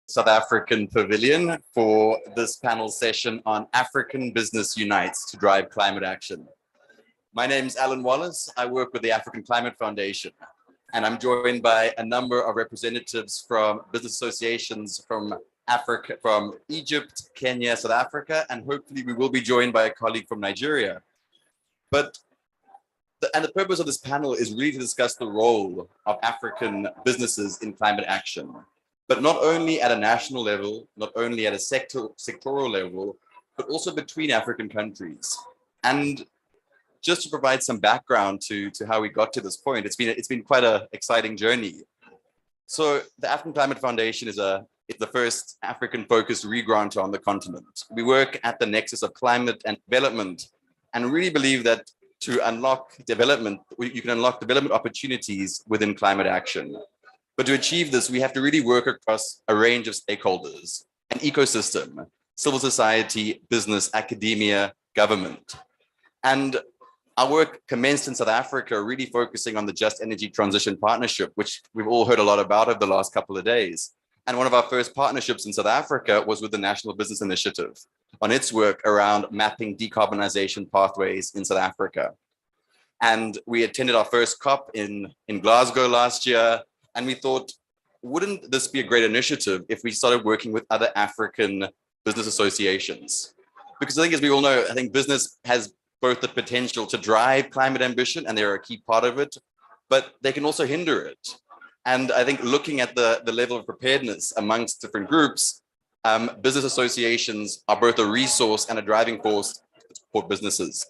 South African Pavilion for this panel session on African Business Unites to Drive Climate Action. My name is Alan Wallace. I work with the African Climate Foundation, and I'm joined by a number of representatives from business associations from Africa, from Egypt, Kenya, South Africa, and hopefully we will be joined by a colleague from Nigeria. But the purpose of this panel is really to discuss the role of African businesses in climate action, but not only at a national level, not only at a sectoral level, but also between African countries. And just to provide some background to how we got to this point, it's been quite an exciting journey. So the African Climate Foundation is the first African-focused re-grantor on the continent. We work at the nexus of climate and development, and really believe that to unlock development, you can unlock development opportunities within climate action. But to achieve this, we have to really work across a range of stakeholders, an ecosystem, civil society, business, academia, government. And our work commenced in South Africa, really focusing on the Just Energy Transition Partnership, which we've all heard a lot about over the last couple of days. And one of our first partnerships in South Africa was with the National Business Initiative on its work around mapping decarbonisation pathways in South Africa. And we attended our first COP in Glasgow last year. And we thought, wouldn't this be a great initiative if we started working with other African business associations? Because I think, as we all know, I think business has both the potential to drive climate ambition, and they're a key part of it, but they can also hinder it. And I think looking at the level of preparedness amongst different groups, business associations are both a resource and a driving force for businesses.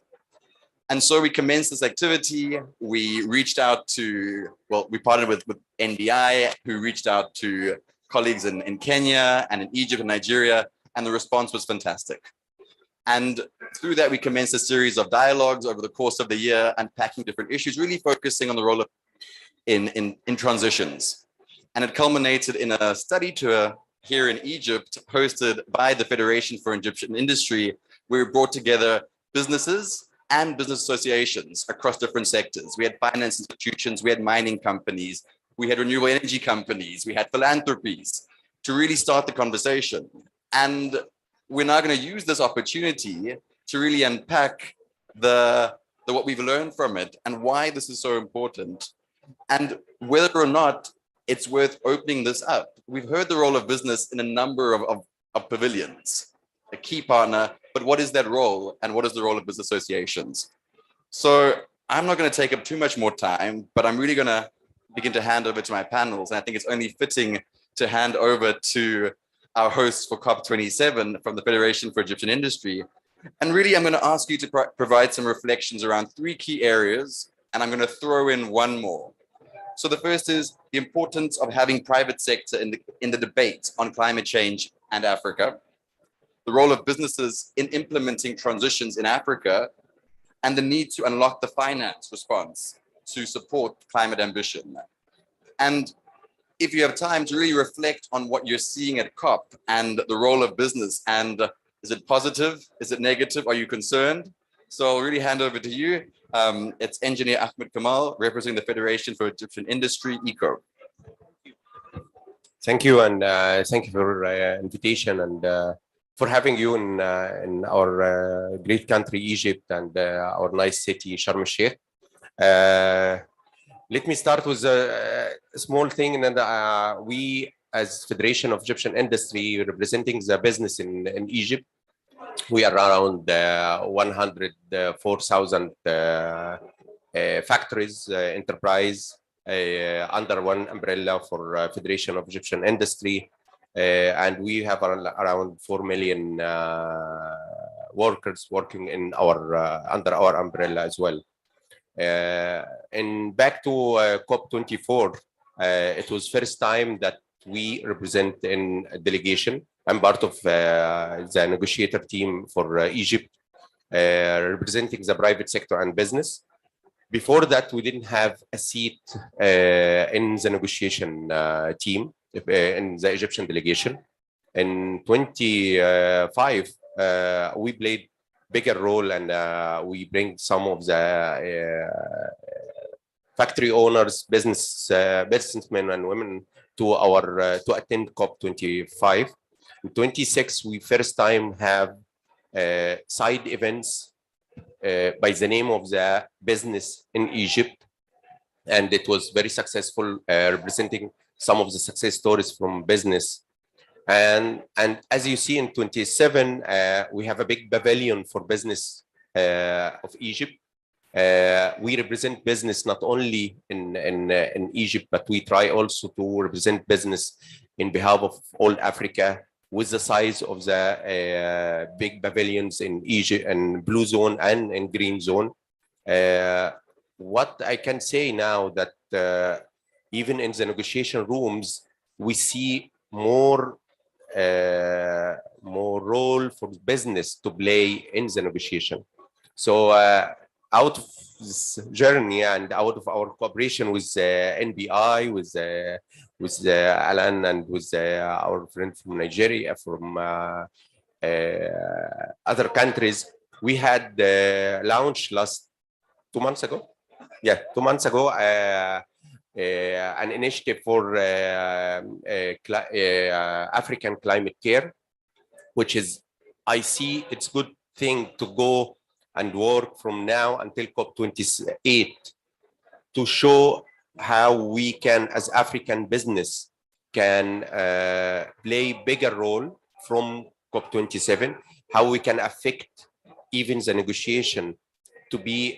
And so we commenced this activity. We reached out to, we partnered with NBI, who reached out to colleagues in Kenya and in Egypt and Nigeria, and the response was fantastic. And through that, we commenced a series of dialogues over the course of the year, unpacking different issues, really focusing on the role of in transitions. And it culminated in a study tour here in Egypt, hosted by the Federation for Egyptian Industry, where we brought together businesses and business associations across different sectors. We had finance institutions, we had mining companies, we had renewable energy companies, we had philanthropies to really start the conversation. And we're now going to use this opportunity to really unpack what we've learned from it and why this is so important, and whether or not it's worth opening this up. We've heard the role of business in a number of pavilions, a key partner, but what is that role, and what is the role of business associations? So I'm not going to take up too much more time, but I'm really going to begin to hand over to my panels. And I think it's only fitting to hand over to our hosts for COP27 from the Federation for Egyptian Industry. And really, I'm going to ask you to provide some reflections around three key areas, and I'm going to throw in one more. So the first is the importance of having private sector in the debate on climate change and Africa, the role of businesses in implementing transitions in Africa, and the need to unlock the finance response to support climate ambition. And if you have time to really reflect on what you're seeing at COP and the role of business, and is it positive? Is it negative? Are you concerned? So I'll really hand over to you. It's Engineer Ahmed Kamal, representing the Federation for Egyptian Industry, ECO. Thank you, and thank you for invitation and for having you in our great country, Egypt, and our nice city, Sharm el-Sheikh. Let me start with a small thing, and we, as Federation of Egyptian Industry, representing the business in Egypt, we are around 104,000 factories, enterprise, under one umbrella for Federation of Egyptian Industry. And we have around 4 million workers working in under our umbrella as well. And back to COP24, it was first time that we represent in a delegation. I'm part of the negotiator team for Egypt, representing the private sector and business. Before that, we didn't have a seat in the negotiation team in the Egyptian delegation. In 25, we played bigger role, and we bring some of the factory owners, businessmen and women to attend COP25. In 26, we first time have side events by the name of the business in Egypt, and it was very successful, representing some of the success stories from business. And as you see in 27, we have a big pavilion for business of Egypt. We represent business not only in Egypt, but we try also to represent business in behalf of all Africa, with the size of the big pavilions in Egypt and blue zone and in green zone. What I can say now that even in the negotiation rooms, we see more role for business to play in the negotiation. So out of this journey and out of our cooperation with NBI, with Alan and with our friend from Nigeria, from other countries, we had launched last 2 months ago. Yeah, 2 months ago, an initiative for African climate care, which is, I see it's good thing to go and work from now until COP28 to show how we can, as African business, can play bigger role from COP27, how we can affect even the negotiation to be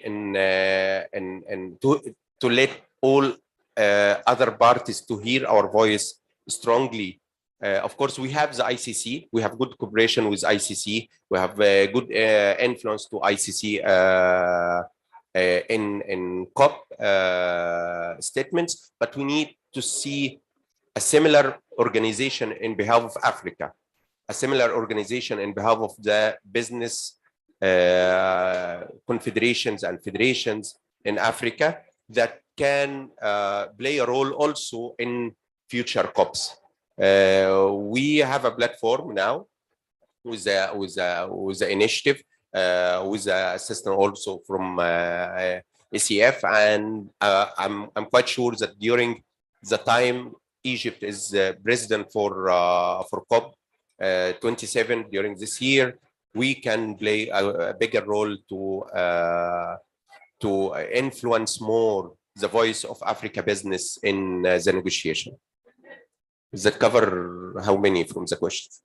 to let all other parties to hear our voice strongly. Of course, we have the ICC. We have good cooperation with ICC. We have good influence to ICC in COP statements, but we need to see a similar organization in behalf of Africa, a similar organization in behalf of the business confederations and federations in Africa that can play a role also in future COPs. We have a platform now with the initiative, with the assistance also from ACF, and I'm quite sure that during the time Egypt is president for COP 27 during this year, we can play a bigger role to influence more the voice of Africa business in the negotiation. Does that cover how many from the questions?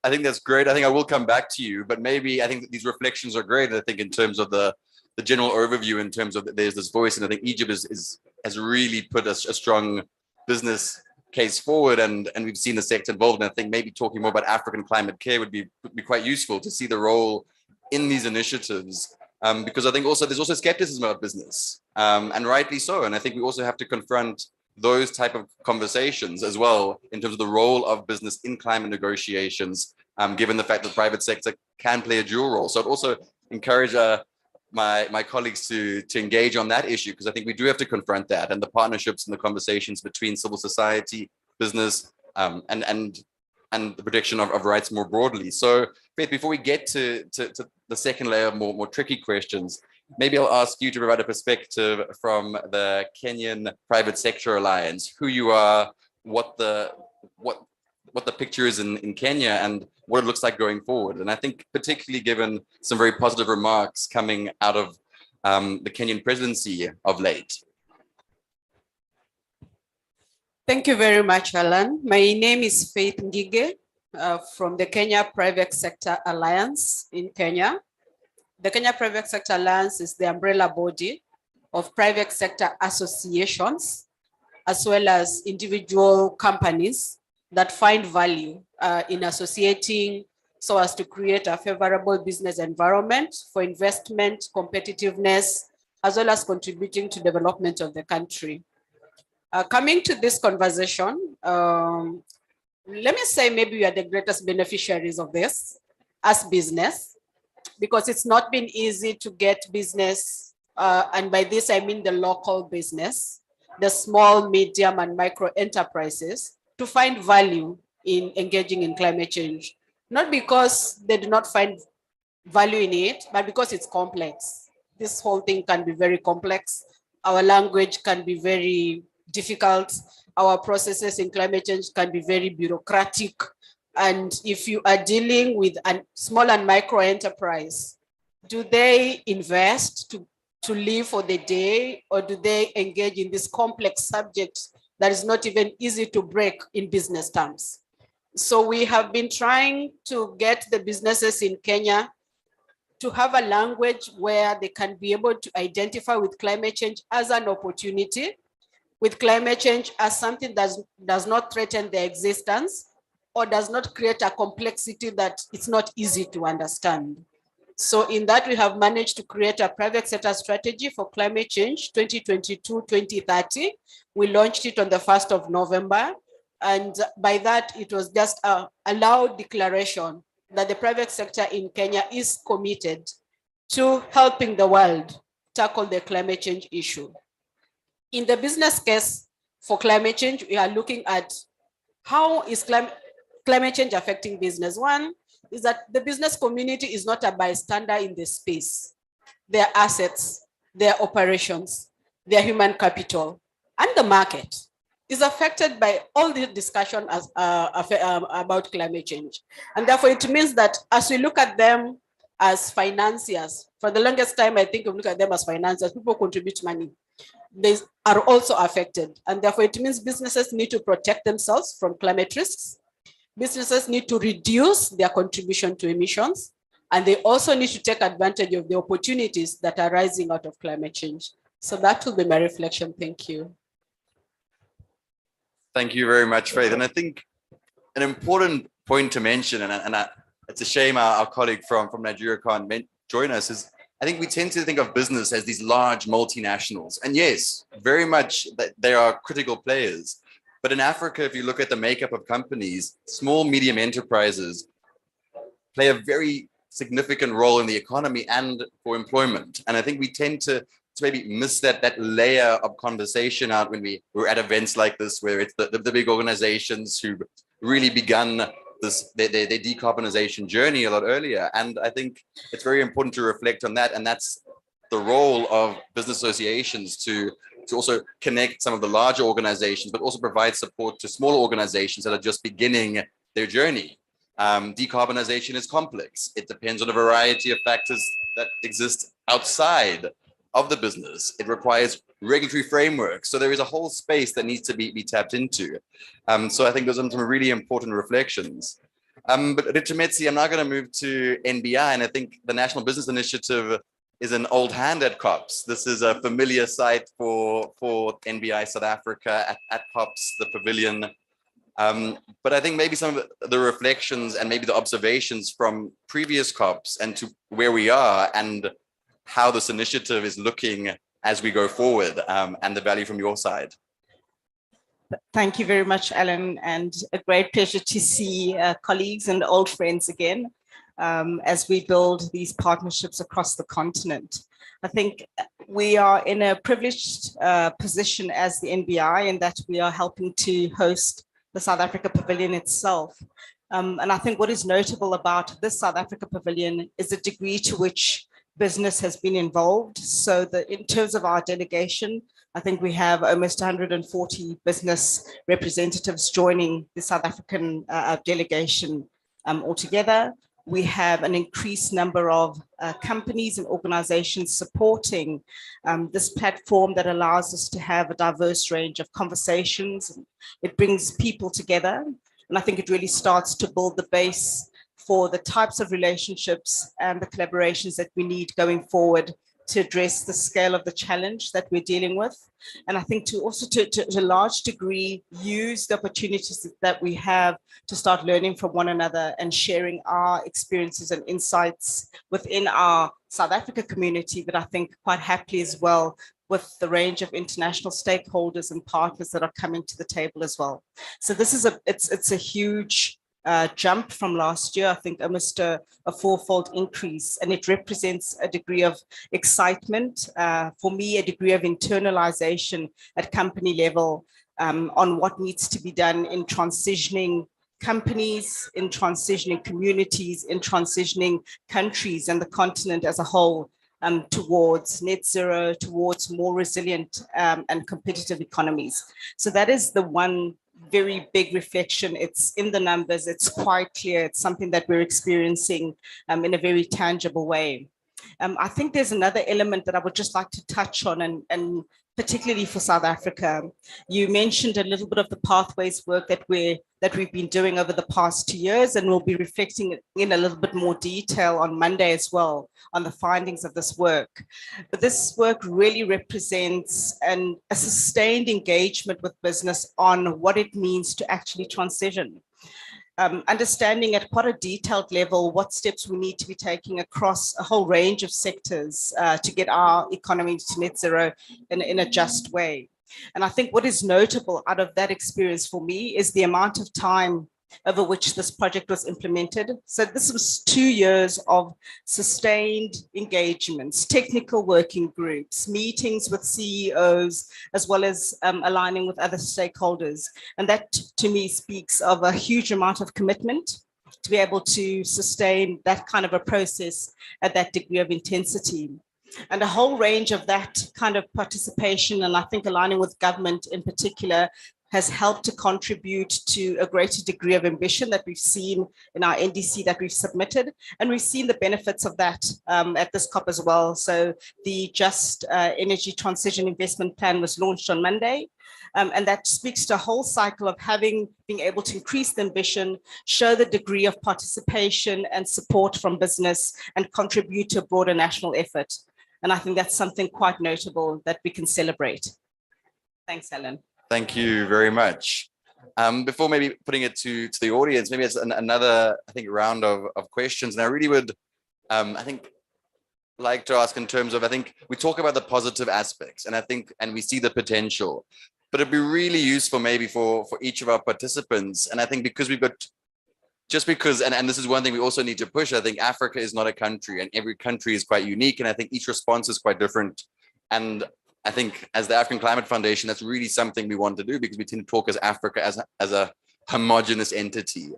I think that's great. I think I will come back to you, but maybe I think these reflections are great. I think in terms of the general overview, in terms of there's this voice, and I think Egypt has really put a strong business case forward, and we've seen the sector involved. And I think maybe talking more about African climate care would be quite useful to see the role in these initiatives, because I think also there's also skepticism about business, and rightly so. And I think we also have to confront those type of conversations as well in terms of the role of business in climate negotiations, given the fact that the private sector can play a dual role. So I'd also encourage my colleagues to engage on that issue, because I think we do have to confront that, and the partnerships and the conversations between civil society, business, and the protection of rights more broadly. So Faith, before we get to the second layer of more tricky questions, maybe I'll ask you to provide a perspective from the Kenyan Private Sector Alliance, who you are, what the picture is in Kenya, and what it looks like going forward. And I think particularly given some very positive remarks coming out of the Kenyan presidency of late. Thank you very much, Alan. My name is Faith Ngige from the Kenya Private Sector Alliance in Kenya. The Kenya Private Sector Alliance is the umbrella body of private sector associations, as well as individual companies that find value in associating so as to create a favorable business environment for investment, competitiveness, as well as contributing to development of the country. Coming to this conversation, let me say maybe we are the greatest beneficiaries of this as business, because it's not been easy to get business, and by this I mean the local business, the small, medium, and micro enterprises, to find value in engaging in climate change. Not because they do not find value in it, but because it's complex. This whole thing can be very complex. Our language can be very difficult. Our processes in climate change can be very bureaucratic. And if you are dealing with a small and micro enterprise, do they invest to live for the day, or do they engage in this complex subject that is not even easy to break in business terms? So we have been trying to get the businesses in Kenya to have a language where they can be able to identify with climate change as an opportunity, with climate change as something that does not threaten their existence or does not create a complexity that it's not easy to understand. So in that, we have managed to create a private sector strategy for climate change 2022-2030. We launched it on the 1st of November. And by that, it was just a loud declaration that the private sector in Kenya is committed to helping the world tackle the climate change issue. In the business case for climate change, we are looking at how is climate change affecting business. One is that the business community is not a bystander in the space. Their assets, their operations, their human capital, and the market is affected by all the discussion about climate change. And therefore, it means that as we look at them as financiers, for the longest time, I think we look at them as financiers, people contribute money. They are also affected. And therefore, it means businesses need to protect themselves from climate risks. Businesses need to reduce their contribution to emissions, and they also need to take advantage of the opportunities that are rising out of climate change. So that will be my reflection. Thank you. Thank you very much, Faith. And I think an important point to mention, and it's a shame our colleague from Nigeria can't join us, is I think we tend to think of business as these large multinationals. And yes, very much that they are critical players. But in Africa, if you look at the makeup of companies, small, medium enterprises play a very significant role in the economy and for employment. And I think we tend to maybe miss that layer of conversation out when we're at events like this, where it's the big organizations who really begun their decarbonization journey a lot earlier. And I think it's very important to reflect on that. And that's the role of business associations to also connect some of the larger organizations, but also provide support to smaller organizations that are just beginning their journey. Decarbonization is complex. It depends on a variety of factors that exist outside of the business. It requires regulatory frameworks. So there is a whole space that needs to be tapped into. So I think those are some really important reflections. But Richimetsi, I'm now going to move to NBI, and I think the National Business Initiative is an old hand at COPs. This is a familiar site for NBI South Africa at COPs, the pavilion. But I think maybe some of the reflections and maybe the observations from previous COPs and to where we are and how this initiative is looking as we go forward, and the value from your side. Thank you very much, Alan, and a great pleasure to see colleagues and old friends again as we build these partnerships across the continent. I think we are in a privileged position as the NBI in that we are helping to host the South Africa Pavilion itself. And I think what is notable about this South Africa Pavilion is the degree to which business has been involved. So that in terms of our delegation, I think we have almost 140 business representatives joining the South African delegation altogether. We have an increased number of companies and organizations supporting this platform that allows us to have a diverse range of conversations. It brings people together. And I think it really starts to build the base for the types of relationships and the collaborations that we need going forward to address the scale of the challenge that we're dealing with. And I think to also to a large degree, use the opportunities that we have to start learning from one another and sharing our experiences and insights within our South Africa community, but I think quite happily as well with the range of international stakeholders and partners that are coming to the table as well. So this is it's a huge jump from last year, I think almost a fourfold increase, and it represents a degree of excitement, for me, a degree of internalization at company level on what needs to be done in transitioning companies, in transitioning communities, in transitioning countries and the continent as a whole towards net zero, towards more resilient and competitive economies. So that is the one very big reflection. It's in the numbers, it's quite clear, it's something that we're experiencing in a very tangible way. I think there's another element that I would just like to touch on, and particularly for South Africa. You mentioned a little bit of the pathways work that we've been doing over the past 2 years, and we'll be reflecting in a little bit more detail on Monday as well on the findings of this work. But this work really represents a sustained engagement with business on what it means to actually transition. Understanding at quite a detailed level what steps we need to be taking across a whole range of sectors to get our economy to net zero in a just way. And I think what is notable out of that experience for me is the amount of time over which this project was implemented. So this was 2 years of sustained engagements, technical working groups, meetings with CEOs, as well as aligning with other stakeholders. And that to me speaks of a huge amount of commitment to be able to sustain that kind of a process at that degree of intensity. And a whole range of that kind of participation, and I think aligning with government in particular, has helped to contribute to a greater degree of ambition that we've seen in our NDC that we've submitted. And we've seen the benefits of that at this COP as well. So the Just Energy Transition Investment Plan was launched on Monday. And that speaks to a whole cycle of being able to increase the ambition, show the degree of participation and support from business, and contribute to a broader national effort. And I think that's something quite notable that we can celebrate. Thanks, Alan. Thank you very much. Before maybe putting it to the audience, maybe it's another, I think, round of questions. And I really would, I think, like to ask in terms of, I think we talk about the positive aspects, and I think, and we see the potential, but it'd be really useful maybe for each of our participants. And I think because we've got, just because, and this is one thing we also need to push, I think Africa is not a country, and every country is quite unique. And I think each response is quite different. And I think as the African Climate Foundation, that's really something we want to do, because we tend to talk as Africa as a homogenous entity.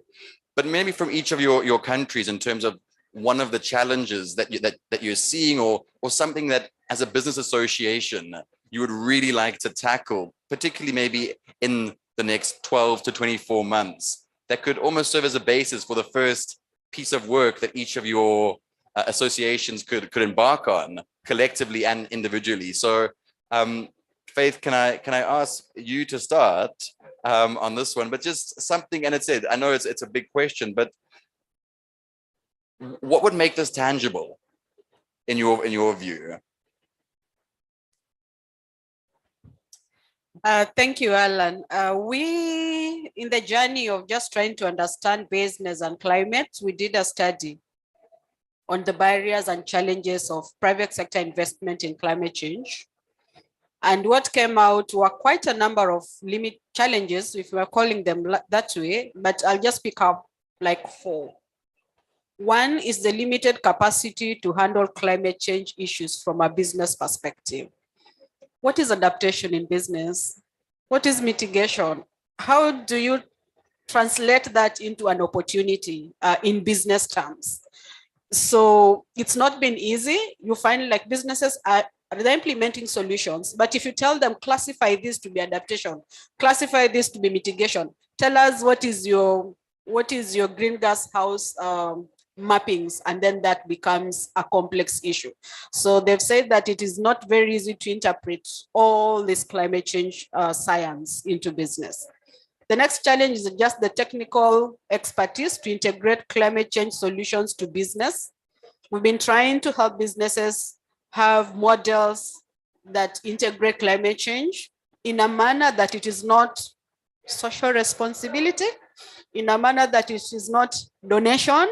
But maybe from each of your countries, in terms of one of the challenges that you're seeing, or something that as a business association you would really like to tackle, particularly maybe in the next 12 to 24 months, that could almost serve as a basis for the first piece of work that each of your associations could embark on collectively and individually. So Faith, can I ask you to start on this one, but just something, and I know it's a big question, but what would make this tangible in your view? Thank you, Alan. We, in the journey of just trying to understand business and climate, we did a study on the barriers and challenges of private sector investment in climate change. And what came out were quite a number of challenges, if we're calling them that way, but I'll just pick up like 4. One is the limited capacity to handle climate change issues from a business perspective. What is adaptation in business? What is mitigation? How do you translate that into an opportunity in business terms? So it's not been easy. You find like businesses they're implementing solutions, but if you tell them classify this to be adaptation, classify this to be mitigation, tell us what is your greenhouse house mappings, and then that becomes a complex issue. So they've said that it is not very easy to interpret all this climate change science into business. The next challenge is just the technical expertise to integrate climate change solutions to business. We've been trying to help businesses have models that integrate climate change in a manner that it is not social responsibility, in a manner that it is not donation,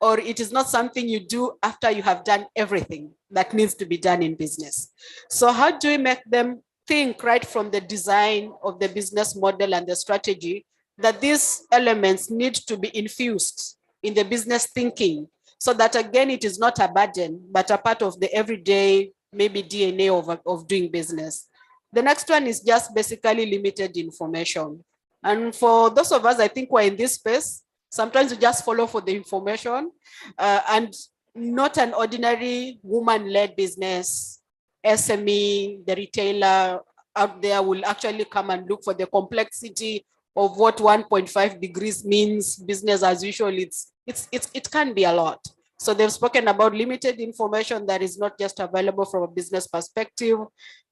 or it is not something you do after you have done everything that needs to be done in business. So how do we make them think right from the design of the business model and the strategy that these elements need to be infused in the business thinking, so that again, it is not a burden, but a part of the everyday, maybe DNA of doing business. The next one is just basically limited information. And for those of us, I think we're in this space, sometimes we just follow for the information and not an ordinary woman-led business, SME, the retailer out there will actually come and look for the complexity of what 1.5 degrees means. Business as usual, it can be a lot. So they've spoken about limited information that is not just available from a business perspective.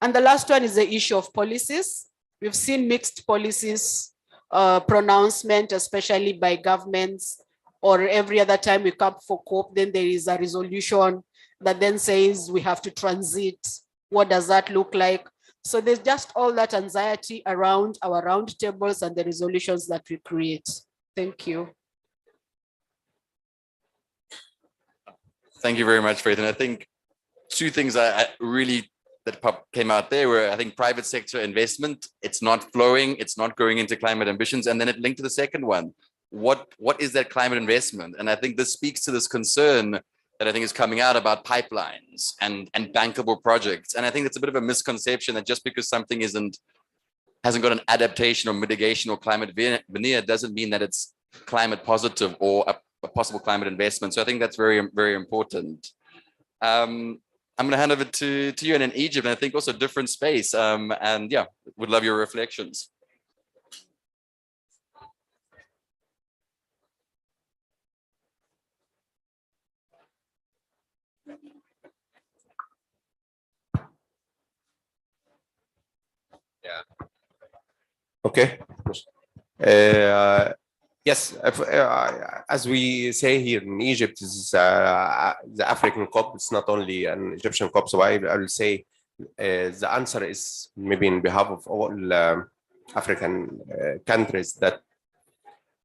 And the last one is the issue of policies. We've seen mixed policies, pronouncement, especially by governments, or every other time we come for COP, then there is a resolution that then says we have to transit. What does that look like? So there's just all that anxiety around our roundtables and the resolutions that we create. Thank you. Thank you very much, Faith. And I think two things that came out there were, I think, private sector investment, it's not flowing, it's not going into climate ambitions. And then it linked to the second one. What is that climate investment? And I think this speaks to this concern that I think is coming out about pipelines and bankable projects. And I think it's a bit of a misconception that just because something hasn't got an adaptation or mitigation or climate veneer doesn't mean that it's climate positive or a possible climate investment. So I think that's very, very important. I'm going to hand over to you, and in Egypt, and I think also different space. And yeah, would love your reflections. Yeah. Okay. Yes, as we say here in Egypt, is the African COP. It's not only an Egyptian COP. So I will say the answer is maybe in behalf of all African countries that,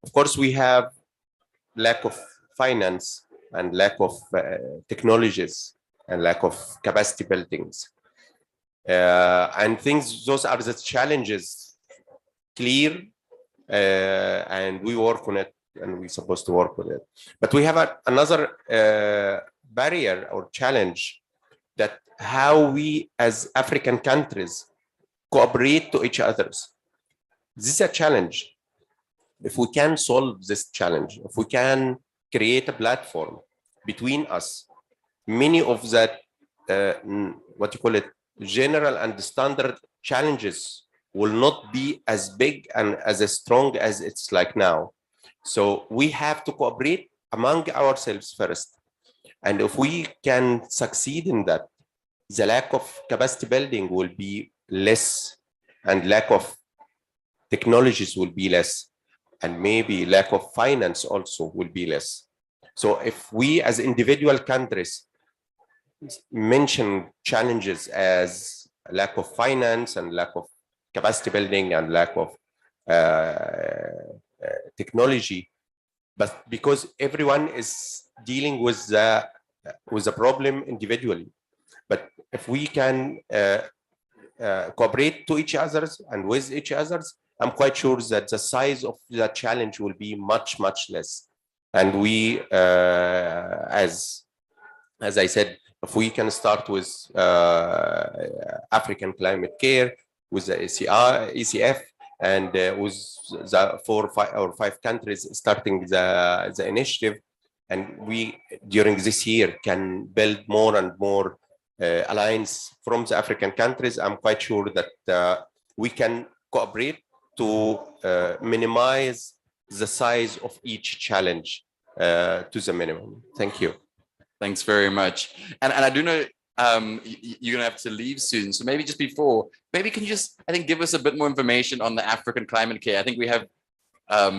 of course, we have lack of finance and lack of technologies and lack of capacity buildings. And those are the challenges, clear, and we work on it, and we're supposed to work with it. But we have another barrier or challenge, that how we as African countries cooperate to each other. This is a challenge. If we can solve this challenge, if we can create a platform between us, many of that, what you call it, general and standard challenges will not be as big and as strong as it's like now. So we have to cooperate among ourselves first. And if we can succeed in that, the lack of capacity building will be less, and lack of technologies will be less, and maybe lack of finance also will be less. So if we as individual countries mention challenges as lack of finance and lack of capacity building and lack of technology, but because everyone is dealing with the problem individually. But if we can cooperate to each other and with each other, I'm quite sure that the size of the challenge will be much, much less. And we, as I said, if we can start with African climate care, with the ECF, and with the 4 or 5 countries starting the initiative, and we during this year can build more and more alliance from the African countries, I'm quite sure that we can cooperate to minimize the size of each challenge to the minimum. Thank you. Thanks very much. And I do know you're gonna have to leave soon. So maybe just before, maybe can you just, I think, give us a bit more information on the African climate care? I think we have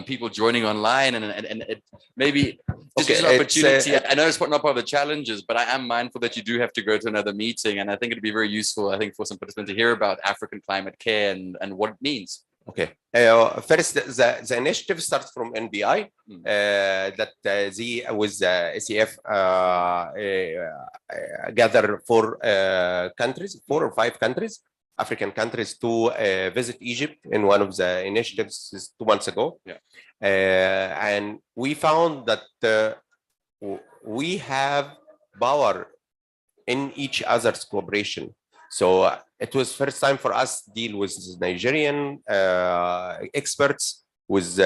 people joining online, and it maybe just an opportunity. I know it's not part of the challenges, but I am mindful that you do have to go to another meeting, and I think it'd be very useful, I think, for some participants to hear about African climate care and what it means. Okay. First, the initiative starts from NBI, that with the ECF gather 4 countries, 4 or 5 countries, African countries, to visit Egypt in one of the initiatives 2 months ago. Yeah. And we found that we have power in each other's cooperation. So it was first time for us to deal with Nigerian experts, with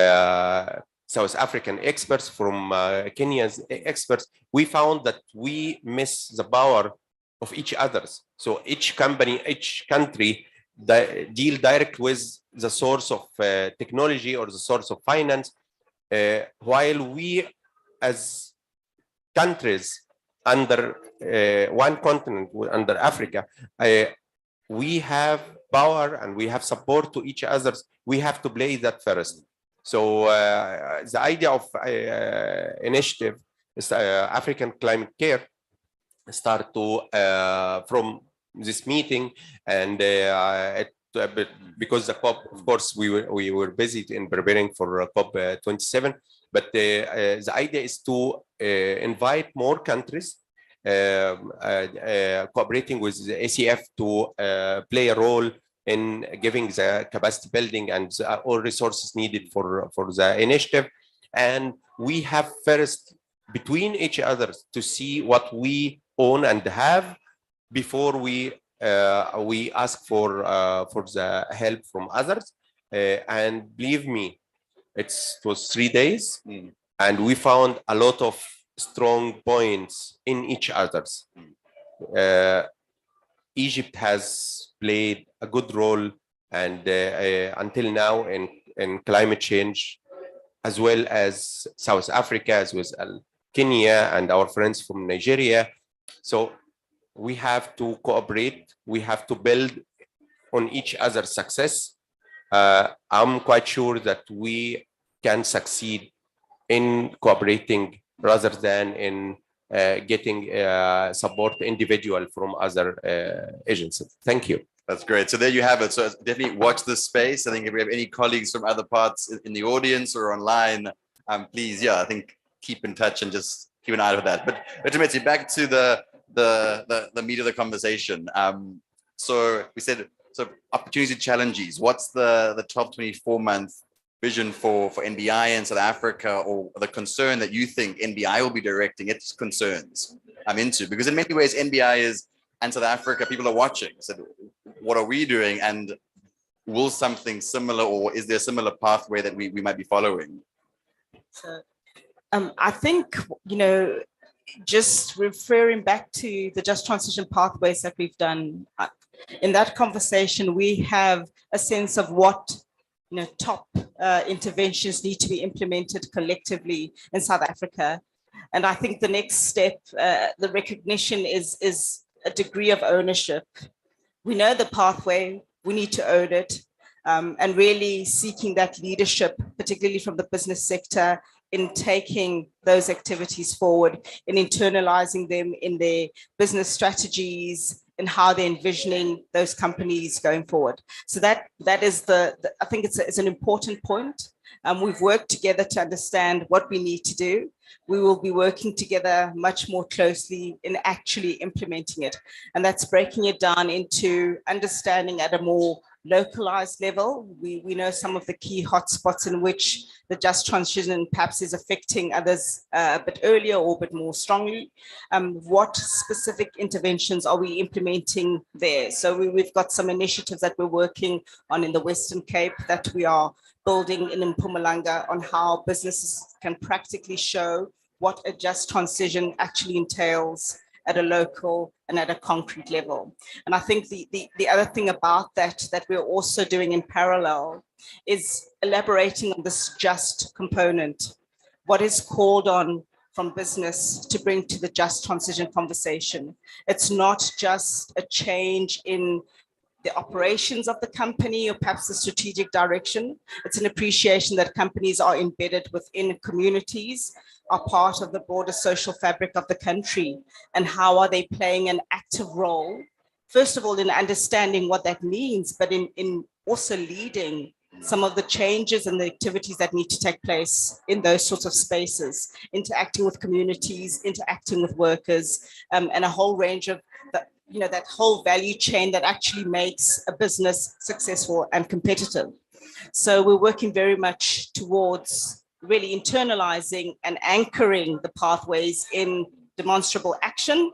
South African experts, from Kenya's experts, we found that we miss the power of each others. So each company, each country deal direct with the source of technology or the source of finance, while we as countries under one continent, under Africa, we have power and we have support to each other. We have to play that first. So the idea of initiative is African Climate Care start to from this meeting, and because the COP, of course, we were busy in preparing for COP 27, but the idea is to invite more countries cooperating with the ACF to play a role in giving the capacity building and all resources needed for the initiative. And we have first between each other to see what we own and have before we ask for the help from others. And believe me, it was 3 days, and we found a lot of strong points in each other's. Egypt has played a good role, and until now in climate change, as well as South Africa, as well as Kenya and our friends from Nigeria. So we have to cooperate. We have to build on each other's success. I'm quite sure that we can succeed in cooperating rather than in getting support individual from other agencies. Thank you. That's great. So there you have it. So definitely watch this space. I think if we have any colleagues from other parts in the audience or online, please, I think keep in touch and just keep an eye out for that. But ultimately, back to the meat of the conversation. So we said, so opportunity challenges. What's the 12-24 month vision for NBI in South Africa, or the concern that you think NBI will be directing its concerns into? Because in many ways, NBI is, and South Africa, people are watching. So what are we doing? And will something similar, or is there a similar pathway that we might be following? So, I think, just referring back to the just transition pathways that we've done, in that conversation, we have a sense of what top interventions need to be implemented collectively in South Africa. And I think the next step, the recognition is a degree of ownership. We know the pathway, we need to own it, and really seeking that leadership, particularly from the business sector, in taking those activities forward, in internalizing them in their business strategies, and how they're envisioning those companies going forward. So that is I think it's an important point. We've worked together to understand what we need to do. We will be working together much more closely in actually implementing it. And that's breaking it down into understanding at a more localized level. We know some of the key hotspots in which the just transition perhaps is affecting others a bit earlier or a bit more strongly. What specific interventions are we implementing there? So we've got some initiatives that we're working on in the Western Cape that we are building in Mpumalanga on how businesses can practically show what a just transition actually entails at a local and at a concrete level. And I think the other thing about that we're also doing in parallel is elaborating on this just component. What is called on from business to bring to the just transition conversation? It's not just a change in the operations of the company or perhaps the strategic direction. It's an appreciation that companies are embedded within communities, are part of the broader social fabric of the country, and how are they playing an active role, first of all, in understanding what that means, but in also leading some of the changes and the activities that need to take place in those sorts of spaces, interacting with communities, interacting with workers, and a whole range of that whole value chain that actually makes a business successful and competitive. So we're working very much towards really internalizing and anchoring the pathways in demonstrable action,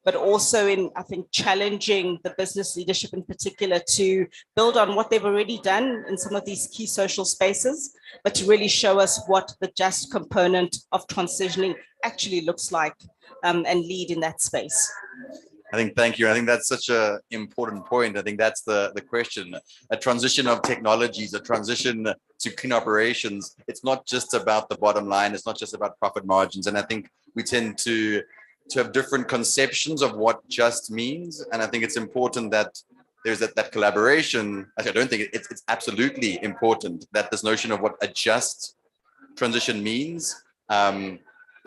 but also in, I think, challenging the business leadership in particular to build on what they've already done in some of these key social spaces, but to really show us what the just component of transitioning actually looks like, and lead in that space. Thank you. I think that's such an important point. I think that's the question. A transition of technologies, a transition to clean operations. It's not just about the bottom line. It's not just about profit margins. And I think we tend to have different conceptions of what just means. And I think it's important that there's that collaboration. Actually, I don't think it's absolutely important that this notion of what a just transition means,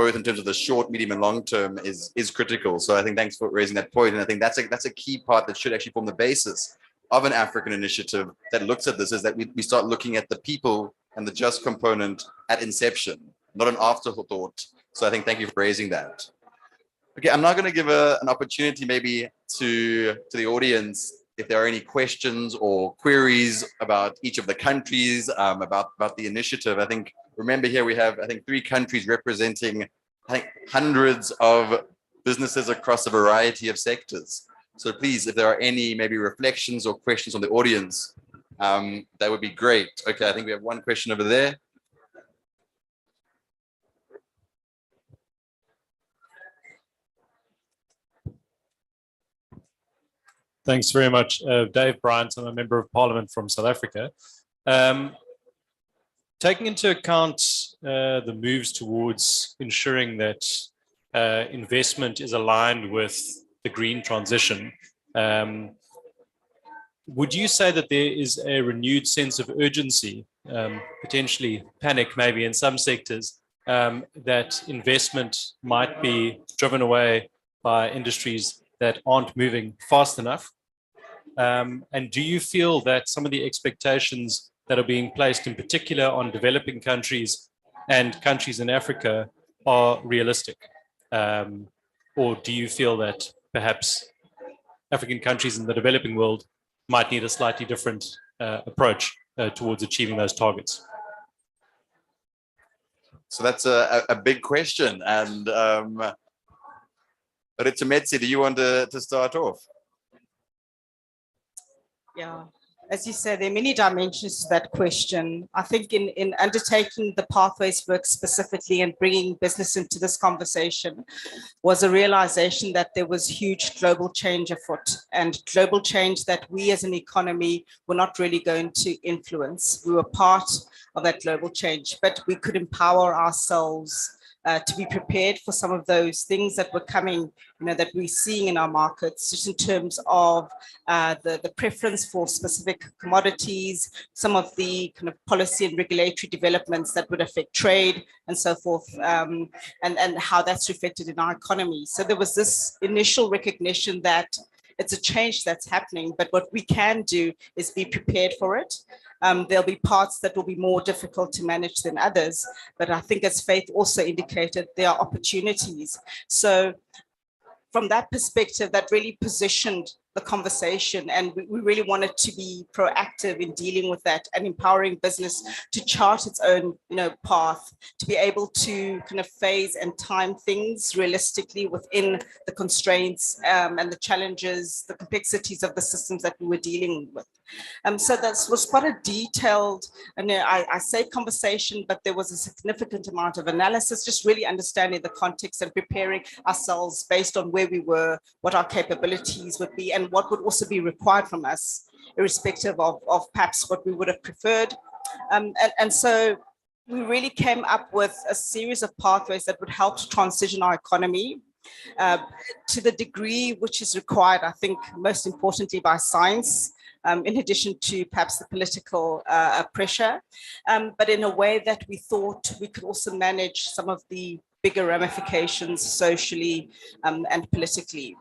both in terms of the short, medium, and long term, is critical. So I think thanks for raising that point. And I think that's a key part that should actually form the basis of an African initiative that looks at this, is that we start looking at the people and the just component at inception, not an afterthought. So I think thank you for raising that. Okay, I'm now going to give an opportunity maybe to the audience if there are any questions or queries about each of the countries, about the initiative. I think, remember here we have, I think, 3 countries representing, I think, hundreds of businesses across a variety of sectors. So please, if there are any maybe reflections or questions from the audience, that would be great. Okay, I think we have one question over there. Thanks very much. Dave Bryant, I'm a member of Parliament from South Africa. Taking into account the moves towards ensuring that investment is aligned with the green transition, would you say that there is a renewed sense of urgency, potentially panic maybe in some sectors, that investment might be driven away by industries that aren't moving fast enough? And do you feel that some of the expectations that are being placed in particular on developing countries and countries in Africa are realistic? Or do you feel that perhaps African countries in the developing world might need a slightly different approach towards achieving those targets? So that's a big question. And Ritumetsi, do you want to start off? Yeah, as you said, there are many dimensions to that question. I think in undertaking the pathways work specifically and bringing business into this conversation was a realization that there was huge global change afoot, and global change that we as an economy were not really going to influence. We were part of that global change, but we could empower ourselves to be prepared for some of those things that were coming, that we're seeing in our markets, just in terms of the preference for specific commodities, some of the kind of policy and regulatory developments that would affect trade and so forth, and how that's reflected in our economy. So there was this initial recognition that it's a change that's happening, but what we can do is be prepared for it. There'll be parts that will be more difficult to manage than others, but I think, as Faith also indicated, there are opportunities. So from that perspective, that really positioned the conversation, and we really wanted to be proactive in dealing with that and empowering business to chart its own path, to be able to kind of phase and time things realistically within the constraints and the challenges, the complexities of the systems that we were dealing with. So that was quite a detailed, and I say conversation, but there was a significant amount of analysis, just really understanding the context and preparing ourselves based on where we were, what our capabilities would be, and what would also be required from us, irrespective of perhaps what we would have preferred. And so we really came up with a series of pathways that would help to transition our economy to the degree which is required, I think, most importantly by science, in addition to perhaps the political pressure, but in a way that we thought we could also manage some of the bigger ramifications socially and politically.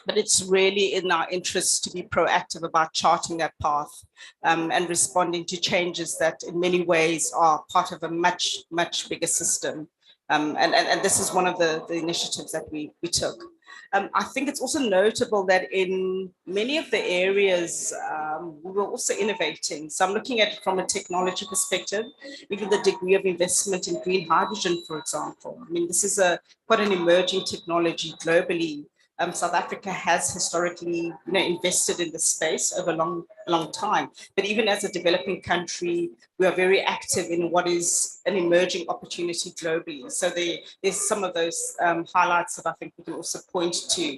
But it's really in our interest to be proactive about charting that path and responding to changes that in many ways are part of a much, much bigger system. And this is one of the initiatives that we took. I think it's also notable that in many of the areas, we were also innovating. So I'm looking at it from a technology perspective, even the degree of investment in green hydrogen, for example. I mean, this is quite an emerging technology globally. South Africa has historically, invested in the space over a long time. But even as a developing country, we are very active in what is an emerging opportunity globally. So there's some of those highlights that I think we can also point to.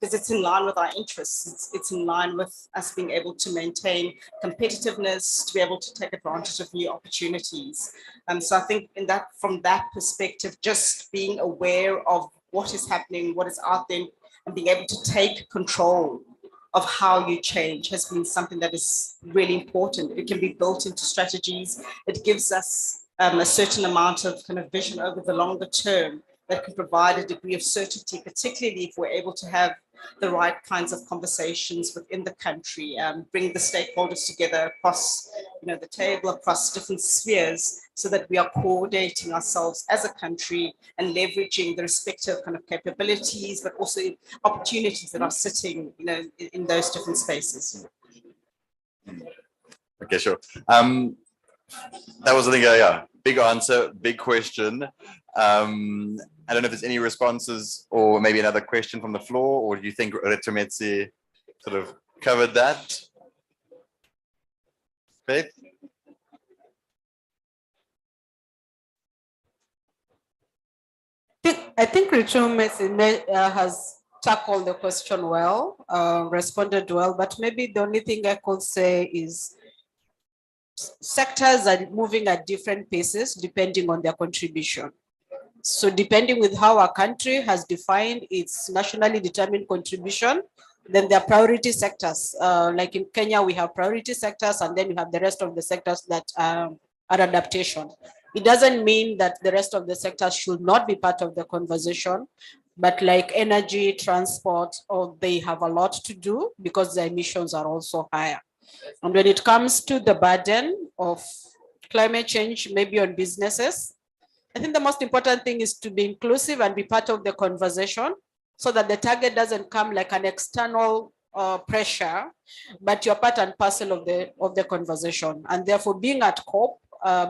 Because it's in line with our interests. It's in line with us being able to maintain competitiveness, to be able to take advantage of new opportunities. So I think from that perspective, just being aware of what is happening, what is out there, and being able to take control of how you change has been something that is really important. It can be built into strategies. It gives us a certain amount of kind of vision over the longer term that can provide a degree of certainty, particularly if we're able to have the right kinds of conversations within the country, bring the stakeholders together across the table, across different spheres, so that we are coordinating ourselves as a country and leveraging the respective kind of capabilities, but also opportunities that are sitting in those different spaces. Okay, sure. That was, I think, yeah, big answer, big question. I don't know if there's any responses or maybe another question from the floor, or do you think Retumetsi sort of covered that? Faith? I think Retumetsi has tackled the question well, responded well, but maybe the only thing I could say is sectors are moving at different paces depending on their contribution. So depending with how our country has defined its nationally determined contribution, then there are priority sectors. Like in Kenya, we have priority sectors, and then we have the rest of the sectors that are adaptation. It doesn't mean that the rest of the sectors should not be part of the conversation, but like energy, transport, they have a lot to do because the emissions are also higher. And when it comes to the burden of climate change, maybe on businesses, I think the most important thing is to be inclusive and be part of the conversation so that the target doesn't come like an external pressure, but you're part and parcel of the conversation. And therefore being at COP,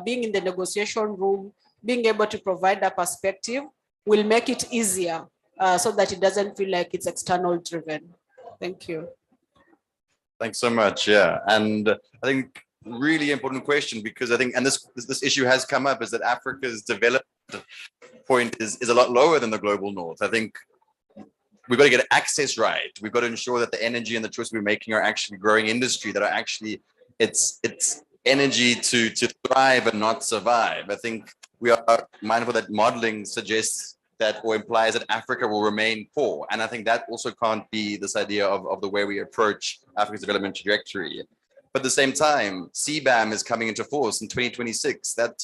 being in the negotiation room, being able to provide a perspective will make it easier so that it doesn't feel like it's external driven. Thank you. Thanks so much. Yeah. And I think really important question, because I think, and this issue has come up, is that Africa's development point is a lot lower than the global north. I think we've got to get access right. We've got to ensure that the energy and the choice we're making are actually growing industry, that are actually it's energy to thrive and not survive. I think we are mindful that modeling suggests that or implies that Africa will remain poor. And I think that also can't be this idea of the way we approach Africa's development trajectory. But at the same time, CBAM is coming into force in 2026. That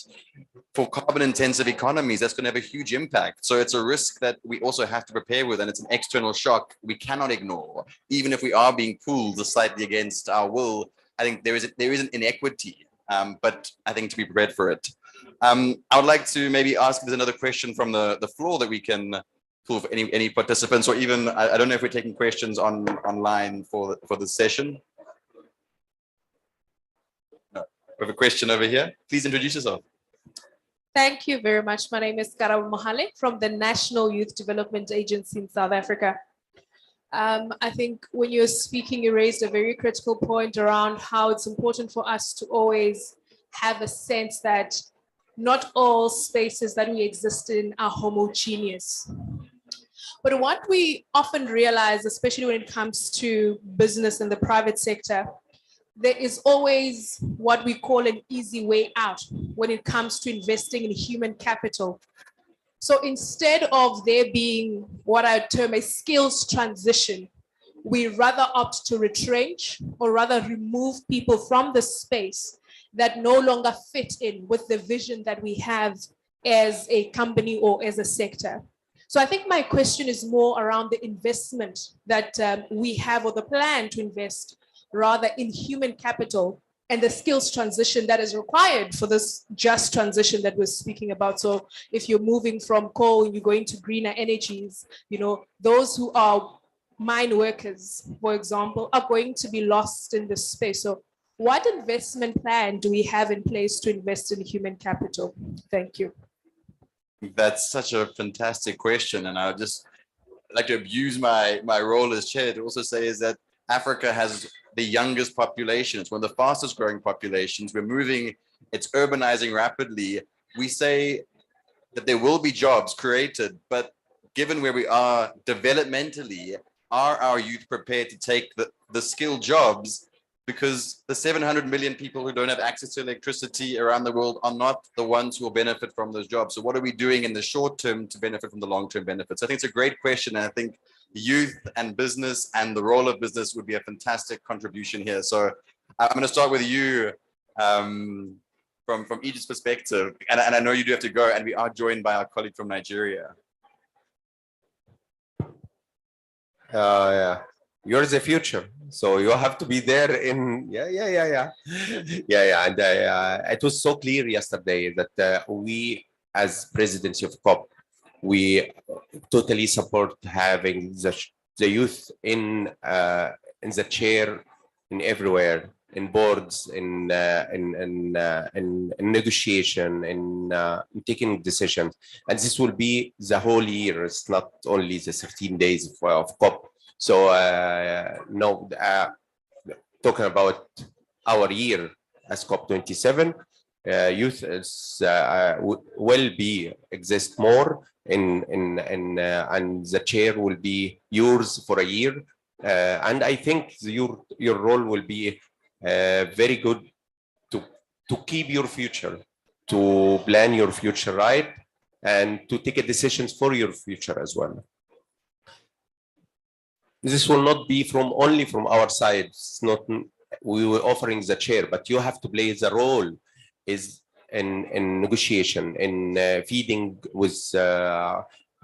for carbon intensive economies, that's going to have a huge impact. So it's a risk that we also have to prepare with, and it's an external shock we cannot ignore. Even if we are being pulled slightly against our will, I think there is an inequity, but I think to be prepared for it. I would like to maybe ask if there's another question from the floor that we can pull for any participants, or even, I don't know if we're taking questions online for this session. We have a question over here. Please introduce yourself. Thank you very much. My name is Karau Mohale from the National Youth Development Agency in South Africa. I think when you're speaking, you raised a very critical point around how it's important for us to always have a sense that not all spaces that we exist in are homogeneous. But what we often realize, especially when it comes to business and the private sector, there is always what we call an easy way out when it comes to investing in human capital. So instead of there being what I term a skills transition, we rather opt to retrench or rather remove people from the space that no longer fit in with the vision that we have as a company or as a sector. So I think my question is more around the investment that we have, or the plan to invest rather in human capital and the skills transition that is required for this just transition that we're speaking about. So if you're moving from coal and you're going to greener energies, those who are mine workers, for example, are going to be lost in this space. So what investment plan do we have in place to invest in human capital? Thank you. That's such a fantastic question. And I just like to abuse my role as chair to also say is that Africa has the youngest population. It's one of the fastest growing populations. We're moving, it's urbanizing rapidly. We say that there will be jobs created, but given where we are developmentally, are our youth prepared to take the skilled jobs? Because the 700 million people who don't have access to electricity around the world are not the ones who will benefit from those jobs. So what are we doing in the short term to benefit from the long-term benefits? I think it's a great question. And I think youth and business and the role of business would be a fantastic contribution here. So I'm going to start with you from Egypt's perspective. And I know you do have to go, and we are joined by our colleague from Nigeria. Yeah. You're the future, so you have to be there in yeah. And it was so clear yesterday that we, as presidency of COP, we totally support having the youth in the chair, in everywhere, in boards, in negotiation, in taking decisions, and this will be the whole year. It's not only the 13 days of COP. So no, talking about our year as COP27, youth is will be exist more and the chair will be yours for a year, and I think your role will be very good to keep your future, to plan your future right, and to take decisions for your future as well. This will not be only from our side. It's not we were offering the chair, but you have to play the role is in negotiation, in feeding with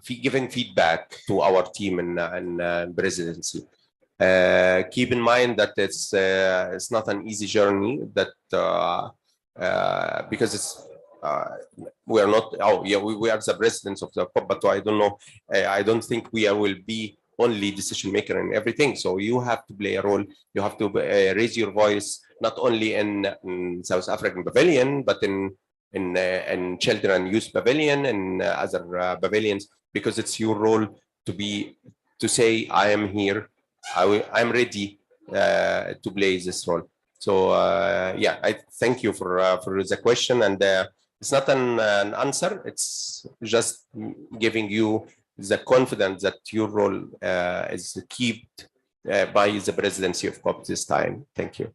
giving feedback to our team and presidency. Keep in mind that it's not an easy journey. That because it's we are not. Oh yeah, we are the presidents of the COP, but I don't know. I don't think we will be only decision maker in everything. So you have to play a role. You have to raise your voice, not only in South African pavilion, but in children and youth pavilion and other pavilions, because it's your role to say, I am here, I'm ready to play this role. So yeah, I thank you for the question, and it's not an answer. It's just giving you the confidence that your role is kept by the presidency of COP this time. Thank you.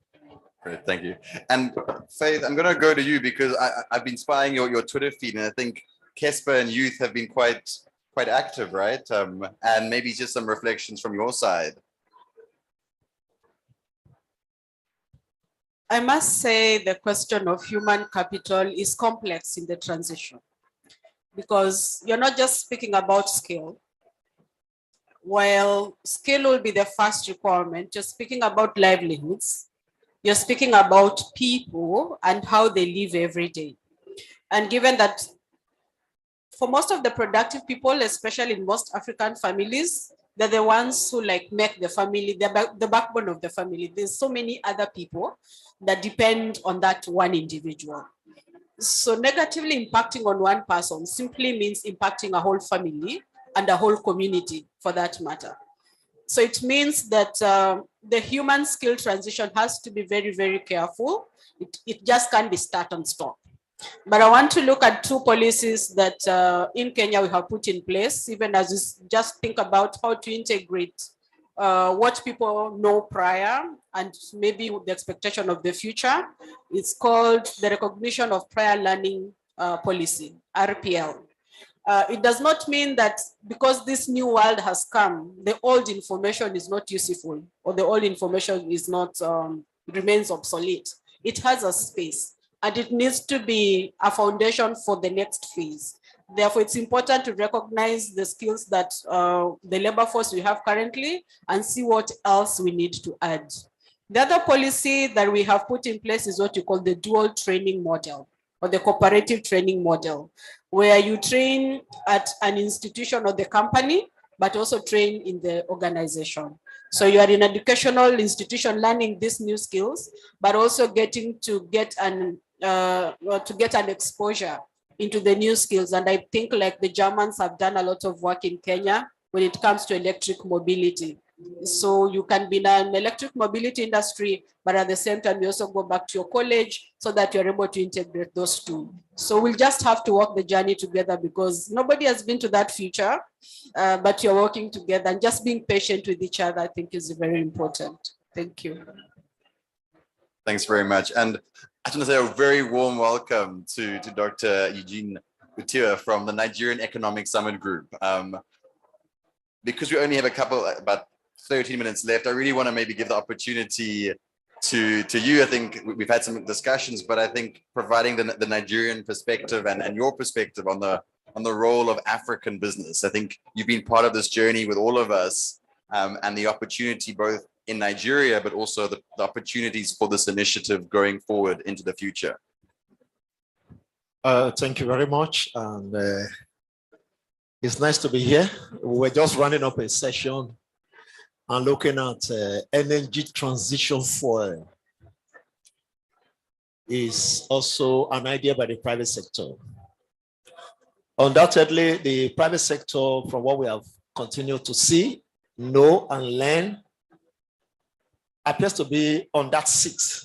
Great, thank you. And Faith, I'm going to go to you because I've been spying your Twitter feed, and I think Kesper and youth have been quite active, right? And maybe just some reflections from your side. I must say the question of human capital is complex in the transition, because you're not just speaking about skill. While skill will be the first requirement, you're speaking about livelihoods. You're speaking about people and how they live every day. And given that for most of the productive people, especially in most African families, they're the ones who make the family, the backbone of the family. There's so many other people that depend on that one individual. So negatively impacting on one person simply means impacting a whole family and a whole community for that matter. So it means that the human skill transition has to be very, very careful. It just can't be start and stop. But I want to look at two policies that in Kenya we have put in place, even as you just think about how to integrate what people know prior and maybe the expectation of the future. It's called the Recognition of Prior Learning Policy, RPL. It does not mean that because this new world has come, the old information is not useful or the old information is not, remains obsolete. It has a space and it needs to be a foundation for the next phase. Therefore, it's important to recognize the skills that the labor force we have currently and see what else we need to add. The other policy that we have put in place is what you call the dual training model or the cooperative training model, where you train at an institution or the company, but also train in the organization. So you are in an educational institution learning these new skills, but also getting to get an exposure into the new skills. And I think like the Germans have done a lot of work in Kenya, when it comes to electric mobility. So you can be in an electric mobility industry, but at the same time, you also go back to your college so that you're able to integrate those two. So we'll just have to walk the journey together because nobody has been to that future, but you're working together and just being patient with each other, I think is very important. Thank you. Thanks very much. And I just want to say a very warm welcome to Dr. Eugene Utia from the Nigerian Economic Summit Group. Because we only have about 30 minutes left, I really want to maybe give the opportunity to you. I think we've had some discussions, but I think providing the Nigerian perspective and your perspective on the role of African business. I think you've been part of this journey with all of us, and the opportunity both in Nigeria, but also the opportunities for this initiative going forward into the future. Thank you very much. And it's nice to be here. We're just running up a session and looking at energy transition fuel is also an idea by the private sector. Undoubtedly, the private sector, from what we have continued to see, know, and learn, appears to be on that seat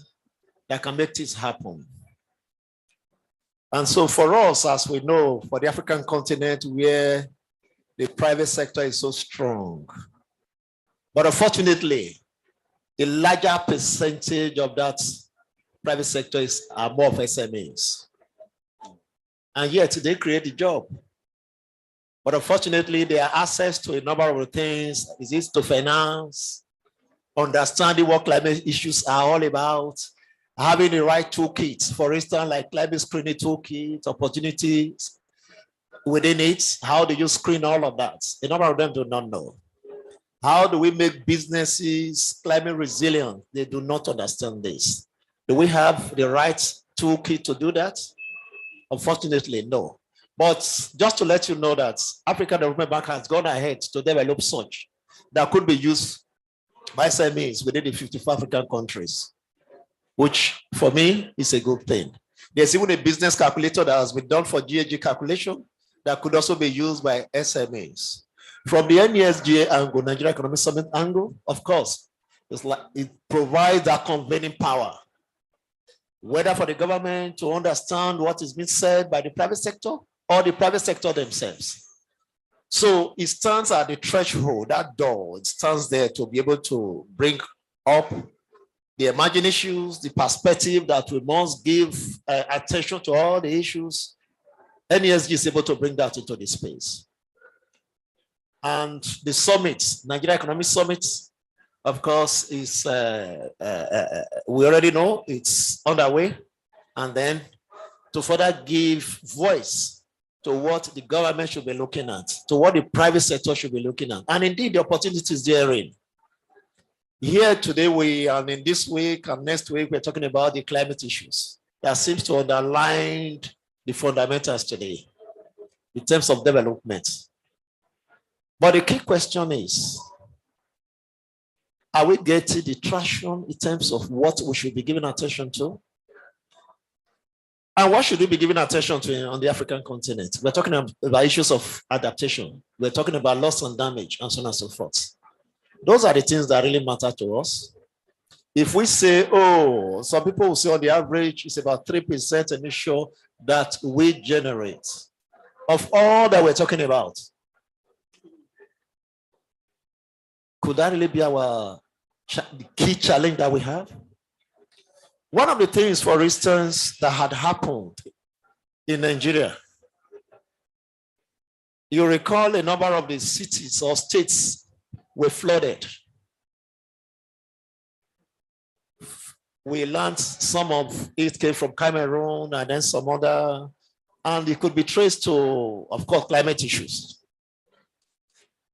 that can make this happen. And so for us, as we know, for the African continent where the private sector is so strong, but unfortunately, the larger percentage of that private sector are more of SMEs. And yet they create the job. But unfortunately, they have access to a number of things. Is it to finance, understanding what climate issues are all about, having the right toolkits, for instance, like climate screening toolkit, opportunities within it. How do you screen all of that? A number of them do not know. How do we make businesses climate resilient? They do not understand this. Do we have the right toolkit to do that? Unfortunately, no. But just to let you know that African Development Bank has gone ahead to develop such that could be used by SMEs within the 54 African countries, which for me is a good thing. There's even a business calculator that has been done for GHG calculation that could also be used by SMEs. From the NESGA angle, Nigeria Economic Summit angle, of course, it's like it provides that convening power, whether for the government to understand what is being said by the private sector or the private sector themselves. So it stands at the threshold, that door, it stands there to be able to bring up the emerging issues, the perspective that we must give attention to all the issues. NESG is able to bring that into the space. And the summit, Nigeria Economic Summit, of course, is, we already know it's underway. And then to further give voice to what the government should be looking at, to what the private sector should be looking at, and indeed the opportunities therein. Here today, and in this week and next week, we're talking about the climate issues that seems to underline the fundamentals today in terms of development. But the key question is, are we getting the traction in terms of what we should be giving attention to? And what should we be giving attention to on the African continent? We're talking about issues of adaptation. We're talking about loss and damage and so on and so forth. Those are the things that really matter to us. If we say, oh, some people will say on the average, it's about 3% emission that we generate of all that we're talking about. Could that really be our key challenge that we have? One of the things, for instance, that had happened in Nigeria, you recall a number of the cities or states were flooded. We learned some of it came from Cameroon and then some other, and it could be traced to, of course, climate issues.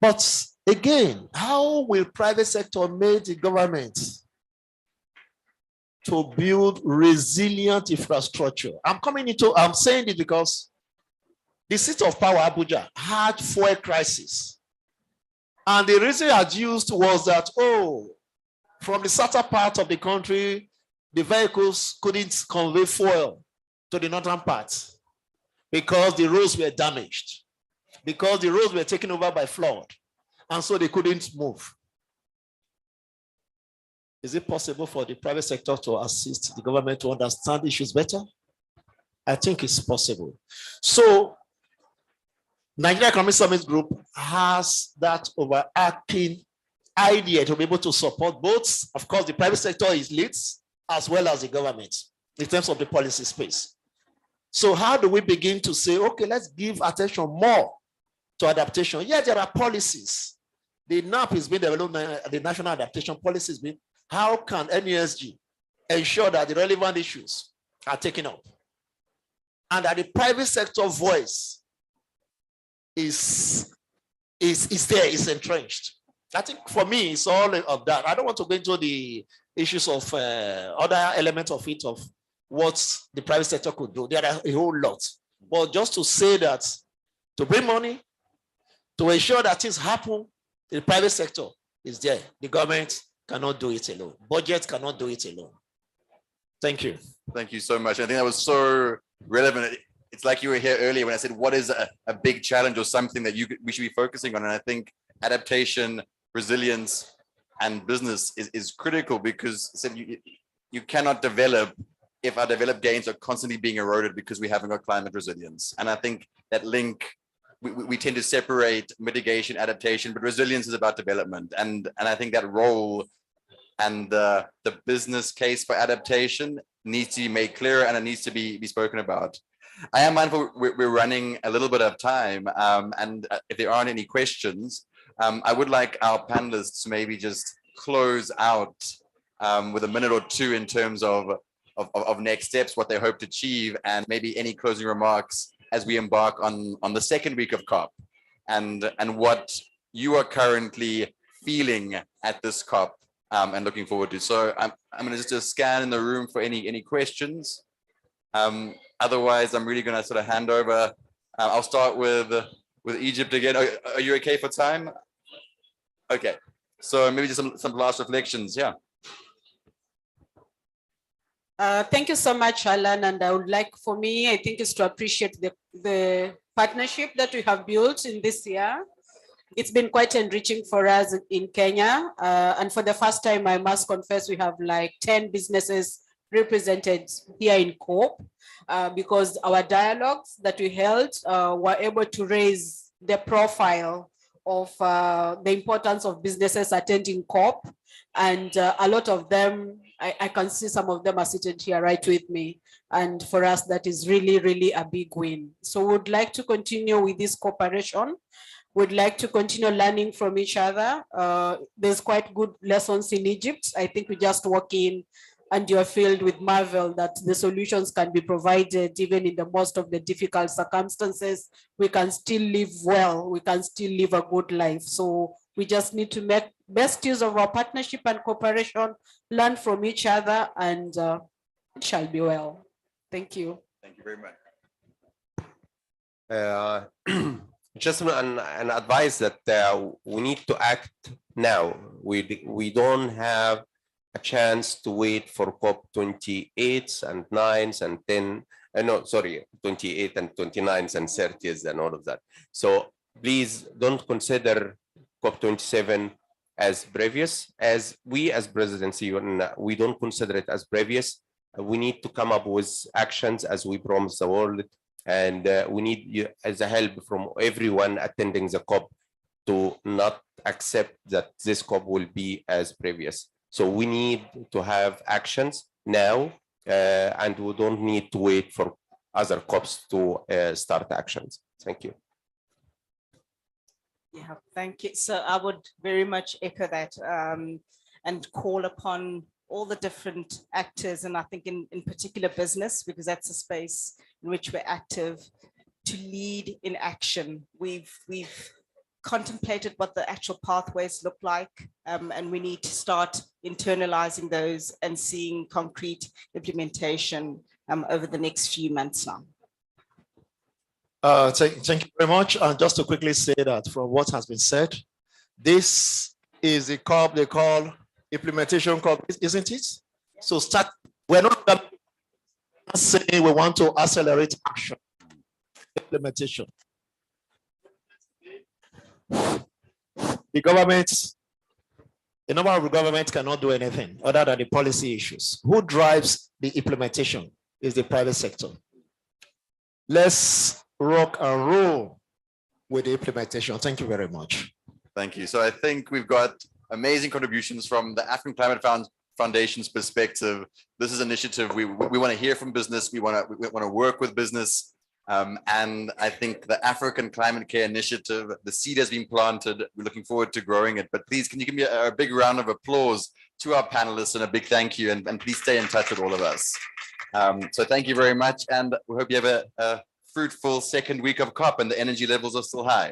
But again, how will private sector make the government to build resilient infrastructure? I'm saying this because the seat of power, Abuja, had fuel crisis. And the reason I used was that, oh, from the southern part of the country, the vehicles couldn't convey fuel to the northern part because the roads were damaged, because the roads were taken over by flood. and so they couldn't move. Is it possible for the private sector to assist the government to understand issues better? I think it's possible. So Nigeria Economic Summit Group has that overarching idea to be able to support both, of course, the private sector is leads, as well as the government in terms of the policy space. So how do we begin to say, okay, let's give attention more to adaptation? Yeah, there are policies. The NAP is being developed, the National Adaptation Policy is being, how can NESG ensure that the relevant issues are taken up? And that the private sector voice is there, is entrenched. I think for me, it's all of that. I don't want to go into the issues of other elements of it, of what the private sector could do. There are a whole lot. But just to say that, to bring money, to ensure that things happen, the private sector is there. The government cannot do it alone. Budget cannot do it alone. Thank you. Thank you so much. I think that was so relevant. It's like you were here earlier when I said, what is a big challenge or something that we should be focusing on? And I think adaptation, resilience, and business is critical, because you cannot develop if our developed gains are constantly being eroded because we haven't got climate resilience. And I think that link, we tend to separate mitigation, adaptation, but resilience is about development. And I think that role and the business case for adaptation needs to be made clearer, and it needs to be spoken about. I am mindful we're running a little bit of time, and if there aren't any questions, I would like our panelists to maybe just close out with a minute or two in terms of next steps, what they hope to achieve, and maybe any closing remarks as we embark on the second week of COP, and what you are currently feeling at this COP and looking forward to. So I'm going to just scan in the room for any questions. Otherwise, I'm really going to sort of hand over. I'll start with Egypt again. Are you okay for time? Okay. So maybe just some last reflections. Yeah. Thank you so much, Alan. And I would like, for me, I think is to appreciate the partnership that we have built in this year. It's been quite enriching for us in Kenya. And for the first time, I must confess, we have like 10 businesses represented here in COP, because our dialogues that we held were able to raise the profile of the importance of businesses attending COP. And a lot of them, I can see some of them are seated here right with me. And for us, that is really, really a big win. So we would like to continue with this cooperation. We'd like to continue learning from each other. There's quite good lessons in Egypt. I think we just walk in and you're filled with marvel that the solutions can be provided even in the most of the difficult circumstances. We can still live well. We can still live a good life. So we just need to make best use of our partnership and cooperation, learn from each other, and it shall be well. Thank you. Thank you very much. Just an advice that we need to act now. We don't have a chance to wait for COP 28s and 9s and 10. No, sorry, 28 and 29s and 30s and all of that. So please don't consider COP 27 as previous. As we as presidency, we don't consider it as previous. We need to come up with actions as we promised the world. And we need you as a help from everyone attending the COP to not accept that this COP will be as previous. So we need to have actions now, and we don't need to wait for other COPs to start actions. Thank you. Yeah, thank you. So I would very much echo that and call upon all the different actors, and I think in particular business, because that's a space in which we're active, to lead in action. We've contemplated what the actual pathways look like, and we need to start internalizing those and seeing concrete implementation over the next few months now. Thank you very much. And just to quickly say that from what has been said, this is a COP they call implementation COP, isn't it? So we're not saying we want to accelerate action, implementation. the government, the number of government cannot do anything other than the policy issues. Who drives the implementation is the private sector. Let's rock and roll with the implementation. Thank you very much. Thank you. So I think we've got amazing contributions from the African Climate Foundation's perspective. This is an initiative we want to hear from business. We want to work with business. And I think the African Climate Care Initiative, the seed has been planted. We're looking forward to growing it. But please, can you give me a big round of applause to our panelists and a big thank you, and please stay in touch with all of us. So thank you very much. And we hope you have a fruitful second week of COP and the energy levels are still high.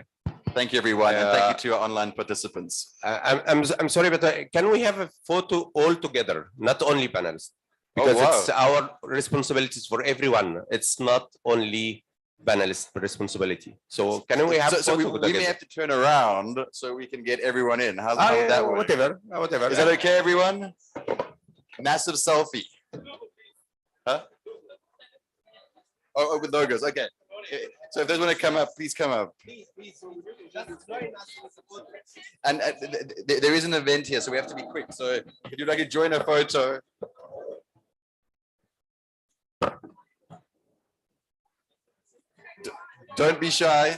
Thank you, everyone. And thank you to our online participants. I'm sorry, but can we have a photo all together, not only panels? Because it's our responsibilities for everyone. It's not only panelist responsibility. So can we have we may have to turn around so we can get everyone in. How's that work? Whatever. Is that okay, everyone? Massive selfie. Huh? Oh, with logos. Okay. So if those want to come up, please come up. And there is an event here, so we have to be quick. So if you'd like to join a photo. Don't be shy.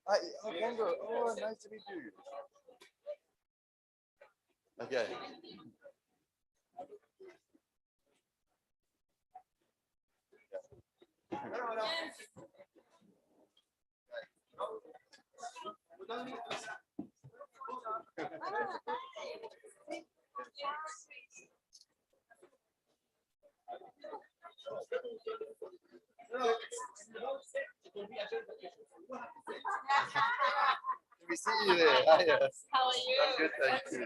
Hi, Bongo. Oh, nice to meet you. Okay. We see you there. Hi, yes. How are you? I'm good, thank you.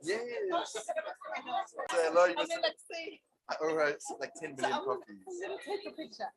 Yes. Hello, you must... Let's see. All right, it's like 10 million copies. I'm gonna take a picture.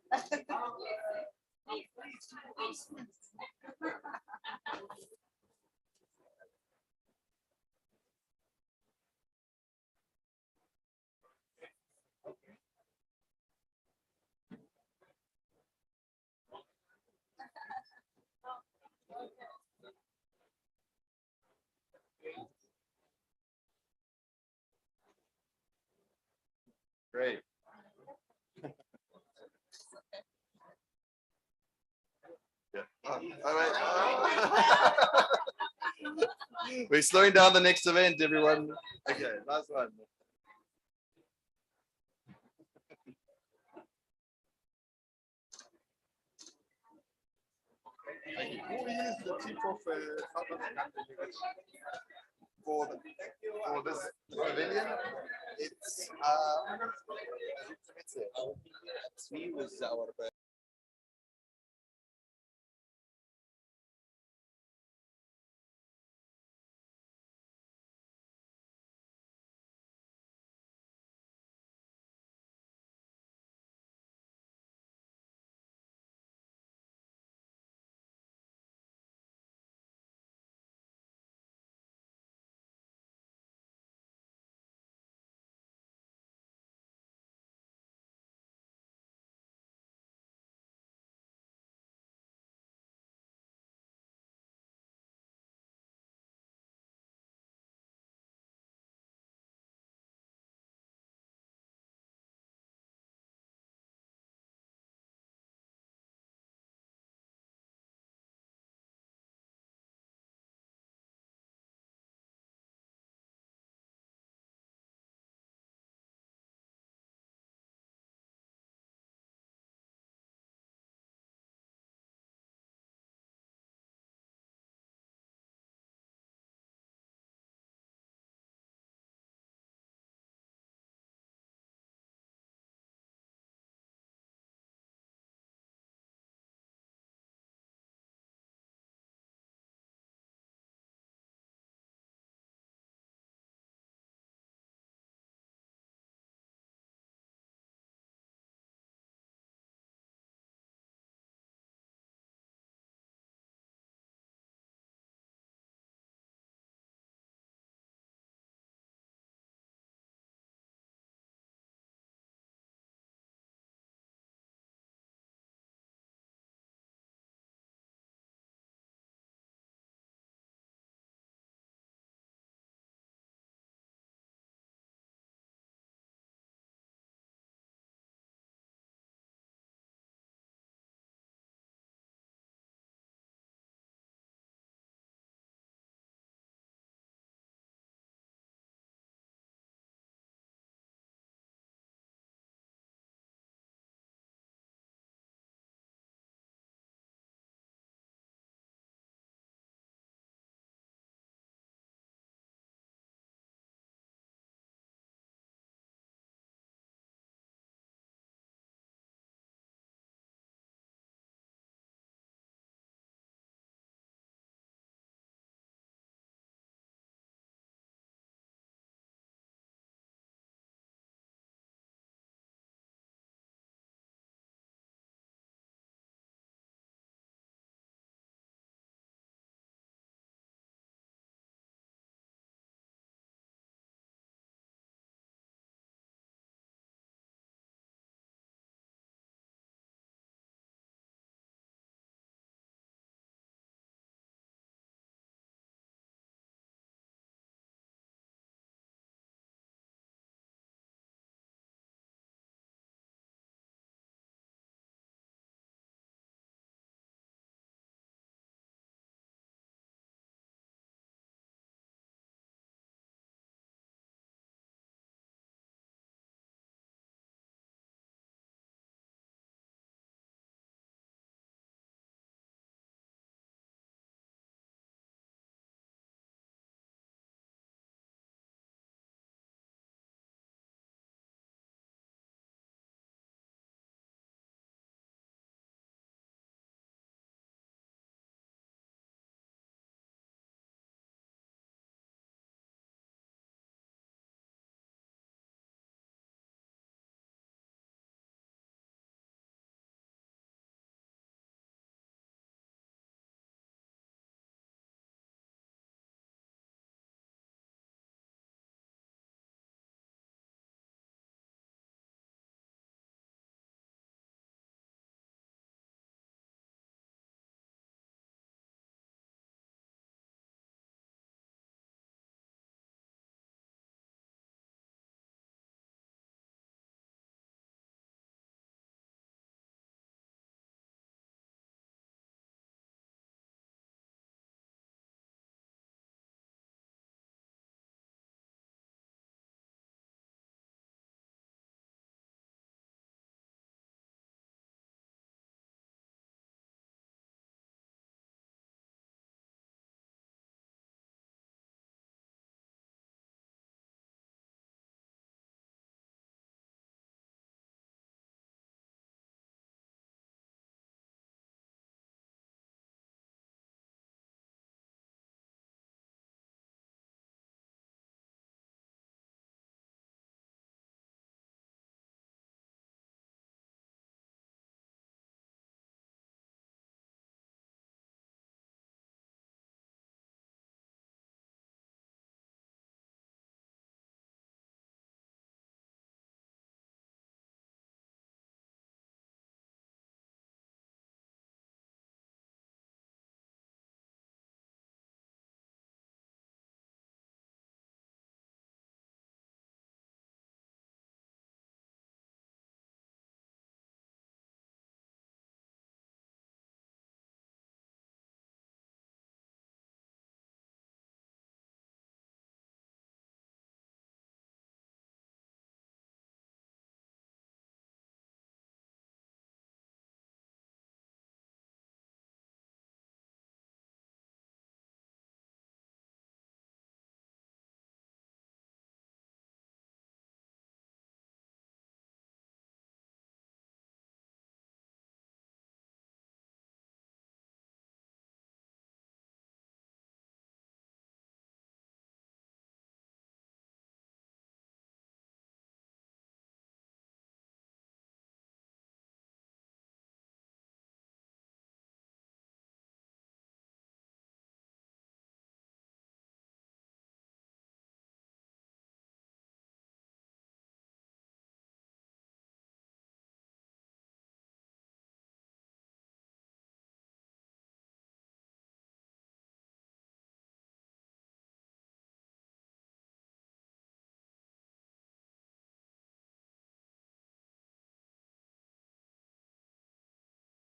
Great. Yeah. All right. We're slowing down the next event, everyone. Okay, last one. Who is the chief of South African delegation for this pavilion? It's he was our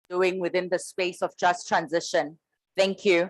doing within the space of just transition. Thank you.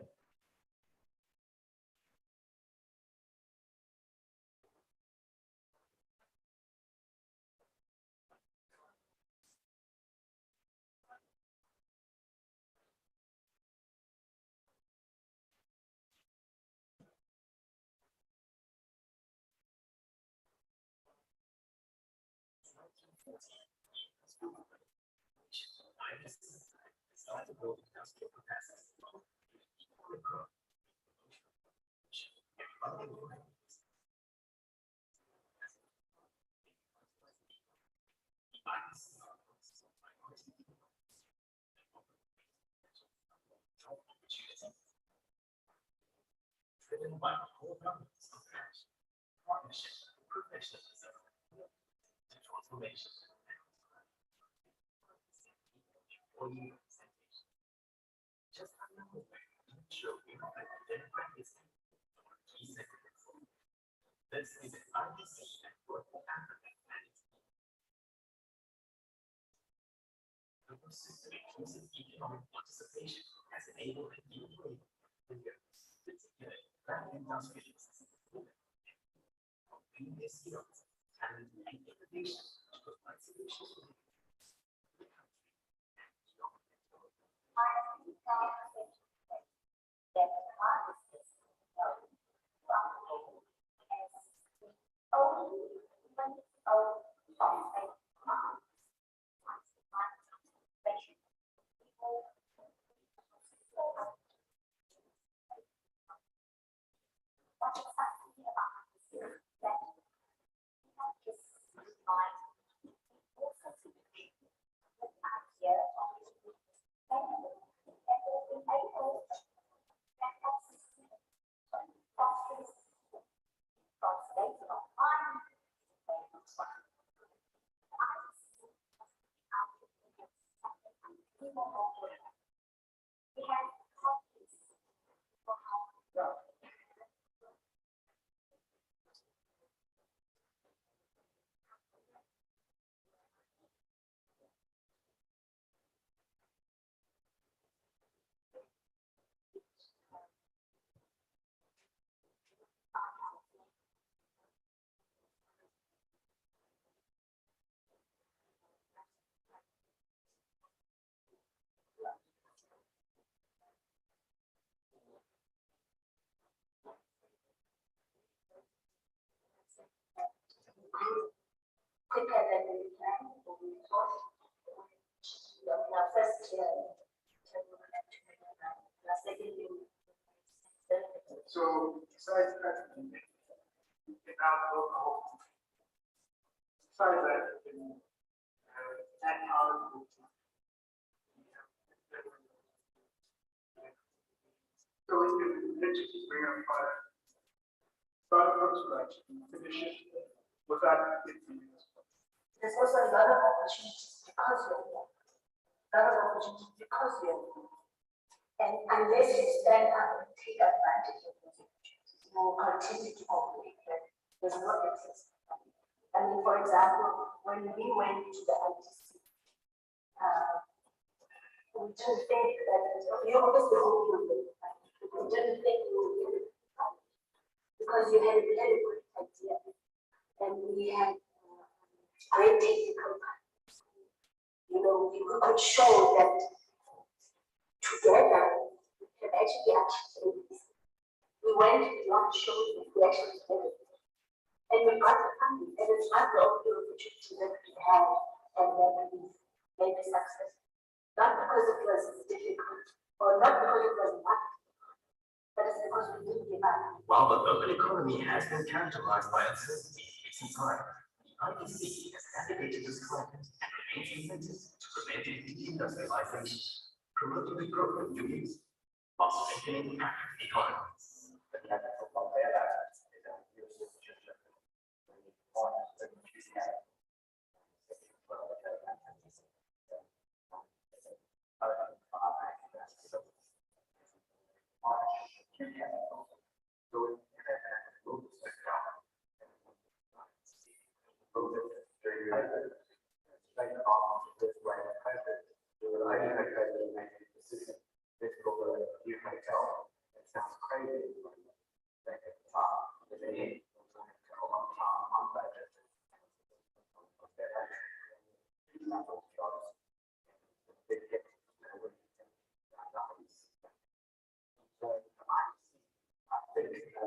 So besides that, besides that, so we can literally bring up start from scratch, finish it without it. There's also a lot of opportunities because you're here. A lot of opportunities because you're here. And unless you stand up and take advantage of those opportunities, you will continue to operate that does not exist. I mean, for example, when we went to the ITC, we didn't think that you obviously hope you will. We didn't think you would get it because we had a good idea and we had great technical. You know, we could show that together we can actually achieve this. We went beyond showing that we actually did it. And we got the funding, and it's not the only opportunity that we had and that we made a success. Not because it was difficult or not because it was not, but it's because we didn't give up. While the open economy has been characterized by uncertainty in recent time, the IPC has navigated this climate and remains committed to preventing deindustrialization, promoting the growth of new use, while strengthening African economies.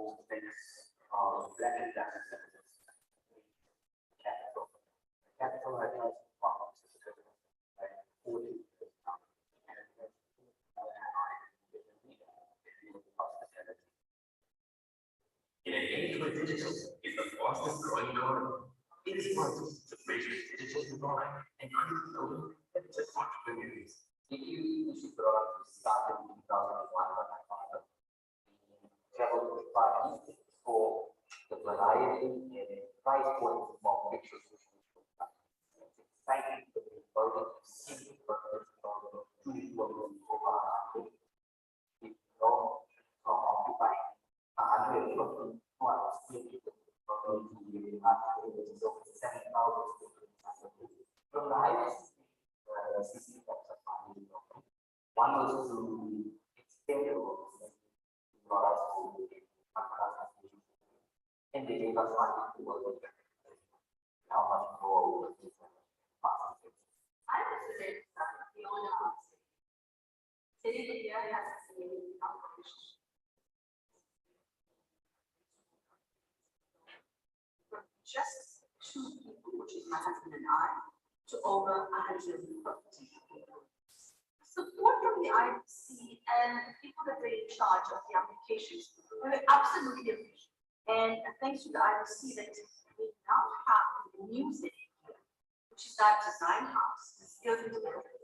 most famous black and black capital. Capital has problems like 40 in an age where digital is the fastest growing economy, it is vital to bridge the digital divide and create global competitive entrepreneurs. If you product started in 2001 by my father, traveled to Far East for the variety and price points of pictures. It's exciting to be able to see what this truly will be over our we know from occupying 150 months from 7,000 from the highest CC one was to extend the work brought us to and they gave us money to work how much more I visited the owner of City India has a competition. From just 2 people, which is my husband and I, to over 150 people. Support from the IBC and the people that were in charge of the applications were absolutely amazing. And thanks to the IBC that we now have the new city here, which is that design house, the skills and development.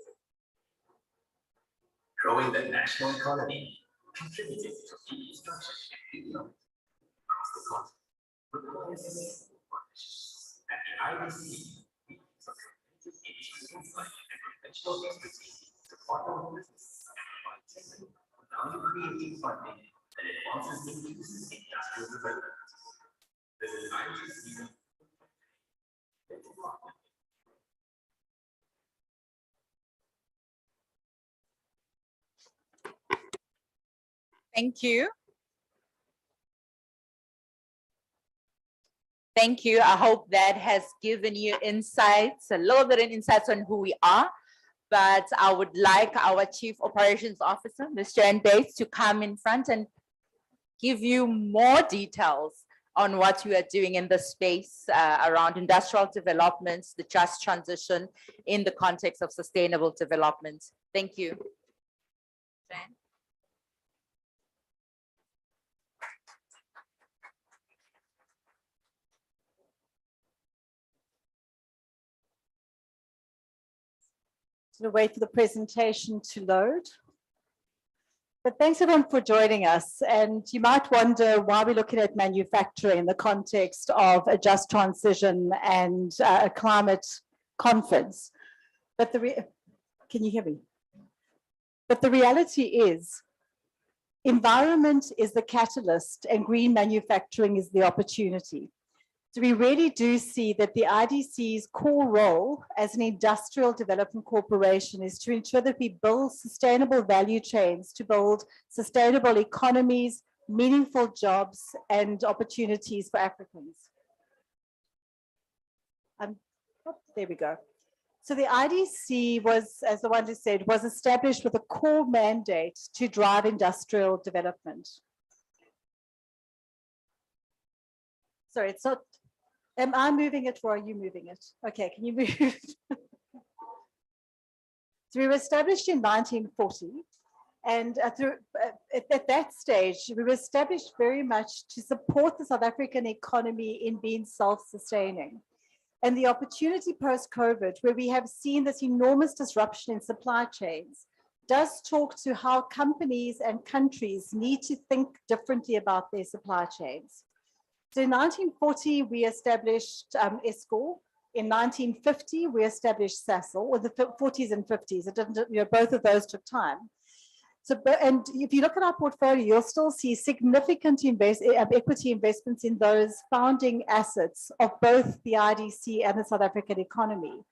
Growing the national economy, contributing to infrastructure and development across the continent requires partnerships. At the IBC, we use a comprehensive industry insight and conventional expertise to partner with businesses and provide technical, value-creating funding that advances the uses industrial development. The design season. Thank you. Thank you. I hope that has given you insights, a little bit of insights on who we are. But I would like our Chief Operations Officer, Ms. Jan Bates, to come in front and give you more details on what we are doing in the space around industrial developments, the just transition in the context of sustainable development. Thank you. Jan? To wait for the presentation to load. But thanks everyone for joining us. And you might wonder why we're looking at manufacturing in the context of a just transition and a climate conference. But can you hear me? But the reality is, environment is the catalyst and green manufacturing is the opportunity. So we really do see that the IDC's core role as an industrial development corporation is to ensure that we build sustainable value chains, to build sustainable economies, meaningful jobs, and opportunities for Africans. There we go. So the IDC was, as the one just said, was established with a core mandate to drive industrial development. Sorry, it's not. Am I moving it or are you moving it? Okay, can you move? So we were established in 1940, and at that stage, we were established very much to support the South African economy in being self-sustaining. And the opportunity post-COVID, where we have seen this enormous disruption in supply chains, does talk to how companies and countries need to think differently about their supply chains. So in 1940, we established ESCOR. In 1950, we established SASL, or the 40s and 50s. It didn't, both of those took time. So, and if you look at our portfolio, you'll still see significant equity investments in those founding assets of both the IDC and the South African economy.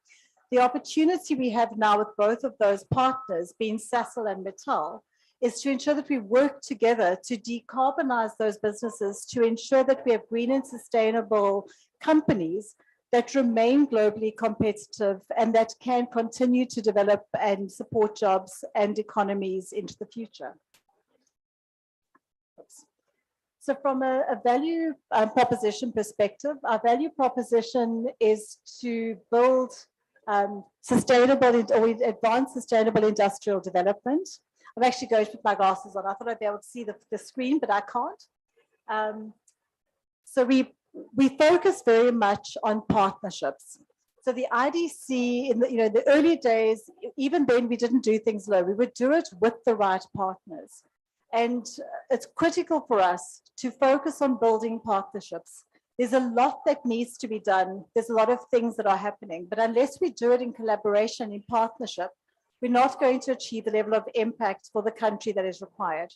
The opportunity we have now with both of those partners, being SASL and Mittal, is to ensure that we work together to decarbonize those businesses, to ensure that we have green and sustainable companies that remain globally competitive and that can continue to develop and support jobs and economies into the future. Oops. So from a value proposition perspective, our value proposition is to build sustainable or advanced sustainable industrial development. I'm actually going to put my glasses on. I thought I'd be able to see the screen, but I can't. So we focus very much on partnerships. So the IDC in the early days, even then we didn't do things alone. We would do it with the right partners. And it's critical for us to focus on building partnerships. There's a lot that needs to be done. There's a lot of things that are happening, but unless we do it in collaboration, in partnership, we're not going to achieve the level of impact for the country that is required.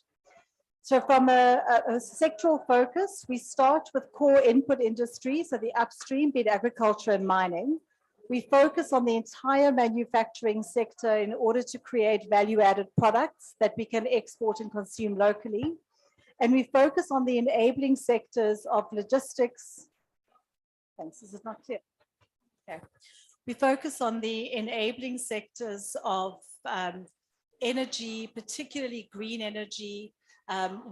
So from a sectoral focus, we start with core input industries, so the upstream, be it agriculture and mining. We focus on the entire manufacturing sector in order to create value-added products that we can export and consume locally. And we focus on the enabling sectors of logistics. Thanks, this is not clear. Okay. We focus on the enabling sectors of energy, particularly green energy,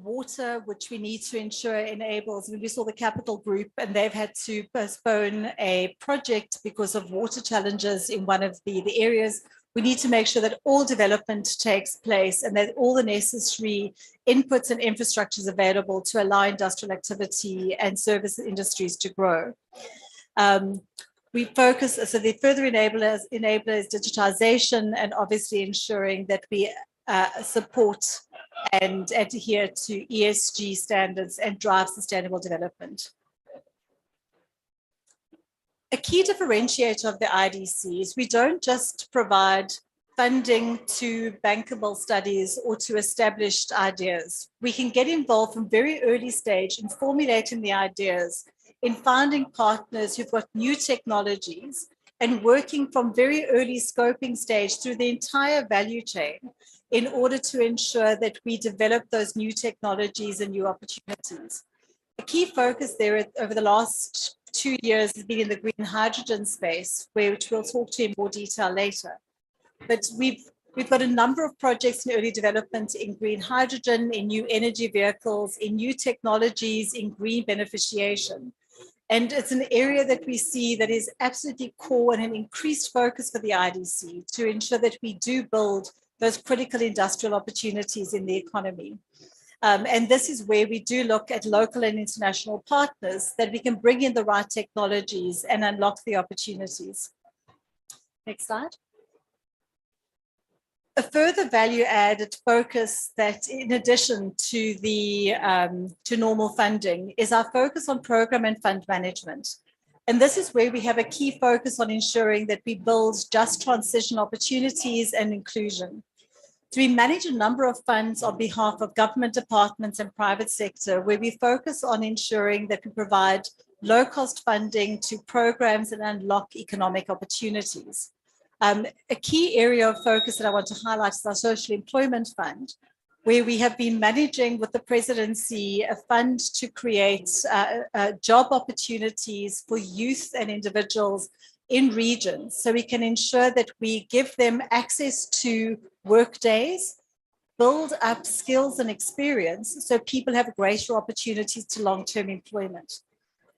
water, which we need to ensure enables. We saw the Capital Group, and they've had to postpone a project because of water challenges in one of the areas. We need to make sure that all development takes place and that all the necessary inputs and infrastructures available to allow industrial activity and service industries to grow. We focus, so the further enablers digitization, and obviously ensuring that we support and adhere to ESG standards and drive sustainable development. A key differentiator of the IDC is we don't just provide funding to bankable studies or to established ideas. We can get involved from very early stage in formulating the ideas, in finding partners who've got new technologies, and working from very early scoping stage through the entire value chain in order to ensure that we develop those new technologies and new opportunities. A key focus there over the last 2 years has been in the green hydrogen space, which we'll talk to in more detail later. But we've got a number of projects in early development in green hydrogen, in new energy vehicles, in new technologies, in green beneficiation. And it's an area that we see that is absolutely core and an increased focus for the IDC to ensure that we do build those critical industrial opportunities in the economy. And this is where we do look at local and international partners that we can bring in the right technologies and unlock the opportunities. Next slide. A further value-added focus that, in addition to the to normal funding, is our focus on program and fund management. And this is where we have a key focus on ensuring that we build just transition opportunities and inclusion. So we manage a number of funds on behalf of government departments and private sector, where we focus on ensuring that we provide low-cost funding to programs and unlock economic opportunities. A key area of focus that I want to highlight is our Social Employment Fund, where we have been managing with the presidency a fund to create job opportunities for youth and individuals in regions, so we can ensure that we give them access to work days, build up skills and experience so people have greater opportunities to long-term employment.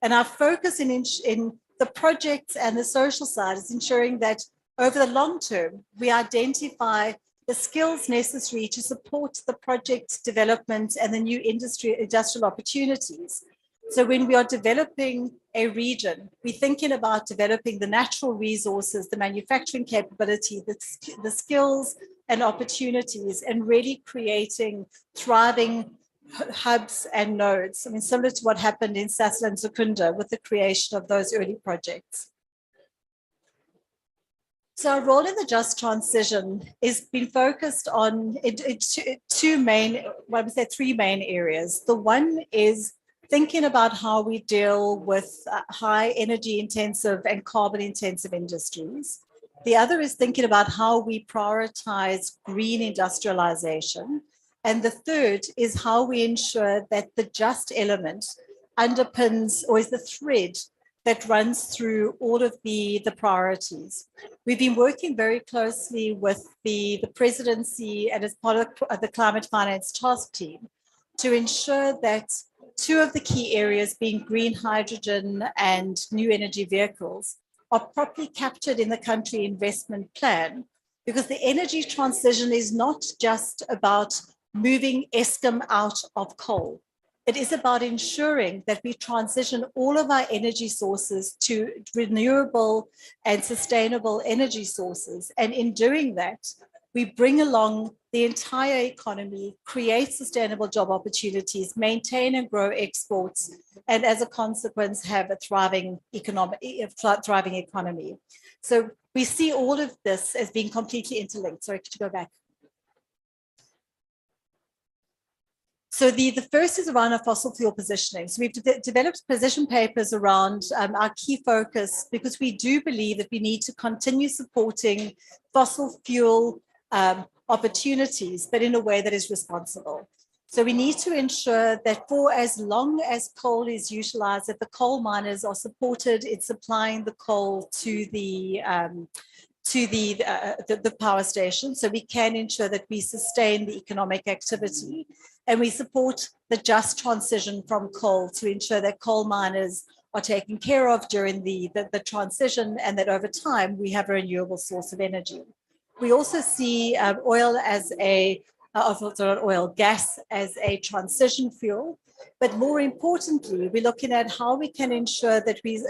And our focus in the projects and the social side is ensuring that over the long term, we identify the skills necessary to support the project development and the new industrial opportunities. So when we are developing a region, we're thinking about developing the natural resources, the manufacturing capability, the skills and opportunities, and really creating thriving hubs and nodes. I mean, similar to what happened in Sasol and Secunda with the creation of those early projects. So our role in the just transition is been focused on three main areas. The one is thinking about how we deal with high energy intensive and carbon intensive industries. The other is thinking about how we prioritize green industrialization. And the third is how we ensure that the just element underpins or is the thread that runs through all of the priorities. We've been working very closely with the presidency and as part of the climate finance task team to ensure that two of the key areas, being green hydrogen and new energy vehicles, are properly captured in the country investment plan, because the energy transition is not just about moving Eskom out of coal. It is about ensuring that we transition all of our energy sources to renewable and sustainable energy sources. And in doing that, we bring along the entire economy, create sustainable job opportunities, maintain and grow exports, and as a consequence, have a thriving economy. So we see all of this as being completely interlinked. Sorry, could you go back? So the first is around our fossil fuel positioning. So we've developed position papers around our key focus, because we do believe that we need to continue supporting fossil fuel opportunities, but in a way that is responsible. So we need to ensure that for as long as coal is utilized, that the coal miners are supported in supplying the coal to the power station, so we can ensure that we sustain the economic activity, and we support the just transition from coal to ensure that coal miners are taken care of during the transition, and that over time we have a renewable source of energy. We also see gas as a transition fuel, but more importantly, we're looking at how we can ensure that we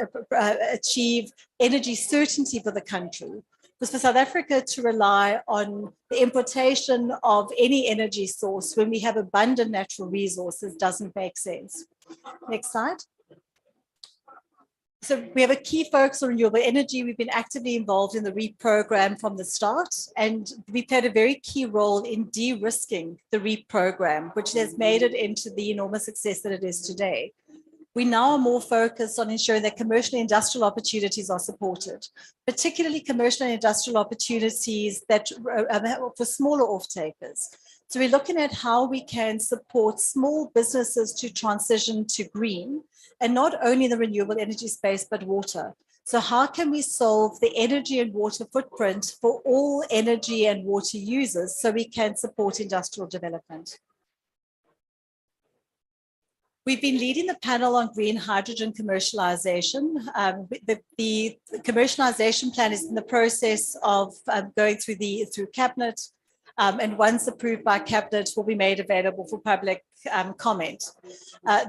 achieve energy certainty for the country. Because for South Africa to rely on the importation of any energy source when we have abundant natural resources doesn't make sense. Next slide. So we have a key focus on renewable energy. We've been actively involved in the REAP program from the start, and we played a very key role in de-risking the REAP program, which has made it into the enormous success that it is today. We now are more focused on ensuring that commercial and industrial opportunities are supported, particularly commercial and industrial opportunities that for smaller off-takers. So we're looking at how we can support small businesses to transition to green, and not only the renewable energy space, but water. So how can we solve the energy and water footprint for all energy and water users so we can support industrial development? We've been leading the panel on green hydrogen commercialization. The commercialization plan is in the process of going through Cabinet, and once approved by Cabinet will be made available for public comment.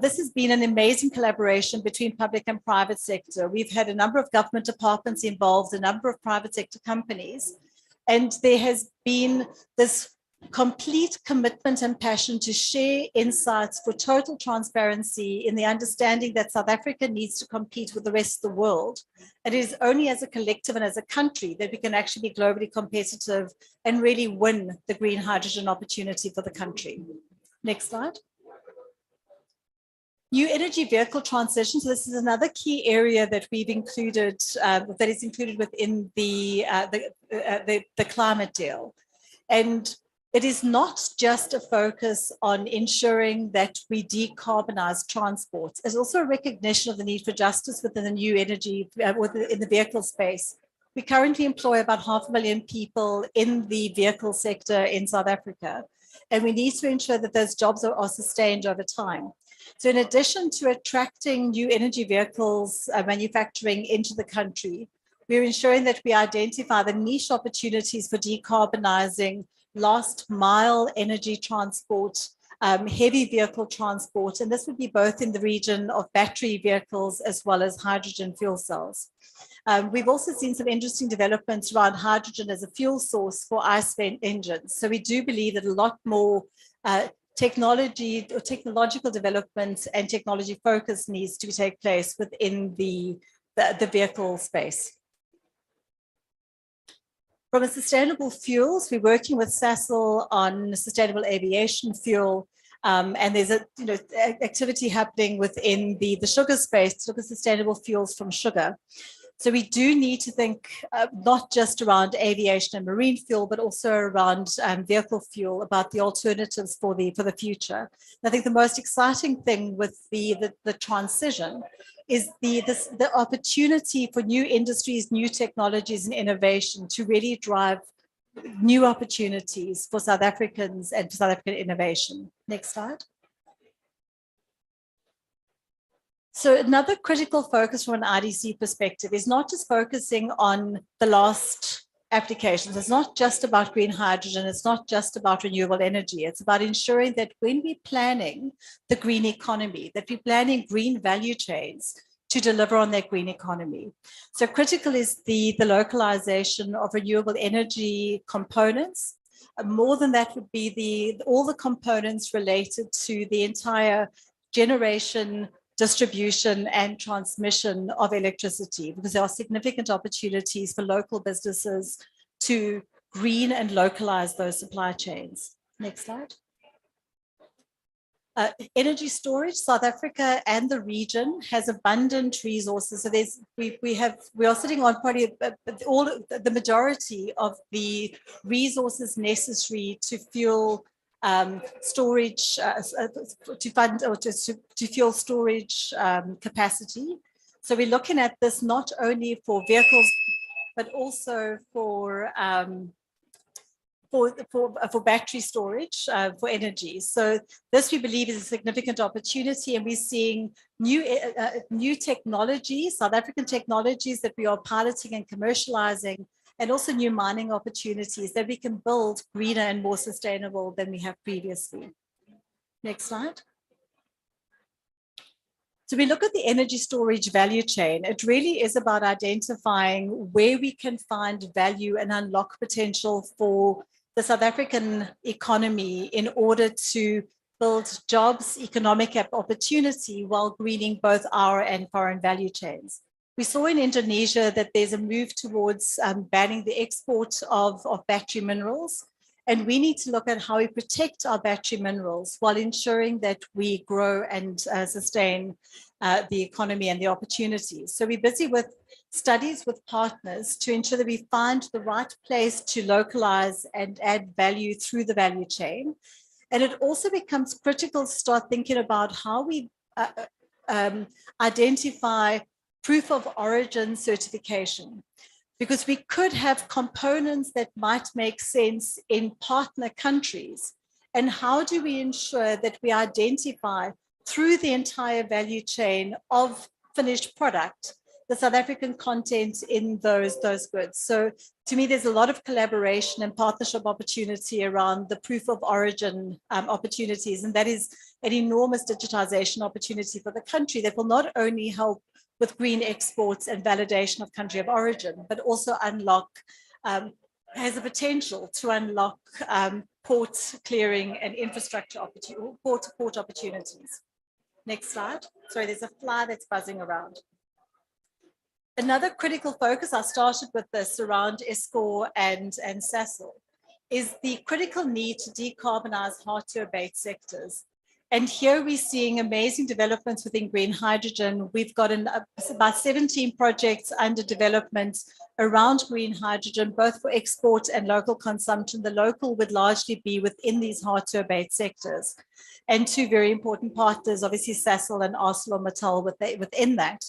This has been an amazing collaboration between public and private sector. We've had a number of government departments involved, a number of private sector companies, and there has been this complete commitment and passion to share insights for total transparency in the understanding that South Africa needs to compete with the rest of the world. It is only as a collective and as a country that we can actually be globally competitive and really win the green hydrogen opportunity for the country. Next slide. New energy vehicle transition. So this is another key area that we've included, that is included within the climate deal. And it is not just a focus on ensuring that we decarbonize transport. It's also a recognition of the need for justice within the new energy, in the vehicle space. We currently employ about 500,000 people in the vehicle sector in South Africa, and we need to ensure that those jobs are sustained over time. So in addition to attracting new energy vehicles manufacturing into the country, we're ensuring that we identify the niche opportunities for decarbonizing last mile energy transport, heavy vehicle transport, and this would be both in the region of battery vehicles as well as hydrogen fuel cells. We've also seen some interesting developments around hydrogen as a fuel source for ICE engines. So we do believe that a lot more technological development and technology focus needs to take place within the vehicle space. From a sustainable fuels, we're working with SASL on sustainable aviation fuel, and there's activity happening within the sugar space to look at sustainable fuels from sugar. So we do need to think not just around aviation and marine fuel, but also around vehicle fuel, about the alternatives for the future. And I think the most exciting thing with the transition is the opportunity for new industries, new technologies, and innovation to really drive new opportunities for South Africans and for South African innovation. Next slide. So another critical focus from an IDC perspective is not just focusing on the last applications. It's not just about green hydrogen. It's not just about renewable energy. It's about ensuring that when we're planning the green economy, that we're planning green value chains to deliver on that green economy. So critical is the localization of renewable energy components. More than that would be all the components related to the entire generation, distribution and transmission of electricity, because there are significant opportunities for local businesses to green and localize those supply chains. Next slide. Energy storage, South Africa and the region has abundant resources. So we are sitting on probably the majority of the resources necessary to fuel storage, to fund or to fuel storage capacity. So we're looking at this not only for vehicles, but also for battery storage for energy. So this we believe is a significant opportunity, and we're seeing new technologies, South African technologies that we are piloting and commercializing, and also new mining opportunities that we can build greener and more sustainable than we have previously. Next slide. So we look at the energy storage value chain. It really is about identifying where we can find value and unlock potential for the South African economy in order to build jobs, economic opportunity, while greening both our and foreign value chains. We saw in Indonesia that there's a move towards banning the export of battery minerals. And we need to look at how we protect our battery minerals while ensuring that we grow and sustain the economy and the opportunities. So we're busy with studies with partners to ensure that we find the right place to localize and add value through the value chain. And it also becomes critical to start thinking about how we identify proof of origin certification, because we could have components that might make sense in partner countries. And how do we ensure that we identify through the entire value chain of finished product the South African content in those goods? So to me, there's a lot of collaboration and partnership opportunity around the proof of origin opportunities. And that is an enormous digitization opportunity for the country that will not only help with green exports and validation of country of origin, but also unlock, has the potential to unlock port clearing and infrastructure port opportunities. Next slide. Sorry, there's a fly that's buzzing around. Another critical focus, I started with this around ESCOR and SASL, is the critical need to decarbonize hard-to-abate sectors. And here we're seeing amazing developments within green hydrogen. We've got about 17 projects under development around green hydrogen, both for export and local consumption. The local would largely be within these hard-to-abate sectors. And two very important partners, obviously SASL and ArcelorMittal within that.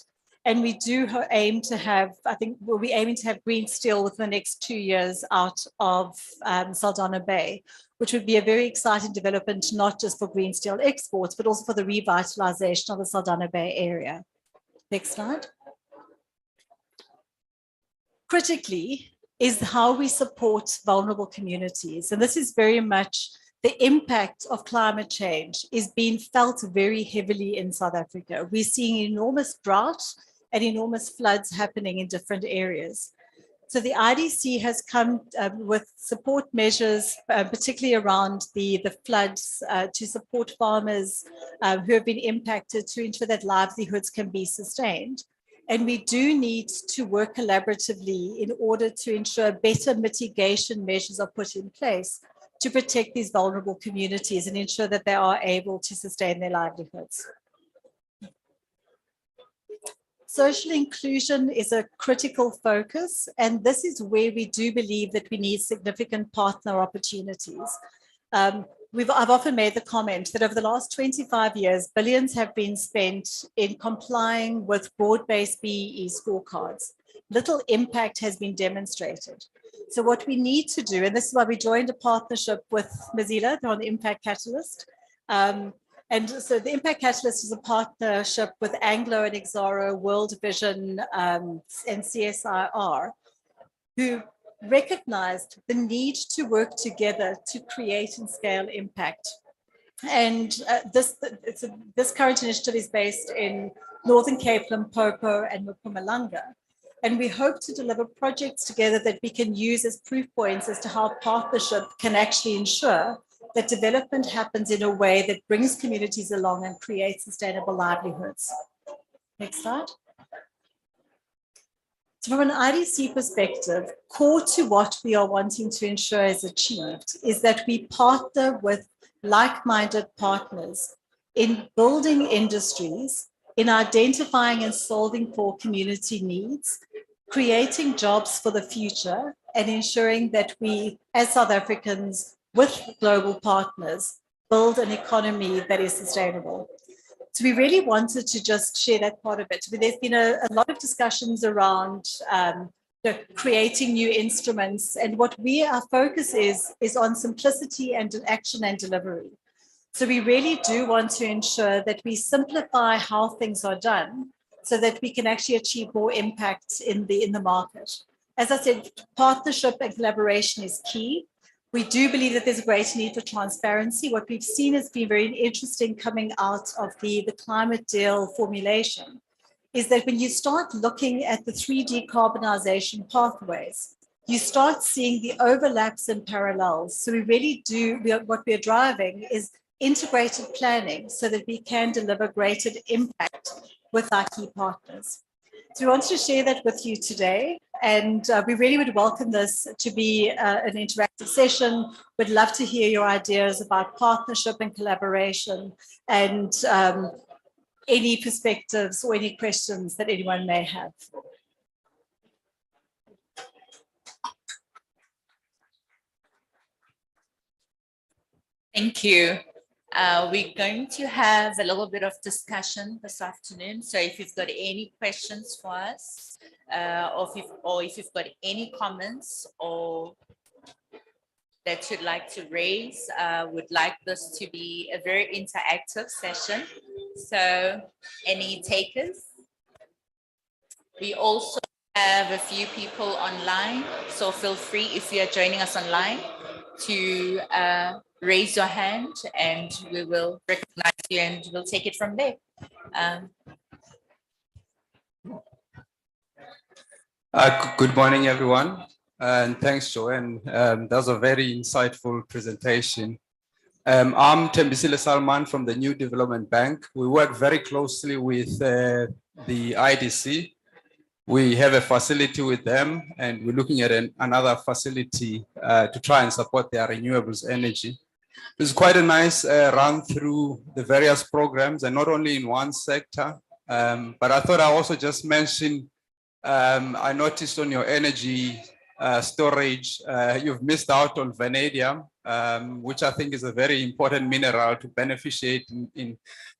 And we do aim to have, I think we'll be aiming to have green steel within the next 2 years out of Saldanha Bay, which would be a very exciting development, not just for green steel exports, but also for the revitalization of the Saldanha Bay area. Next slide. Critically is how we support vulnerable communities. And this is very much the impact of climate change is being felt very heavily in South Africa. We're seeing enormous drought and enormous floods happening in different areas. So the IDC has come with support measures, particularly around the floods, to support farmers who have been impacted to ensure that livelihoods can be sustained. And we do need to work collaboratively in order to ensure better mitigation measures are put in place to protect these vulnerable communities and ensure that they are able to sustain their livelihoods. Social inclusion is a critical focus, and this is where we do believe that we need significant partner opportunities. I've often made the comment that over the last 25 years, billions have been spent in complying with broad-based BEE scorecards. Little impact has been demonstrated. So what we need to do, and this is why we joined a partnership with Mozilla on the Impact Catalyst, And so the Impact Catalyst is a partnership with Anglo and Exaro, World Vision, and CSIR, who recognized the need to work together to create and scale impact. And this current initiative is based in Northern Cape, Limpopo, and Mpumalanga. And we hope to deliver projects together that we can use as proof points as to how partnership can actually ensure that development happens in a way that brings communities along and creates sustainable livelihoods. Next slide. So from an IDC perspective, core to what we are wanting to ensure is achieved is that we partner with like-minded partners in building industries, in identifying and solving for community needs, creating jobs for the future, and ensuring that we, as South Africans, with global partners, build an economy that is sustainable. So we really wanted to just share that part of it. I mean, there's been a lot of discussions around creating new instruments, and what our focus is on simplicity and action and delivery. So we really do want to ensure that we simplify how things are done so that we can actually achieve more impact in the market. As I said, partnership and collaboration is key. We do believe that there's a great need for transparency. What we've seen has been very interesting coming out of the climate deal formulation is that when you start looking at the 3 decarbonization pathways, you start seeing the overlaps and parallels. So we really do, what we're driving is integrated planning so that we can deliver greater impact with our key partners. So we wanted to share that with you today, and we really would welcome this to be an interactive session. We'd love to hear your ideas about partnership and collaboration, and any perspectives or any questions that anyone may have. Thank you. We're going to have a little bit of discussion this afternoon. So if you've got any questions for us, or if you've got any comments or that you'd like to raise, would like this to be a very interactive session. So any takers? We also have a few people online, so feel free if you are joining us online to raise your hand and we will recognize you and we'll take it from there. Good morning, everyone, and thanks, Joanne. That was a very insightful presentation. I'm Tembisile Salman from the New Development Bank. We work very closely with the IDC. We have a facility with them, and we're looking at another facility to try and support their renewables energy. It's quite a nice run through the various programs, and not only in one sector, but I thought I also just mention, I noticed on your energy storage, you've missed out on vanadium, which I think is a very important mineral to beneficiate in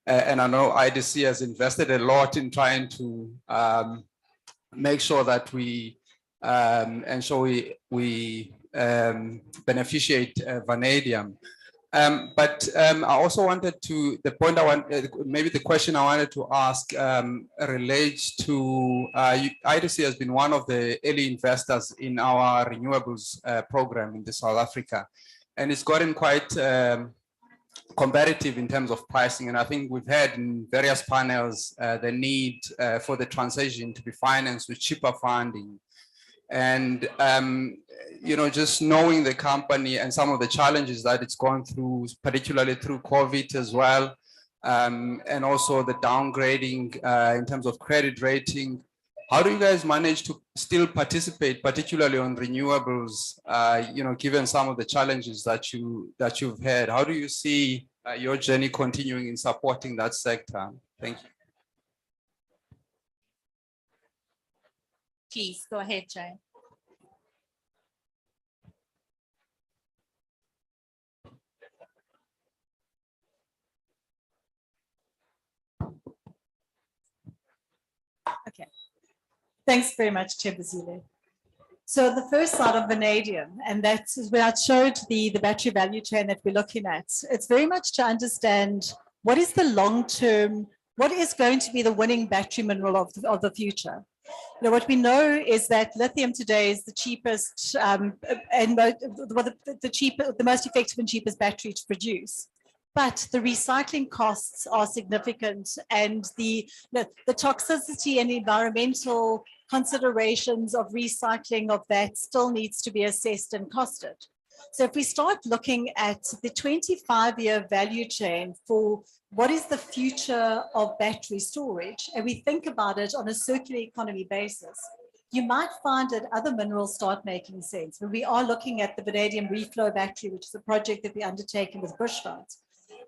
and I know IDC has invested a lot in trying to make sure that we ensure we beneficiate vanadium. But I also wanted to, maybe the question I wanted to ask relates to, IDC has been one of the early investors in our renewables program in South Africa. And it's gotten quite competitive in terms of pricing. And I think we've had in various panels the need for the transition to be financed with cheaper funding. And, you know, just knowing the company and some of the challenges that it's gone through, particularly through COVID as well, and also the downgrading in terms of credit rating. How do you guys manage to still participate, particularly on renewables, you know, given some of the challenges that you've had? How do you see your journey continuing in supporting that sector? Thank you. Please go ahead, Jay. Okay. Thanks very much, Tembisile. So the first slide of vanadium, and that's where I showed the battery value chain that we're looking at. It's very much to understand what is the long-term, what is going to be the winning battery mineral of the future? You know, what we know is that lithium today is the cheapest the most effective and cheapest battery to produce. But the recycling costs are significant, and the toxicity and environmental considerations of recycling of that still needs to be assessed and costed. So if we start looking at the 25-year value chain for what is the future of battery storage, and we think about it on a circular economy basis, you might find that other minerals start making sense. When we are looking at the vanadium reflow battery, which is a project that we're undertaking with Bushveld,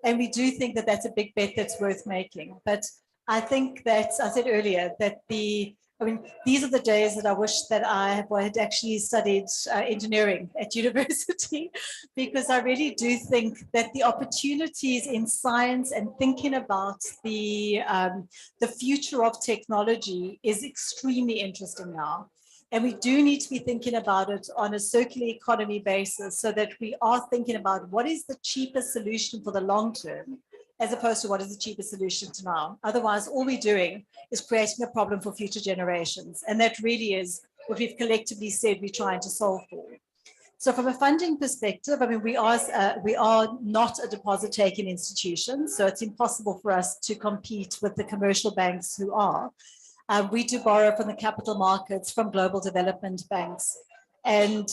and we do think that that's a big bet that's worth making. But I think that, I said earlier, that these are the days that I wish that I had actually studied engineering at university, because I really do think that the opportunities in science and thinking about the future of technology is extremely interesting now. And we do need to be thinking about it on a circular economy basis, so that we are thinking about what is the cheapest solution for the long term, as opposed to what is the cheapest solution to now. Otherwise, all we're doing is creating a problem for future generations. And that really is what we've collectively said we're trying to solve for. So from a funding perspective, I mean, we are not a deposit taking institution, so it's impossible for us to compete with the commercial banks who are. We do borrow from the capital markets, from global development banks. And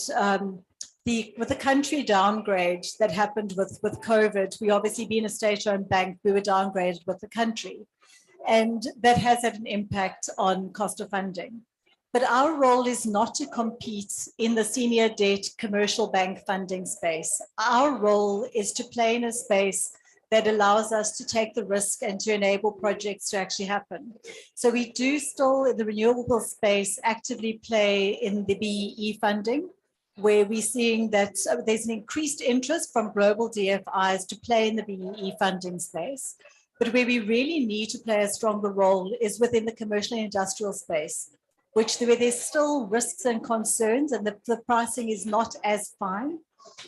with the country downgrade that happened with COVID, we obviously, being a state-owned bank, we were downgraded with the country. And that has had an impact on cost of funding. But our role is not to compete in the senior debt commercial bank funding space. Our role is to play in a space that allows us to take the risk and to enable projects to actually happen. So we do still, in the renewable space, actively play in the BEE funding, where we're seeing that there's an increased interest from global DFIs to play in the BEE funding space. But where we really need to play a stronger role is within the commercial and industrial space, where there's still risks and concerns, and the pricing is not as fine.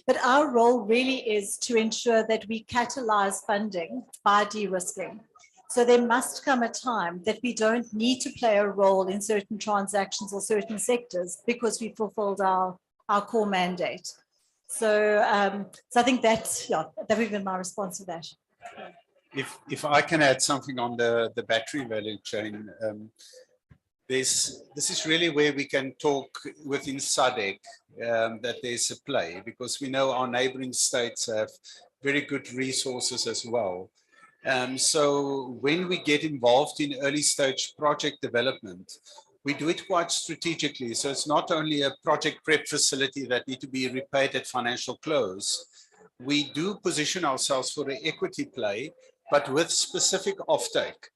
But our role really is to ensure that we catalyze funding by de-risking. So there must come a time that we don't need to play a role in certain transactions or certain sectors because we fulfilled our core mandate. So, I think that would be my response to that. If I can add something on the battery value chain, this is really where we can talk within SADC that there's a play, because we know our neighboring states have very good resources as well. So when we get involved in early stage project development, we do it quite strategically. So it's not only a project prep facility that need to be repaid at financial close. We do position ourselves for an equity play, but with specific offtake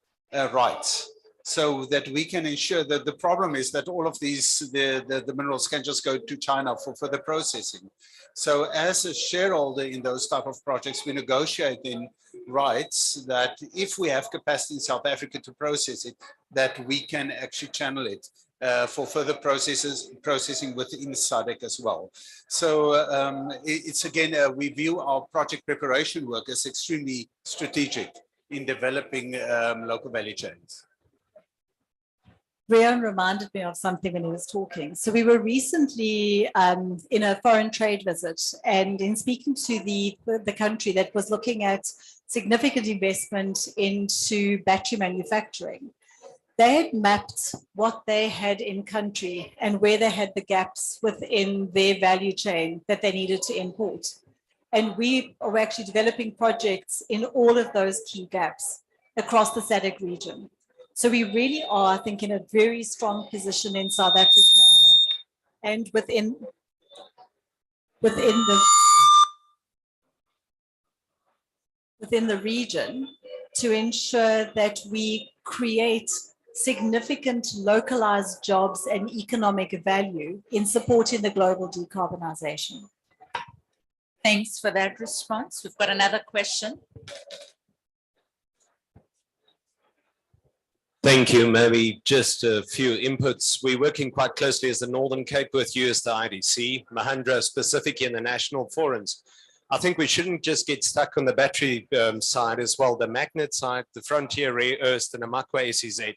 rights, so that we can ensure that the problem is that all of these, the minerals can just go to China for further processing. So as a shareholder in those type of projects, we negotiate in rights that if we have capacity in South Africa to process it, that we can actually channel it for further processing within SADC as well. So it's again, we view our project preparation work as extremely strategic in developing local value chains. Rian reminded me of something when he was talking. So we were recently in a foreign trade visit, and in speaking to the country that was looking at significant investment into battery manufacturing, they had mapped what they had in country and where they had the gaps within their value chain that they needed to import. And we are actually developing projects in all of those key gaps across the SADC region. So we really are, I think, in a very strong position in South Africa and within the region to ensure that we create significant localized jobs and economic value in supporting the global decarbonisation. Thanks for that response. We've got another question. Thank you. Maybe just a few inputs. We're working quite closely as the Northern Cape with you as the IDC, Mahendra specifically in the national forums. I think we shouldn't just get stuck on the battery side as well. The magnet side, the frontier rare earths, the Namakwa SEZ,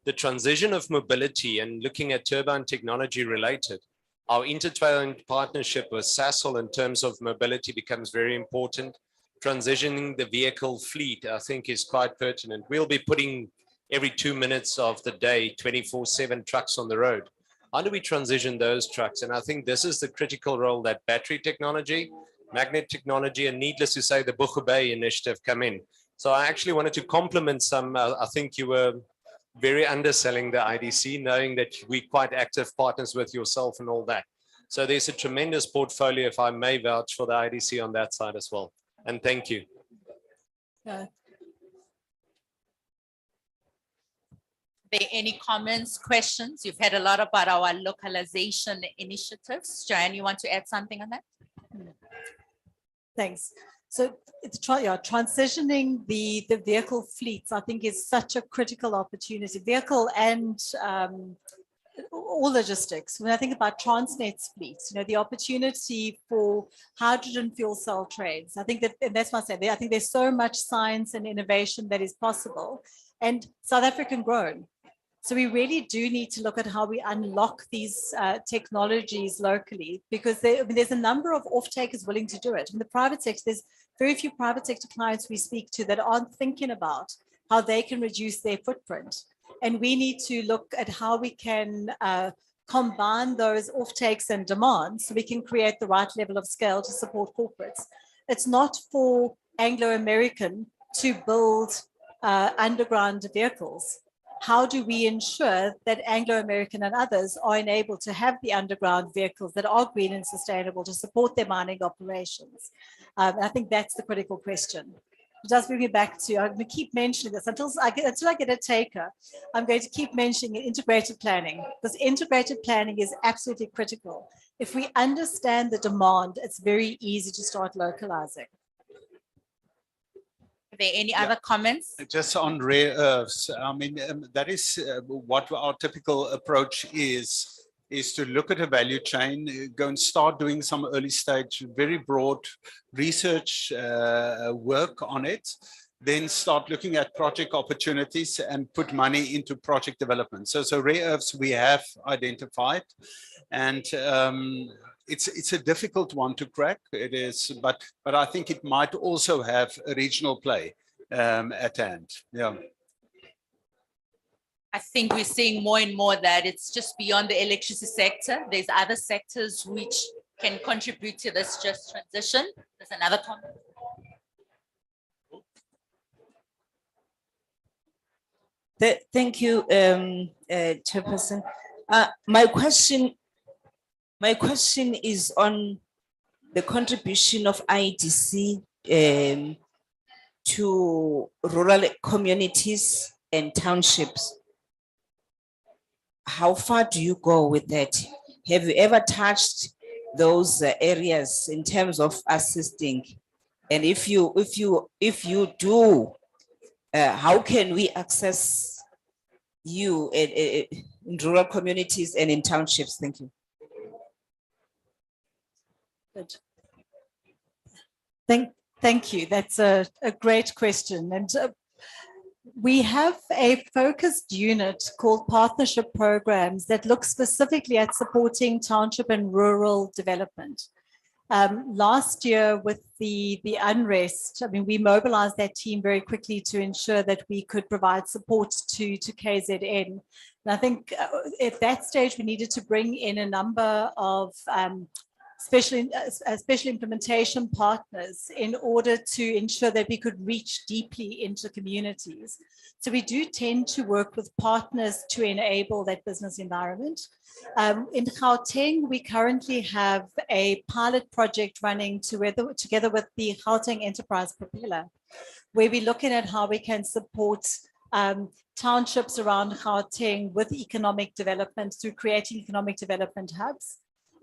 the transition of mobility and looking at turbine technology related. Our intertwined partnership with Sasol in terms of mobility becomes very important. Transitioning the vehicle fleet, I think, is quite pertinent. We'll be putting every 2 minutes of the day, 24/7 trucks on the road. How do we transition those trucks? And I think this is the critical role that battery technology, magnet technology, and needless to say, the Buchu Bay initiative come in. So I actually wanted to compliment some, I think you were very underselling the IDC, knowing that we're quite active partners with yourself and all that. So there's a tremendous portfolio, if I may vouch for the IDC on that side as well. And thank you. Are there any comments, questions? You've heard a lot about our localization initiatives. Joanne, you want to add something on that? Thanks. So it's transitioning the vehicle fleets, I think, is such a critical opportunity, vehicle and all logistics. When I think about Transnet's fleets, the opportunity for hydrogen fuel cell trains, I think that, and that's what I say, I think there's so much science and innovation that is possible and South African grown. So we really do need to look at how we unlock these technologies locally, because there's a number of off-takers willing to do it. In the private sector, there's very few private sector clients we speak to that aren't thinking about how they can reduce their footprint. And we need to look at how we can combine those off-takes and demands so we can create the right level of scale to support corporates. It's not for Anglo-American to build underground vehicles. How do we ensure that Anglo-American and others are enabled to have the underground vehicles that are green and sustainable to support their mining operations? I think that's the critical question. It does bring me back to, I'm going to keep mentioning this until I get a taker. I'm going to keep mentioning integrated planning, because integrated planning is absolutely critical. If we understand the demand, it's very easy to start localizing. Are there any other comments? Just on rare earths, I mean, that is what our typical approach is to look at a value chain, go and start doing some early stage, very broad research work on it, then start looking at project opportunities and put money into project development. So rare earths we have identified, and it's a difficult one to crack. It is, but I think it might also have a regional play at hand. Yeah. I think we're seeing more and more that it's just beyond the electricity sector. There's other sectors which can contribute to this just transition. There's another comment. Thank you, Chairperson. My question is on the contribution of IDC to rural communities and townships. How far do you go with that? Have you ever touched those areas in terms of assisting? And if you do, how can we access you in rural communities and in townships? Thank you. Good. Thank you. That's a great question. And we have a focused unit called Partnership Programs that looks specifically at supporting township and rural development. Last year with the unrest, I mean, we mobilized that team very quickly to ensure that we could provide support to KZN. And I think at that stage, we needed to bring in a number of special implementation partners in order to ensure that we could reach deeply into communities. So we do tend to work with partners to enable that business environment. In Gauteng, we currently have a pilot project running together with the Gauteng Enterprise Propeller, where we're looking at how we can support townships around Gauteng with economic development through creating economic development hubs.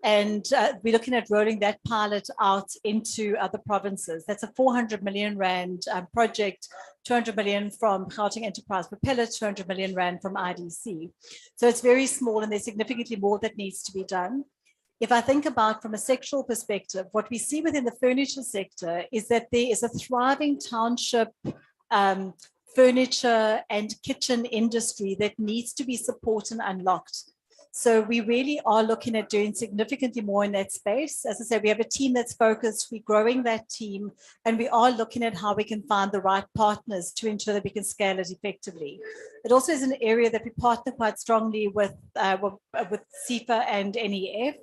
And we're looking at rolling that pilot out into other provinces. That's a 400 million Rand project, 200 million from Gauteng Enterprise Propeller, 200 million Rand from IDC. So it's very small and there's significantly more that needs to be done. If I think about from a sectoral perspective, what we see within the furniture sector is that there is a thriving township furniture and kitchen industry that needs to be supported and unlocked. So we really are looking at doing significantly more in that space. As I said, we have a team that's focused, we're growing that team, and we are looking at how we can find the right partners to ensure that we can scale it effectively. It also is an area that we partner quite strongly with CIFA and NEF.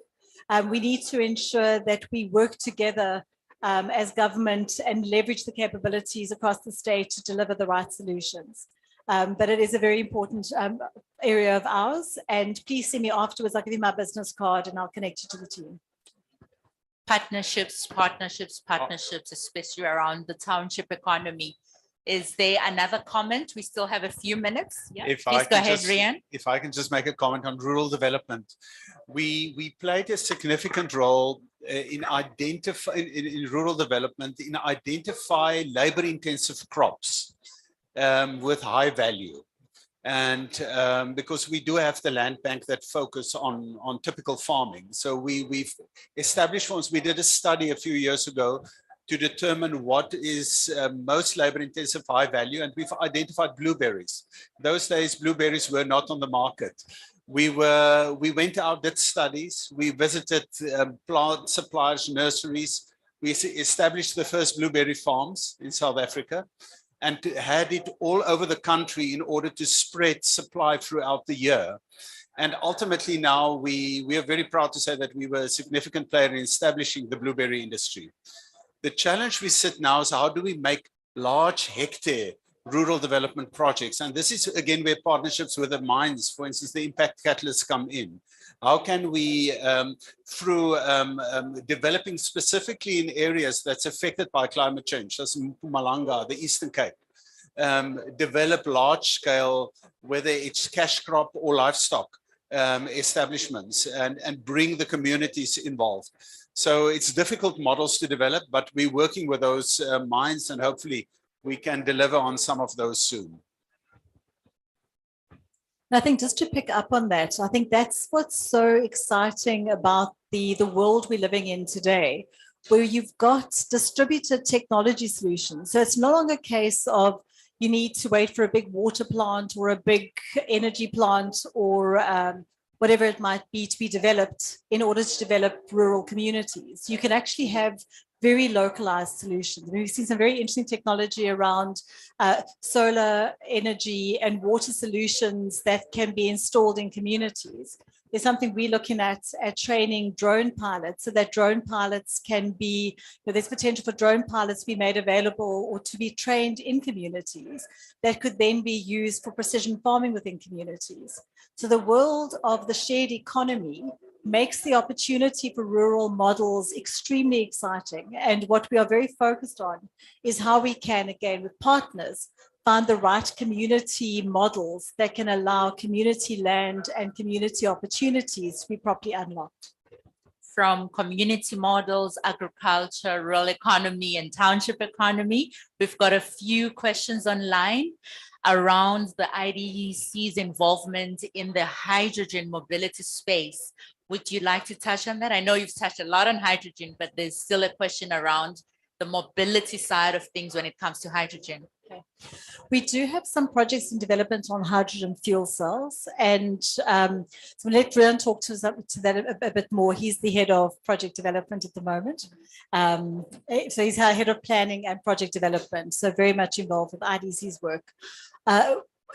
We need to ensure that we work together as government and leverage the capabilities across the state to deliver the right solutions. But it is a very important area of ours. And please see me afterwards. I'll give you my business card and I'll connect you to the team. Partnerships, especially around the township economy. Is there another comment? We still have a few minutes. Yeah. Please go ahead, Rian. If I can just make a comment on rural development. We played a significant role in rural development, in identify labor-intensive crops with high value. And because we do have the land bank that focus on typical farming. So we've established ones. We did a study a few years ago to determine what is most labor-intensive high value, and we've identified blueberries. Those days, blueberries were not on the market. We went out, did studies, we visited plant suppliers, nurseries, we established the first blueberry farms in South Africa, and had it all over the country in order to spread supply throughout the year. And ultimately now we are very proud to say that we were a significant player in establishing the blueberry industry. The challenge we sit now is how do we make large hectare rural development projects? And this is again where partnerships with the mines, for instance, the impact catalysts come in. How can we, through developing specifically in areas that's affected by climate change, as Mpumalanga, the Eastern Cape, develop large scale, whether it's cash crop or livestock establishments, and bring the communities involved. So it's difficult models to develop, but we're working with those minds, and hopefully we can deliver on some of those soon. I think just to pick up on that, I think that's what's so exciting about the world we're living in today, where you've got distributed technology solutions. So it's no longer a case of you need to wait for a big water plant or a big energy plant or whatever it might be to be developed in order to develop rural communities. You can actually have very localized solutions. We've seen some very interesting technology around solar energy and water solutions that can be installed in communities. There's something we're looking at training drone pilots so that drone pilots can be, there's potential for drone pilots to be made available or to be trained in communities that could then be used for precision farming within communities. So the world of the shared economy makes the opportunity for rural models extremely exciting. And what we are very focused on is how we can, again, with partners, find the right community models that can allow community land and community opportunities to be properly unlocked. From community models, agriculture, rural economy, and township economy, we've got a few questions online around the IDEC's involvement in the hydrogen mobility space. Would you like to touch on that? I know you've touched a lot on hydrogen, but there's still a question around the mobility side of things when it comes to hydrogen. Okay. We do have some projects in development on hydrogen fuel cells, and so we'll let Rian talk to that a bit more. He's the head of project development at the moment. So he's our head of planning and project development, so very much involved with IDC's work.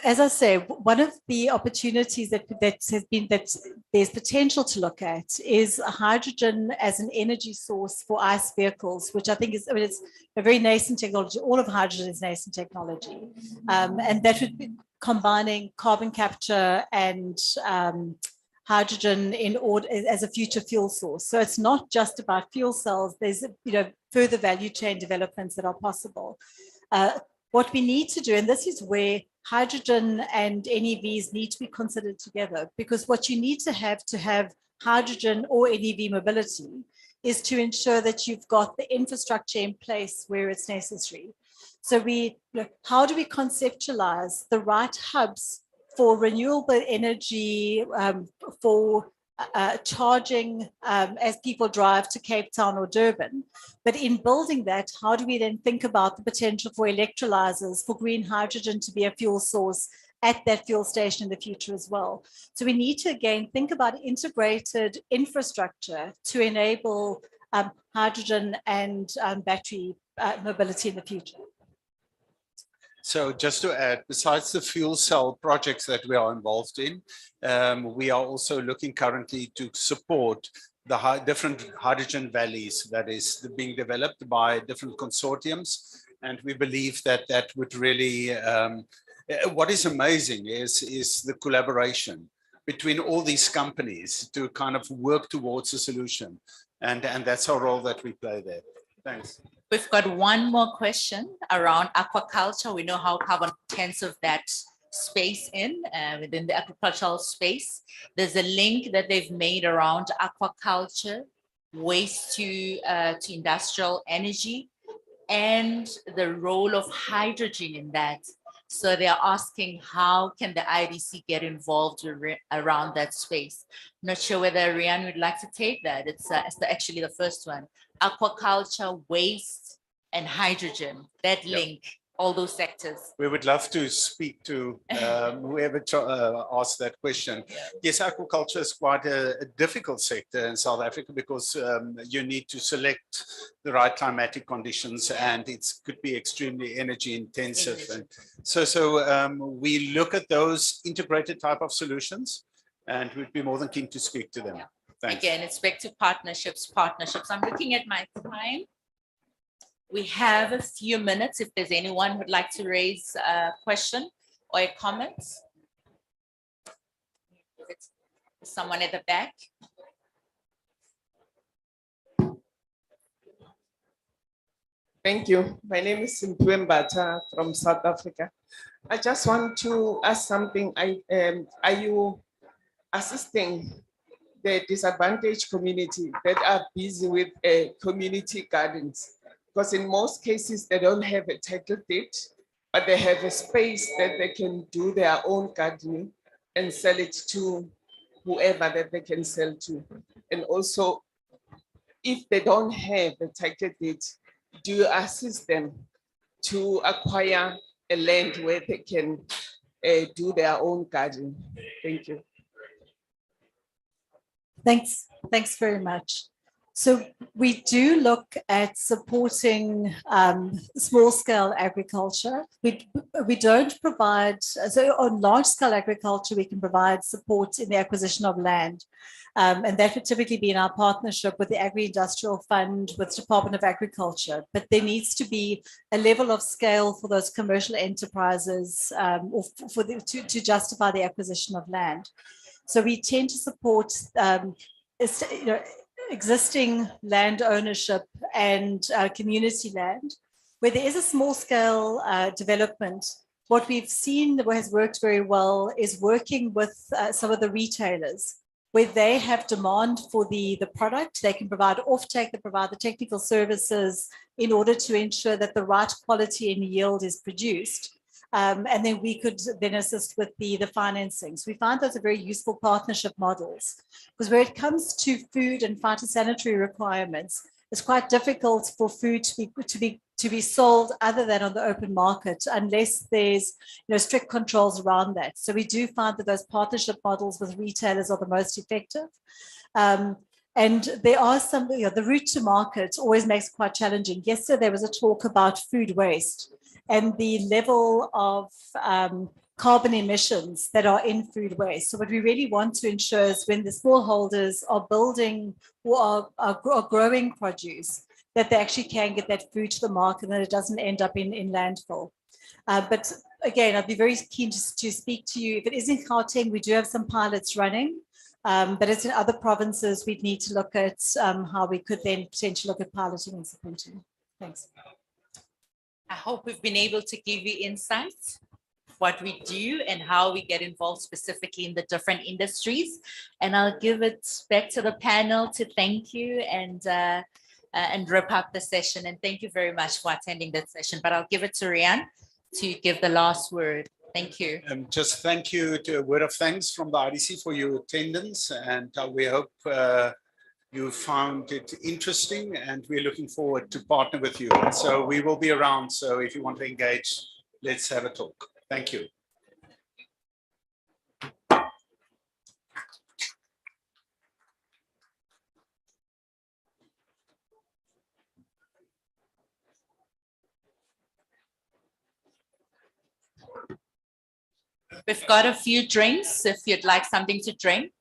As I say, one of the opportunities that there's potential to look at is hydrogen as an energy source for ICE vehicles, which I think is, it's a very nascent technology. All of hydrogen is nascent technology, and that would be combining carbon capture and hydrogen in order as a future fuel source. So it's not just about fuel cells. There's further value chain developments that are possible. What we need to do, and this is where hydrogen and NEVs need to be considered together, because what you need to have hydrogen or NEV mobility is to ensure that you've got the infrastructure in place where it's necessary. So how do we conceptualize the right hubs for renewable energy, for charging as people drive to Cape Town or Durban. But in building that, how do we then think about the potential for electrolyzers, for green hydrogen to be a fuel source at that fuel station in the future as well? So we need to, again, think about integrated infrastructure to enable hydrogen and battery mobility in the future. So just to add, besides the fuel cell projects that we are involved in, we are also looking currently to support the different hydrogen valleys that is being developed by different consortiums. And we believe that that would really, what is amazing is the collaboration between all these companies to kind of work towards a solution. And that's our role that we play there. Thanks. We've got one more question around aquaculture. We know how carbon intensive that space within the agricultural space. There's a link that they've made around aquaculture, waste to industrial energy, and the role of hydrogen in that. So they're asking, how can the IDC get involved around that space? Not sure whether Rian would like to take that. It's actually the first one. Aquaculture, waste, and hydrogen, that link, all those sectors. We would love to speak to whoever asked that question. Yes, aquaculture is quite a difficult sector in South Africa because you need to select the right climatic conditions, and it could be extremely energy intensive. And so we look at those integrated type of solutions, and we'd be more than keen to speak to them. Yeah. Thanks. Again, it's back to partnerships. I'm looking at my time. We have a few minutes if there's anyone who'd like to raise a question or a comment. Someone at the back. Thank you. My name is Simpwe Mbata from South Africa. I just want to ask something. Are you assisting the disadvantaged community that are busy with community gardens? Because in most cases, they don't have a title deed, but they have a space that they can do their own gardening and sell it to whoever that they can sell to. And also, if they don't have a title deed, do you assist them to acquire a land where they can do their own garden? Thank you. Thanks very much. So we do look at supporting small-scale agriculture. We don't provide, so on large-scale agriculture, we can provide support in the acquisition of land. And that would typically be in our partnership with the Agri-Industrial Fund, with the Department of Agriculture. But there needs to be a level of scale for those commercial enterprises or to justify the acquisition of land. So we tend to support existing land ownership and community land. Where there is a small scale development, what we've seen that has worked very well is working with some of the retailers, where they have demand for the product. They can provide offtake, they provide the technical services in order to ensure that the right quality and yield is produced. And then we could then assist with the financing. So we find those are very useful partnership models, because where it comes to food and phytosanitary requirements, it's quite difficult for food to be sold other than on the open market unless there's strict controls around that. So we do find that those partnership models with retailers are the most effective. And there are some, the route to market always makes it quite challenging. Yesterday there was a talk about food waste and the level of carbon emissions that are in food waste. So what we really want to ensure is when the smallholders are building or are growing produce, that they actually can get that food to the market and that it doesn't end up in landfill. But again, I'd be very keen to speak to you. If it is in Gauteng, we do have some pilots running, but it's in other provinces. We'd need to look at how we could then potentially look at piloting and supporting. Thanks. I hope we've been able to give you insights, what we do and how we get involved specifically in the different industries. And I'll give it back to the panel to thank you and wrap up the session. And thank you very much for attending that session. But I'll give it to Rian to give the last word. Thank you. Just thank you to a word of thanks from the IDC for your attendance, and we hope you found it interesting, and we're looking forward to partner with you. And so we will be around. So if you want to engage, let's have a talk. Thank you. We've got a few drinks if you'd like something to drink.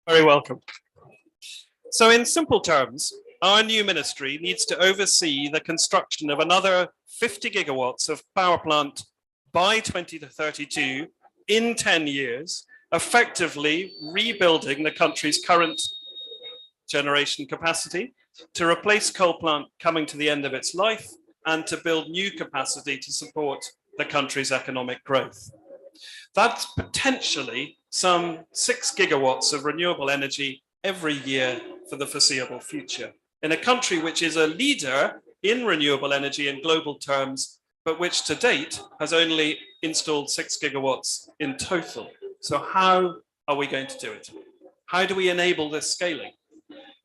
Very welcome. So in simple terms, our new ministry needs to oversee the construction of another 50 gigawatts of power plant by 2032 in 10 years, effectively rebuilding the country's current generation capacity to replace coal plant coming to the end of its life and to build new capacity to support the country's economic growth. That's potentially some 6 gigawatts of renewable energy every year for the foreseeable future, in a country which is a leader in renewable energy in global terms, but which to date has only installed 6 gigawatts in total. So how are we going to do it? How do we enable this scaling?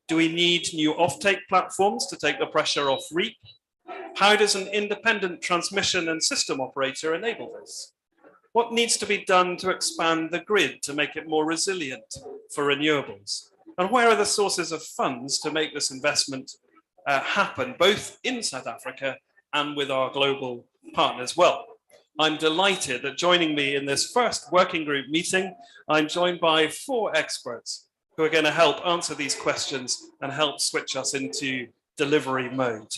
Do we need new offtake platforms to take the pressure off REAP? How does an independent transmission and system operator enable this? What needs to be done to expand the grid to make it more resilient for renewables? And where are the sources of funds to make this investment happen, both in South Africa and with our global partners? Well, I'm delighted that joining me in this first working group meeting, I'm joined by 4 experts who are going to help answer these questions and help switch us into delivery mode.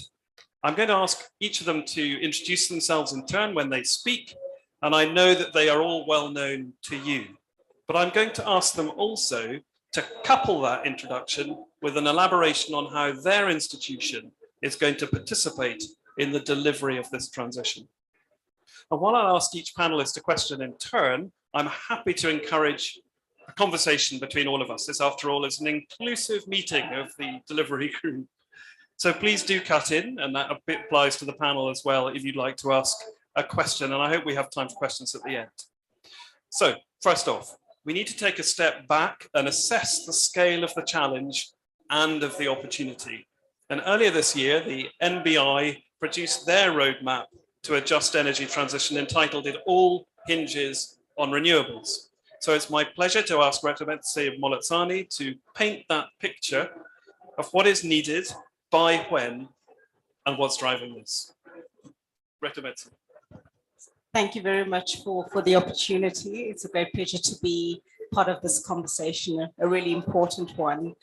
I'm going to ask each of them to introduce themselves in turn when they speak, and I know that they are all well known to you. But I'm going to ask them also to couple that introduction with an elaboration on how their institution is going to participate in the delivery of this transition. And while I ask each panelist a question in turn, I'm happy to encourage a conversation between all of us. This, after all, is an inclusive meeting of the delivery group. So please do cut in, and that applies to the panel as well if you'd like to ask a question, and I hope we have time for questions at the end. So first off, we need to take a step back and assess the scale of the challenge and of the opportunity. And earlier this year, the NBI produced their roadmap to a just energy transition entitled "It All Hinges on Renewables." So it's my pleasure to ask Representative Molotsani to paint that picture of what is needed, by when, and what's driving this. Representative. Thank you very much for the opportunity. It's a great pleasure to be part of this conversation, a really important one.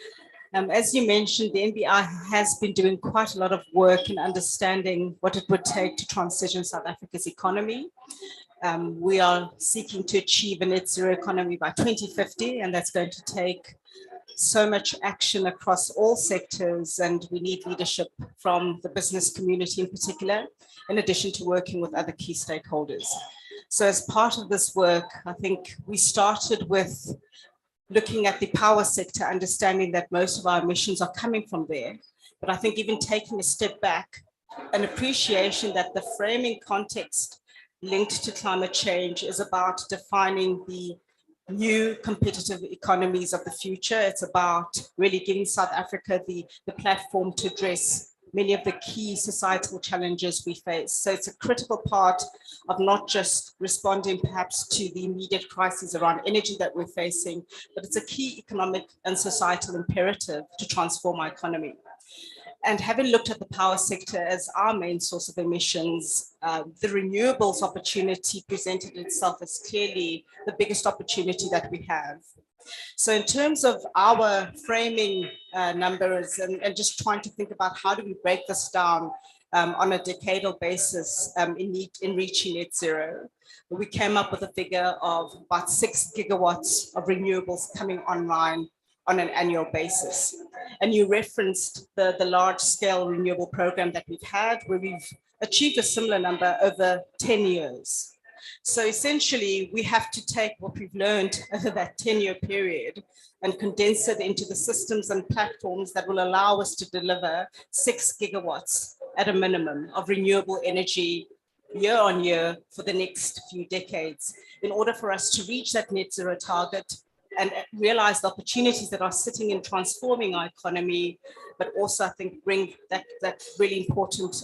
As you mentioned, the NBI has been doing quite a lot of work in understanding what it would take to transition South Africa's economy. We are seeking to achieve a net zero economy by 2050, and that's going to take so much action across all sectors, and we need leadership from the business community in particular, in addition to working with other key stakeholders. So as part of this work, I think we started with looking at the power sector, understanding that most of our emissions are coming from there. But I think even taking a step back, an appreciation that the framing context linked to climate change is about defining the new competitive economies of the future. It's about really giving South Africa the platform to address many of the key societal challenges we face. So it's a critical part of not just responding perhaps to the immediate crises around energy that we're facing, but it's a key economic and societal imperative to transform our economy. And having looked at the power sector as our main source of emissions, the renewables opportunity presented itself as clearly the biggest opportunity that we have. So in terms of our framing numbers and just trying to think about how do we break this down on a decadal basis in reaching net zero, we came up with a figure of about 6 gigawatts of renewables coming online on an annual basis. And you referenced the large scale renewable program that we've had, where we've achieved a similar number over 10 years. So essentially, we have to take what we've learned over that 10-year period and condense it into the systems and platforms that will allow us to deliver 6 gigawatts at a minimum of renewable energy year on year for the next few decades in order for us to reach that net zero target and realize the opportunities that are sitting in transforming our economy, but also I think bring that really important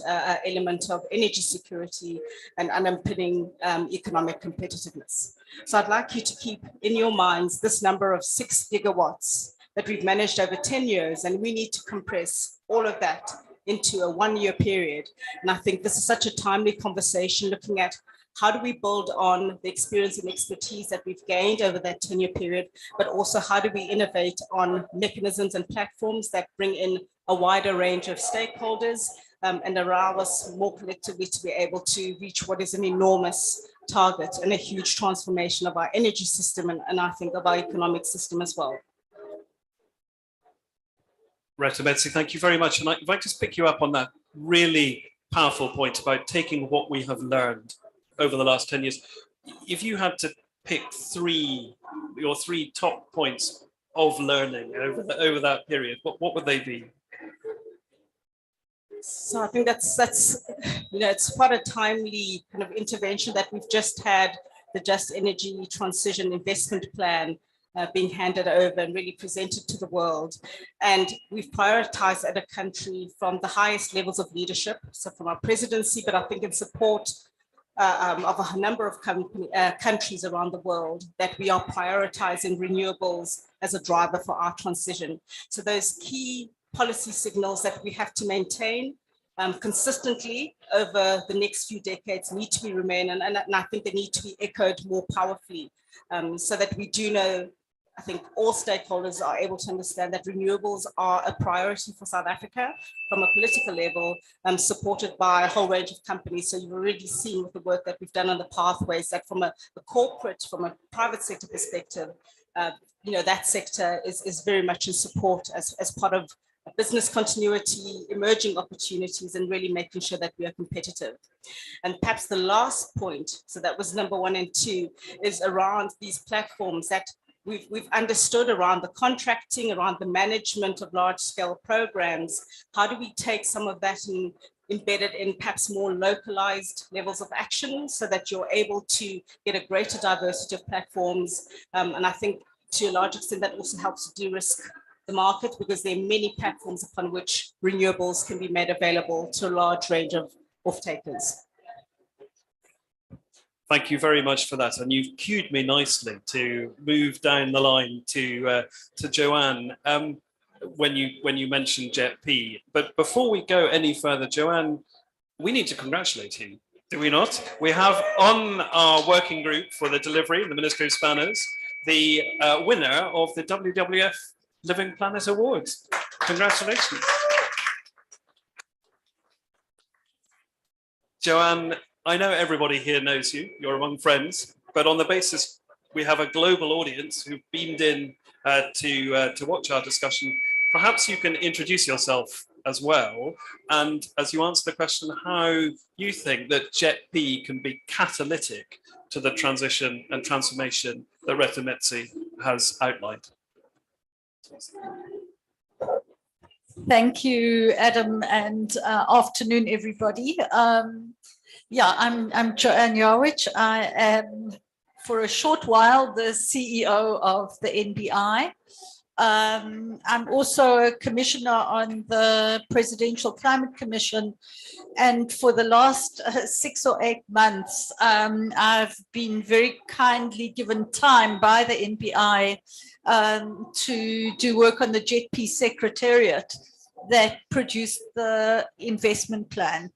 element of energy security and underpinning economic competitiveness. So I'd like you to keep in your minds this number of 6 gigawatts that we've managed over 10 years, and we need to compress all of that into a 1-year period. And I think this is such a timely conversation, looking at How do we build on the experience and expertise that we've gained over that 10-year period, but also how do we innovate on mechanisms and platforms that bring in a wider range of stakeholders and allow us more collectively to be able to reach what is an enormous target and a huge transformation of our energy system and I think of our economic system as well. Retta Metsi, thank you very much. And if I just pick you up on that really powerful point about taking what we have learned over the last 10 years. If you had to pick your three top points of learning over that period, what would they be? So I think that's it's quite a timely kind of intervention that we've just had, the Just Energy Transition Investment Plan being handed over and really presented to the world. And we've prioritized at a country from the highest levels of leadership, so from our presidency, but I think in support of a number of countries around the world, that we are prioritizing renewables as a driver for our transition. So those key policy signals that we have to maintain consistently over the next few decades need to be remain, and I think they need to be echoed more powerfully so that we do know, I think all stakeholders are able to understand that renewables are a priority for South Africa from a political level, supported by a whole range of companies. So you've already seen with the work that we've done on the pathways that from a corporate, from a private sector perspective, that sector is very much in support as part of business continuity, emerging opportunities, and really making sure that we are competitive. And perhaps the last point, so that was number 1 and 2, is around these platforms that we've understood around the contracting, around the management of large-scale programs. How do we take some of that and embed it in perhaps more localized levels of action so that you're able to get a greater diversity of platforms? And I think to a large extent that also helps to de-risk the market, because there are many platforms upon which renewables can be made available to a large range of off-takers. Thank you very much for that. And you've cued me nicely to move down the line to Joanne when you mentioned JET-P. But before we go any further, Joanne, we need to congratulate you, do we not? We have on our working group for the delivery, the Ministry of Spanners, the winner of the WWF Living Planet Awards. Congratulations. Joanne, I know everybody here knows you, you're among friends, but on the basis we have a global audience who've beamed in to watch our discussion, perhaps you can introduce yourself as well, and as you answer the question, how you think that JET-P can be catalytic to the transition and transformation that Retta Metsi has outlined. Thank you, Adam, and afternoon, everybody. Yeah, I'm Joanne Yarwich. I am, for a short while, the CEO of the NBI. I'm also a commissioner on the Presidential Climate Commission. And for the last 6 or 8 months, I've been very kindly given time by the NBI to do work on the JET-P Secretariat that produced the investment plan.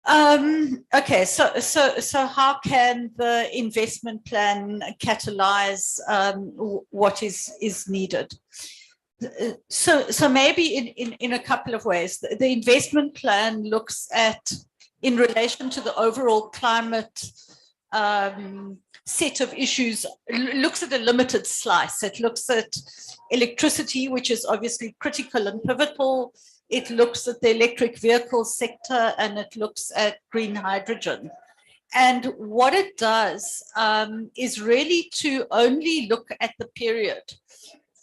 Okay, so how can the investment plan catalyze what is needed? So maybe in a couple of ways. The investment plan looks at, in relation to the overall climate set of issues, looks at a limited slice. It looks at electricity, which is obviously critical and pivotal. It looks at the electric vehicle sector, and it looks at green hydrogen. And what it does is really to only look at the period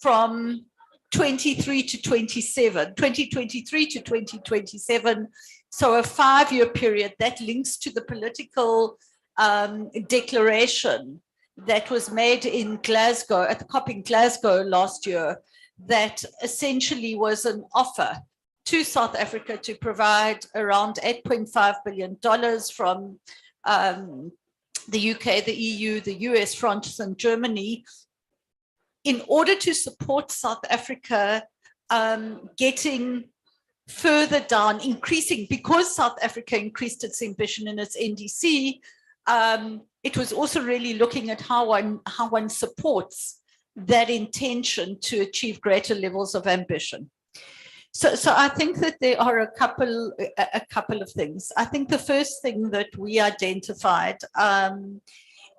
from 23 to 27, 2023 to 2027. So a 5-year period that links to the political declaration that was made in Glasgow, at the COP in Glasgow last year, that essentially was an offer to South Africa to provide around $8.5 billion from the UK, the EU, the US, France, and Germany, in order to support South Africa getting further down, increasing, because South Africa increased its ambition in its NDC, it was also really looking at how one supports that intention to achieve greater levels of ambition. So I think that there are a couple of things. I think the first thing that we identified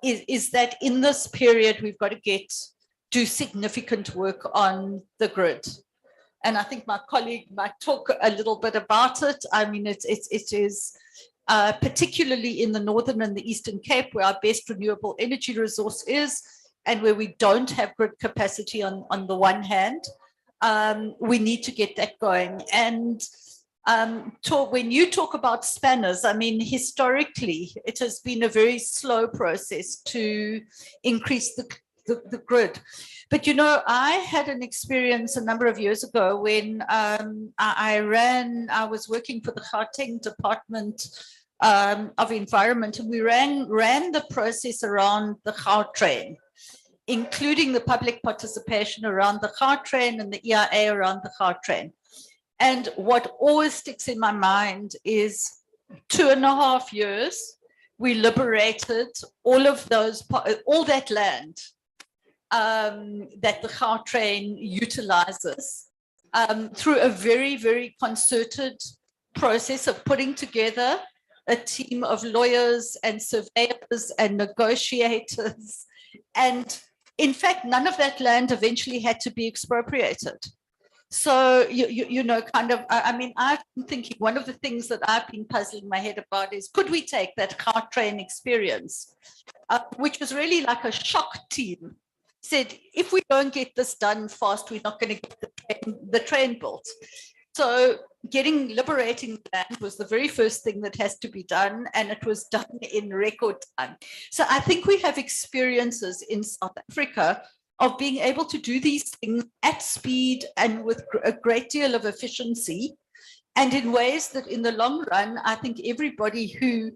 is that in this period, we've got to do significant work on the grid. And I think my colleague might talk a little bit about it. I mean, it is particularly in the Northern and the Eastern Cape, where our best renewable energy resource is, and where we don't have grid capacity on the one hand. We need to get that going. And when you talk about spanners, I mean, historically, it has been a very slow process to increase the grid. But, you know, I had an experience a number of years ago when I was working for the Gauteng Department of Environment, and we ran the process around the Gautrain, including the public participation around the Gautrain and the EIA around the Gautrain. And what always sticks in my mind is 2.5 years, we liberated all that land that the Gautrain utilizes through a very, very concerted process of putting together a team of lawyers and surveyors and negotiators. And in fact, none of that land eventually had to be expropriated. So, you know, kind of, I mean, I've been thinking one of the things that I've been puzzling my head about is, could we take that Gautrain experience, which was really like a shock team, said, if we don't get this done fast, we're not going to get the train built. So liberating the land was the very first thing that has to be done, and it was done in record time. So I think we have experiences in South Africa of being able to do these things at speed and with a great deal of efficiency, and in ways that in the long run, I think everybody who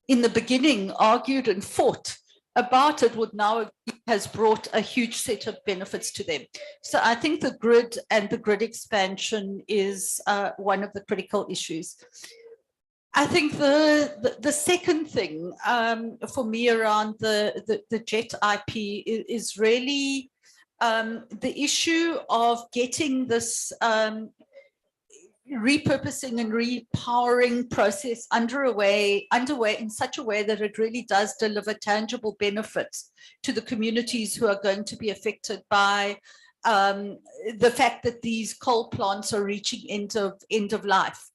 in the beginning argued and fought about it would now has brought a huge set of benefits to them. So I think the grid and the grid expansion is one of the critical issues. I think the second thing for me around the JET IP is really the issue of getting this repurposing and repowering process underway in such a way that it really does deliver tangible benefits to the communities who are going to be affected by the fact that these coal plants are reaching end of life.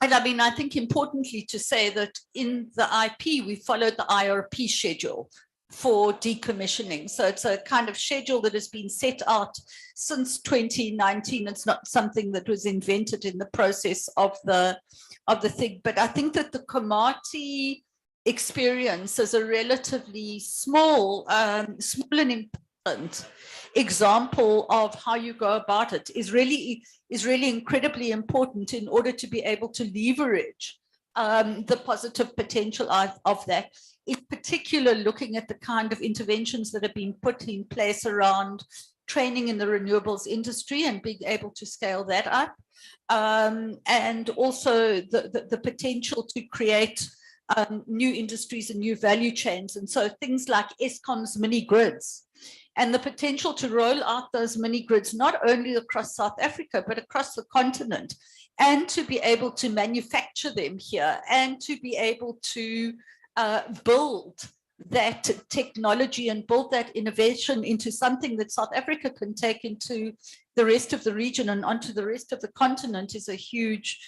And I mean, I think importantly to say that in the IP, we followed the IRP schedule for decommissioning. So it's a kind of schedule that has been set out since 2019. It's not something that was invented in the process of the thing. But I think that the Komati experience is a relatively small and important example of how you go about it is really incredibly important in order to be able to leverage the positive potential of that. In particular, looking at the kind of interventions that have been put in place around training in the renewables industry and being able to scale that up, and also the potential to create new industries and new value chains. And so things like Eskom's mini grids and the potential to roll out those mini grids, not only across South Africa, but across the continent, and to be able to manufacture them here and to be able to build that technology and build that innovation into something that South Africa can take into the rest of the region and onto the rest of the continent is a huge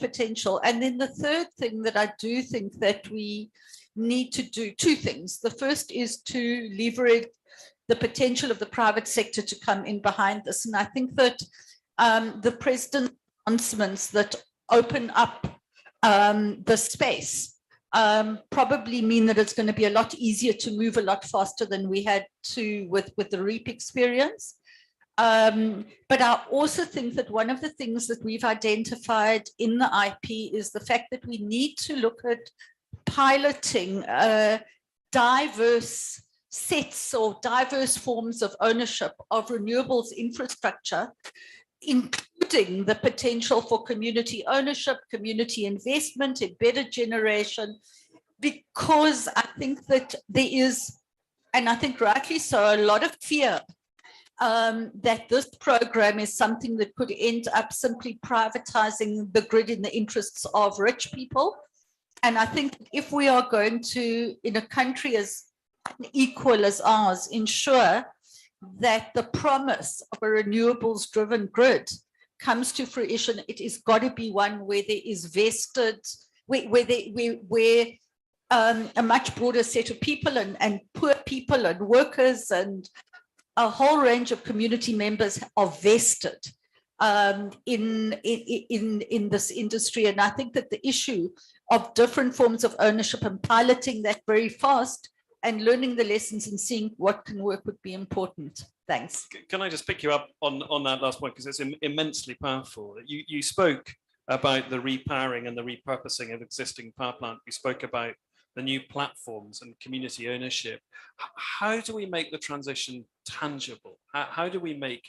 potential. And then the third thing that I do think that we need to do, two things. The first is to leverage the potential of the private sector to come in behind this. And I think that the president's announcements that open up the space probably mean that it's going to be a lot easier to move a lot faster than we had to with the REAP experience. But I also think that one of the things that we've identified in the IP is the fact that we need to look at piloting diverse sets or diverse forms of ownership of renewables infrastructure, including the potential for community ownership, community investment, embedded generation, because I think that there is, and I think rightly so, a lot of fear that this program is something that could end up simply privatizing the grid in the interests of rich people. And I think if we are going to, in a country as equal as ours, ensure that the promise of a renewables driven grid comes to fruition, it is got to be one where there is vested, where a much broader set of people and poor people and workers and a whole range of community members are vested in this industry. And I think that the issue of different forms of ownership and piloting that very fast and learning the lessons and seeing what can work would be important. Thanks. Can I just pick you up on that last point, because it's immensely powerful. You spoke about the repowering and the repurposing of existing power plant. You spoke about the new platforms and community ownership. How do we make the transition tangible? How do we make,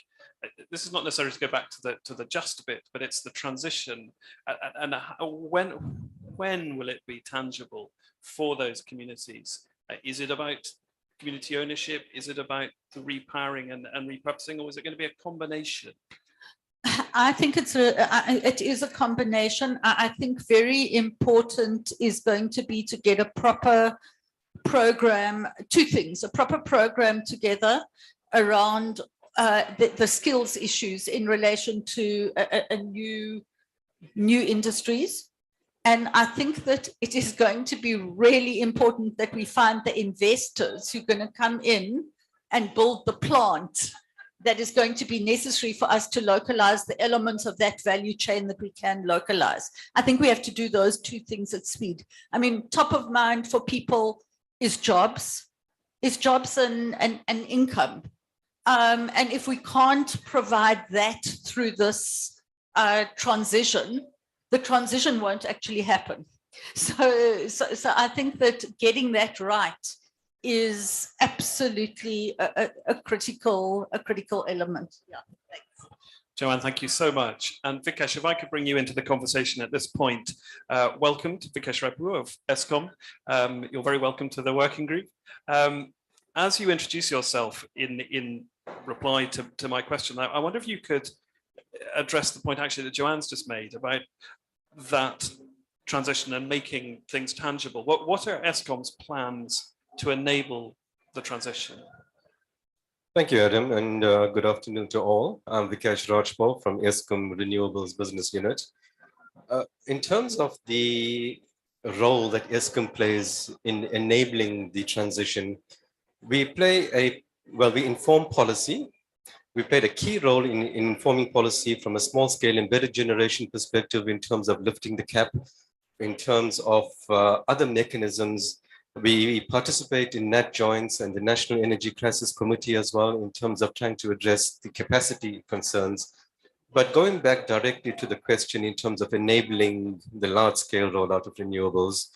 this is not necessarily to go back to the just bit, but it's the transition, and when will it be tangible for those communities? Is it about community ownership? Is it about the repowering and repurposing, or is it going to be a combination? I think it is a combination. I think very important is going to be to get a proper program, two things, a proper program together around the skills issues in relation to new industries. And I think that it is going to be really important that we find the investors who are going to come in and build the plant that is going to be necessary for us to localize the elements of that value chain that we can localize. I think we have to do those two things at speed. I mean, top of mind for people is jobs and income. And if we can't provide that through this transition, the transition won't actually happen. So I think that getting that right is absolutely a critical element. Yeah, thanks. Joanne, thank you so much. And Vikesh, if I could bring you into the conversation at this point. Welcome to Vikesh Rapu of Eskom. You're very welcome to the working group. As you introduce yourself in reply to my question, I wonder if you could address the point actually that Joanne's just made about that transition and making things tangible. What are Eskom's plans to enable the transition? Thank you, Adam, and good afternoon to all. I'm Vikesh Rajpal from Eskom Renewables Business Unit. In terms of the role that Eskom plays in enabling the transition, we inform policy. We played a key role in informing policy from a small scale embedded generation perspective in terms of lifting the cap, in terms of other mechanisms. We participate in NAT joints and the National Energy Crisis Committee as well in terms of trying to address the capacity concerns. But going back directly to the question in terms of enabling the large scale rollout of renewables,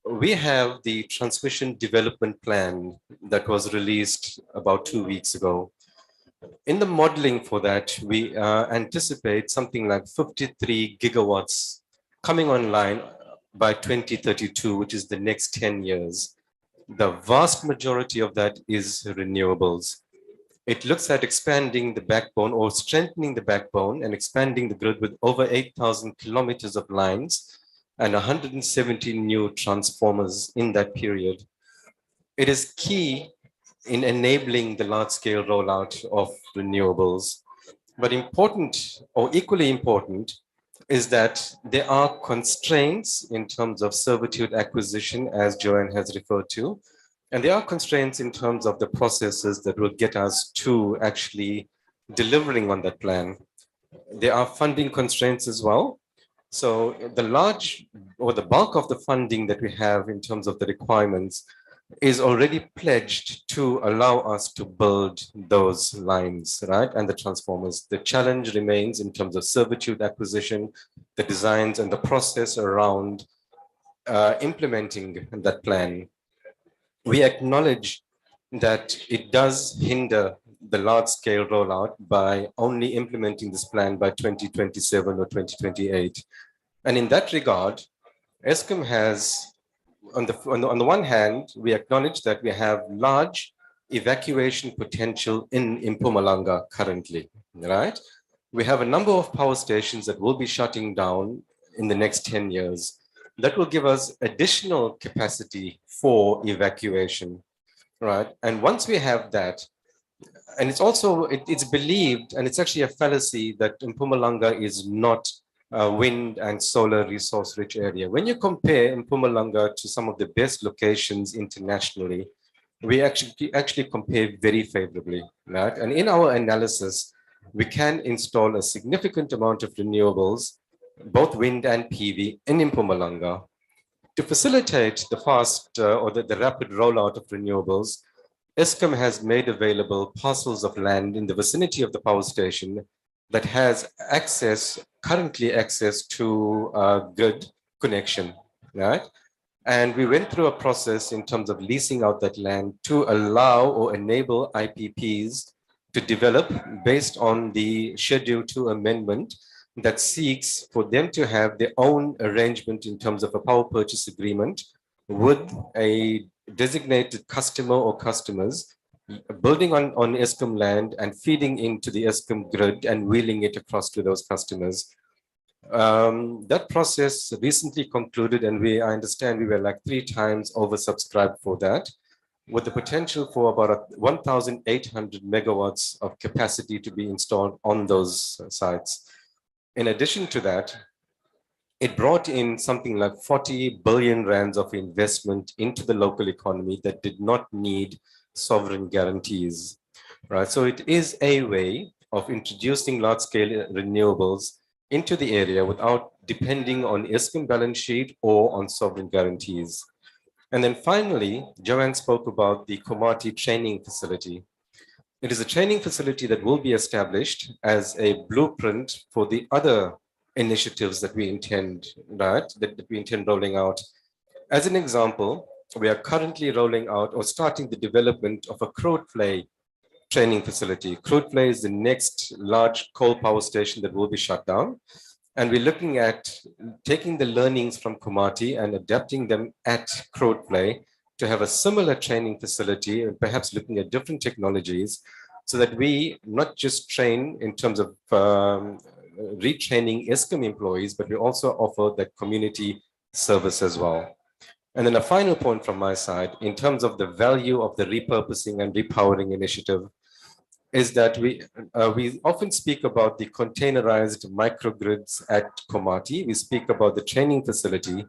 we have the transmission development plan that was released about 2 weeks ago. In the modeling for that, we anticipate something like 53 gigawatts coming online by 2032, which is the next 10 years. The vast majority of that is renewables. It looks at expanding the backbone or strengthening the backbone and expanding the grid with over 8,000 kilometers of lines and 170 new transformers in that period. It is key in enabling the large-scale rollout of renewables. But important, or equally important, is that there are constraints in terms of servitude acquisition, as Joanne has referred to, and there are constraints in terms of the processes that will get us to actually delivering on that plan. There are funding constraints as well. So the large or the bulk of the funding that we have in terms of the requirements is already pledged to allow us to build those lines, right? And the transformers. The challenge remains in terms of servitude acquisition, the designs and the process around implementing that plan. We acknowledge that it does hinder the large scale rollout by only implementing this plan by 2027 or 2028. And in that regard, Eskom has on the one hand, we acknowledge that we have large evacuation potential in Mpumalanga currently, right? We have a number of power stations that will be shutting down in the next 10 years. That will give us additional capacity for evacuation, right? And once we have that, and it's also, it's believed, and it's actually a fallacy, that Mpumalanga is not a wind and solar resource rich area. When you compare Mpumalanga to some of the best locations internationally, we actually compare very favorably, right? And in our analysis, we can install a significant amount of renewables, both wind and PV, in Mpumalanga. To facilitate the fast or the rapid rollout of renewables, Eskom has made available parcels of land in the vicinity of the power station that has currently access to grid connection, right? And we went through a process in terms of leasing out that land to allow or enable IPPs to develop based on the Schedule 2 amendment that seeks for them to have their own arrangement in terms of a power purchase agreement with a designated customer or customers, building on Eskom land and feeding into the Eskom grid and wheeling it across to those customers. That process recently concluded, and I understand we were like 3 times oversubscribed for that, with the potential for about 1,800 megawatts of capacity to be installed on those sites. In addition to that, it brought in something like 40 billion rands of investment into the local economy that did not need sovereign guarantees, right? So it is a way of introducing large-scale renewables into the area without depending on Eskom balance sheet or on sovereign guarantees. And then finally, Joanne spoke about the Komati training facility. It is a training facility that will be established as a blueprint for the other initiatives that we intend, right, that we intend rolling out. As an example, we are currently rolling out or starting the development of a Croatflay training facility. Croatflay is the next large coal power station that will be shut down. And we're looking at taking the learnings from Komati and adapting them at Croatflay to have a similar training facility and perhaps looking at different technologies so that we not just train in terms of retraining Eskom employees, but we also offer that community service as well. And then a final point from my side, in terms of the value of the repurposing and repowering initiative, is that we often speak about the containerized microgrids at Komati. We speak about the training facility,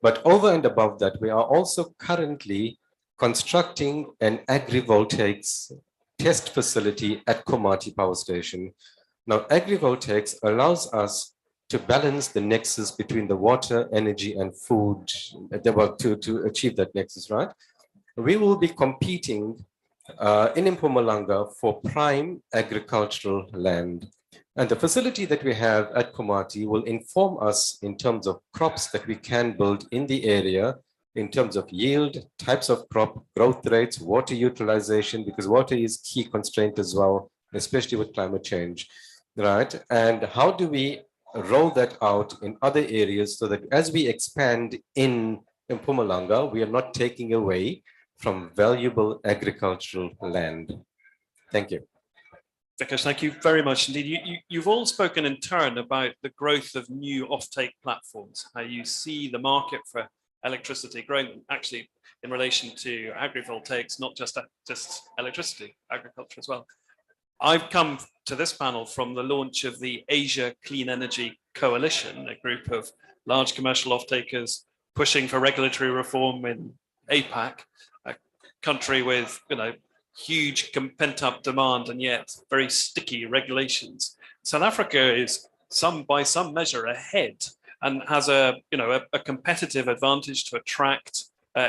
but over and above that, we are also currently constructing an agrivoltaics test facility at Komati Power Station. Now, agrivoltaics allows us to balance the nexus between the water, energy, and food to achieve that nexus, right? We will be competing in Mpumalanga for prime agricultural land. And the facility that we have at Komati will inform us in terms of crops that we can build in the area, in terms of yield, types of crop, growth rates, water utilization, because water is key constraint as well, especially with climate change, right? And how do we roll that out in other areas so that as we expand in Mpumalanga, we are not taking away from valuable agricultural land. Thank you. Vikas, thank you very much indeed. You've all spoken in turn about the growth of new offtake platforms, how you see the market for electricity growing actually in relation to agrivoltaics, not just electricity, agriculture as well. I've come to this panel from the launch of the Asia Clean Energy Coalition, a group of large commercial off-takers pushing for regulatory reform in APAC, a country with huge pent-up demand and yet very sticky regulations. South Africa is by some measure ahead and has a competitive advantage to attract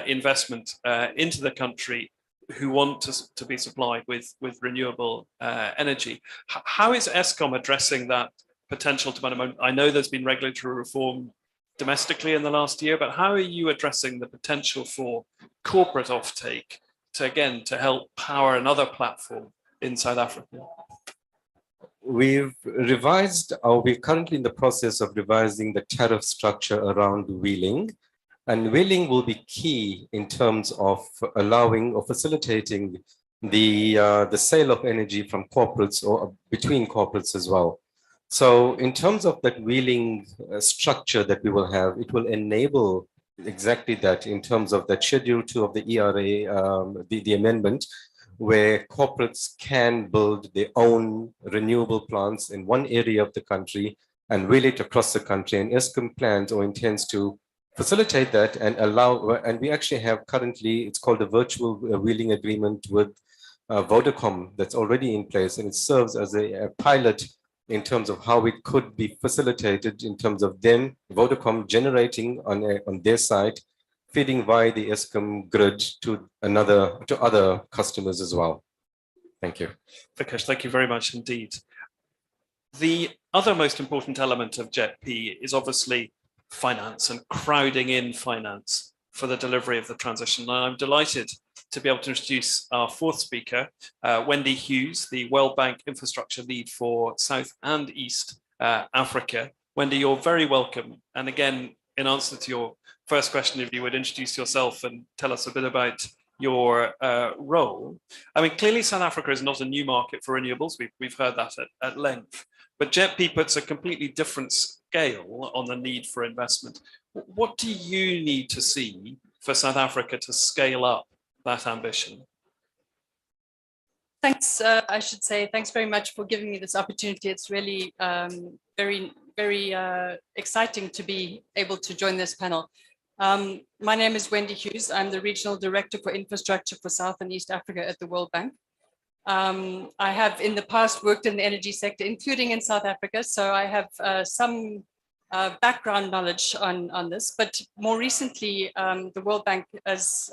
investment into the country who want to be supplied with renewable energy. How is Eskom addressing that potential demand? I know there's been regulatory reform domestically in the last year, but how are you addressing the potential for corporate offtake to help power another platform in South Africa? We've revised, or we're currently in the process of revising the tariff structure around wheeling. And wheeling will be key in terms of allowing or facilitating the sale of energy from corporates or between corporates as well. So in terms of that wheeling structure that we will have, it will enable exactly that in terms of that Schedule 2 of the ERA, the amendment, where corporates can build their own renewable plants in one area of the country and wheel it across the country. And Eskom plans or intends to facilitate that and allow, and we actually have currently, it's called a virtual wheeling agreement with Vodacom that's already in place, and it serves as a pilot in terms of how it could be facilitated in terms of them, Vodacom generating on their side, feeding via the Eskom grid to other customers as well. Thank you. Vikesh, thank you very much indeed. The other most important element of JET-P is obviously finance and crowding in finance for the delivery of the transition. And I'm delighted to be able to introduce our fourth speaker, Wendy Hughes, the World Bank Infrastructure Lead for South and East Africa. Wendy, you're very welcome. And again, in answer to your first question, if you would introduce yourself and tell us a bit about your role. I mean, clearly South Africa is not a new market for renewables. We've heard that at length. But JET-P puts a completely different scale on the need for investment. What do you need to see for South Africa to scale up that ambition? Thanks, I should say, thanks very much for giving me this opportunity. It's really very exciting to be able to join this panel. My name is Wendy Hughes. I'm the Regional Director for Infrastructure for South and East Africa at the World Bank. I have in the past worked in the energy sector, including in South Africa, so I have some background knowledge on this, but more recently, the World Bank, as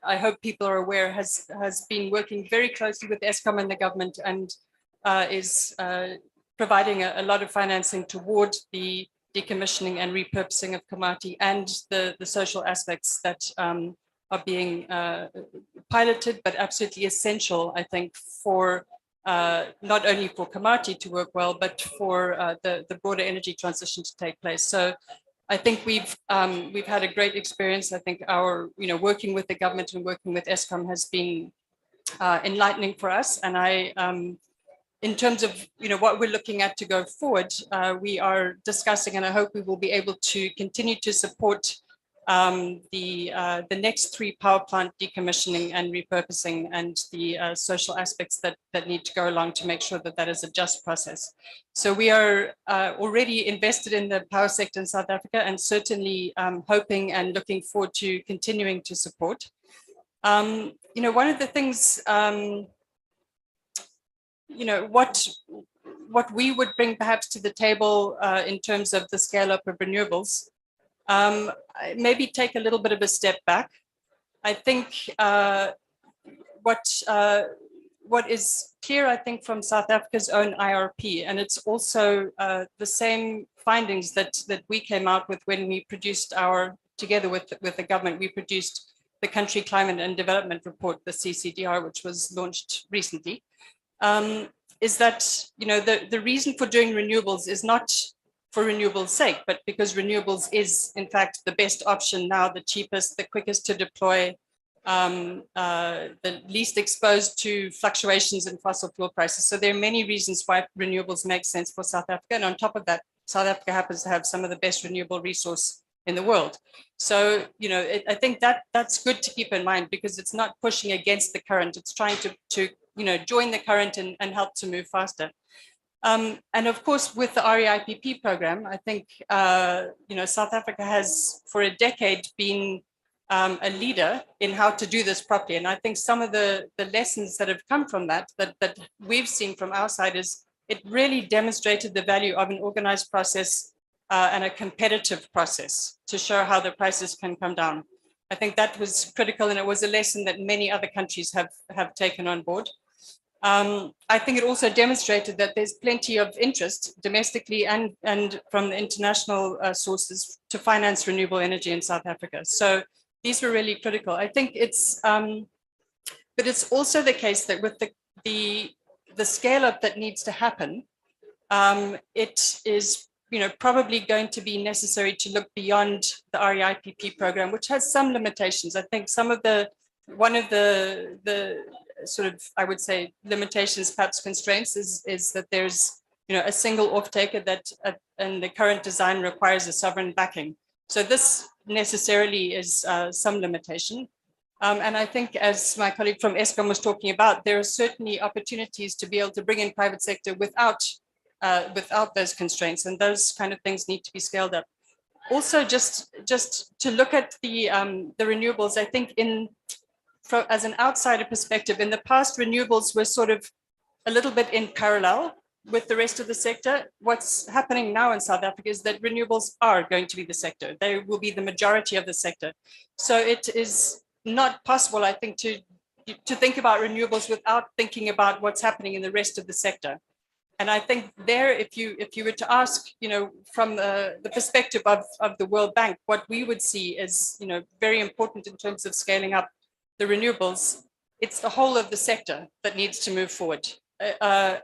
I hope people are aware, has been working very closely with Eskom and the government and is providing a lot of financing toward the decommissioning and repurposing of Komati and the social aspects that are being piloted, but absolutely essential, I think, for not only for Komati to work well, but for the broader energy transition to take place. So I think we've had a great experience. I think our, working with the government and working with Eskom has been enlightening for us. And in terms of, what we're looking at to go forward, we are discussing, and I hope we will be able to continue to support the next 3 power plant decommissioning and repurposing and the social aspects that need to go along to make sure that that is a just process. So we are already invested in the power sector in South Africa and certainly hoping and looking forward to continuing to support. One of the things, what we would bring perhaps to the table in terms of the scale up of renewables, maybe take a little bit of a step back. I think what is clear, I think, from South Africa's own IRP, and it's also the same findings that we came out with when we produced together with the government, we produced the Country Climate and Development Report, the CCDR, which was launched recently, is that, the reason for doing renewables is not for renewables' sake, but because renewables is, in fact, the best option now, the cheapest, the quickest to deploy, the least exposed to fluctuations in fossil fuel prices. So there are many reasons why renewables make sense for South Africa. And on top of that, South Africa happens to have some of the best renewable resource in the world. So, I think that's good to keep in mind because it's not pushing against the current. It's trying to join the current and help to move faster. And of course, with the REIPP program, I think, South Africa has for a decade been a leader in how to do this properly. And I think some of the lessons that have come from that we've seen from our side is it really demonstrated the value of an organized process and a competitive process to show how the prices can come down. I think that was critical, and it was a lesson that many other countries have taken on board. I think it also demonstrated that there's plenty of interest domestically and from the international sources to finance renewable energy in South Africa. So these were really critical. I think but it's also the case that with the scale up that needs to happen, it is probably going to be necessary to look beyond the REIPP program, which has some limitations. I think one of the sort of, I would say, limitations, perhaps constraints, is that there's a single off-taker that and the current design requires a sovereign backing. So this necessarily is some limitation. And I think, as my colleague from Eskom was talking about, there are certainly opportunities to be able to bring in private sector without those constraints, and those kind of things need to be scaled up. Also, just to look at the renewables, I think as an outsider perspective, in the past, renewables were sort of a little bit in parallel with the rest of the sector. What's happening now in South Africa is that renewables are going to be the sector. They will be the majority of the sector. So it is not possible, I think, to think about renewables without thinking about what's happening in the rest of the sector. And I think there, if you were to ask, from the perspective of the World Bank, what we would see is, very important in terms of scaling up the renewables, it's the whole of the sector that needs to move forward. The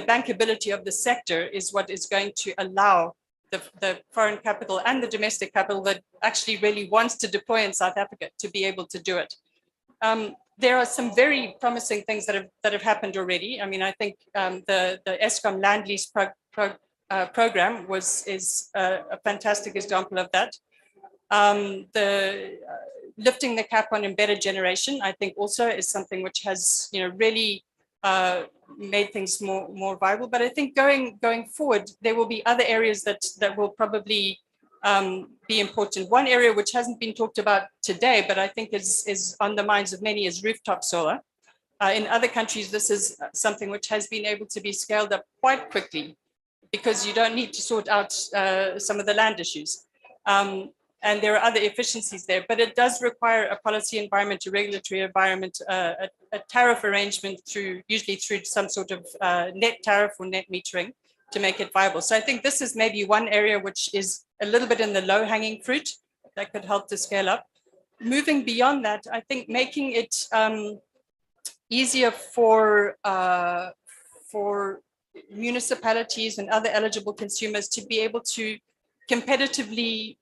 bankability of the sector is what is going to allow the foreign capital and the domestic capital that actually really wants to deploy in South Africa to be able to do it. There are some very promising things that have happened already. I mean, I think the Eskom land lease program is a fantastic example of that. Lifting the cap on embedded generation, I think, also is something which has really made things more viable. But I think going forward, there will be other areas that will probably be important. One area which hasn't been talked about today, but I think is on the minds of many, is rooftop solar. In other countries, this is something which has been able to be scaled up quite quickly because you don't need to sort out some of the land issues. And there are other efficiencies there, but it does require a policy environment, a regulatory environment, a tariff arrangement usually through some sort of net tariff or net metering to make it viable. So I think this is maybe one area which is a little bit in the low-hanging fruit that could help to scale up. Moving beyond that, I think making it easier for municipalities and other eligible consumers to be able to competitively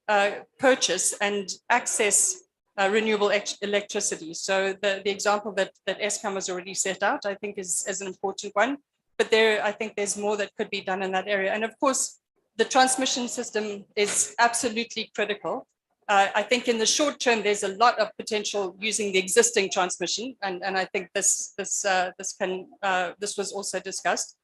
purchase and access renewable electricity. So the example that Eskom has already set out, I think, is an important one. But I think there's more that could be done in that area. And of course, the transmission system is absolutely critical. I think in the short term, there's a lot of potential using the existing transmission, and I think this was also discussed.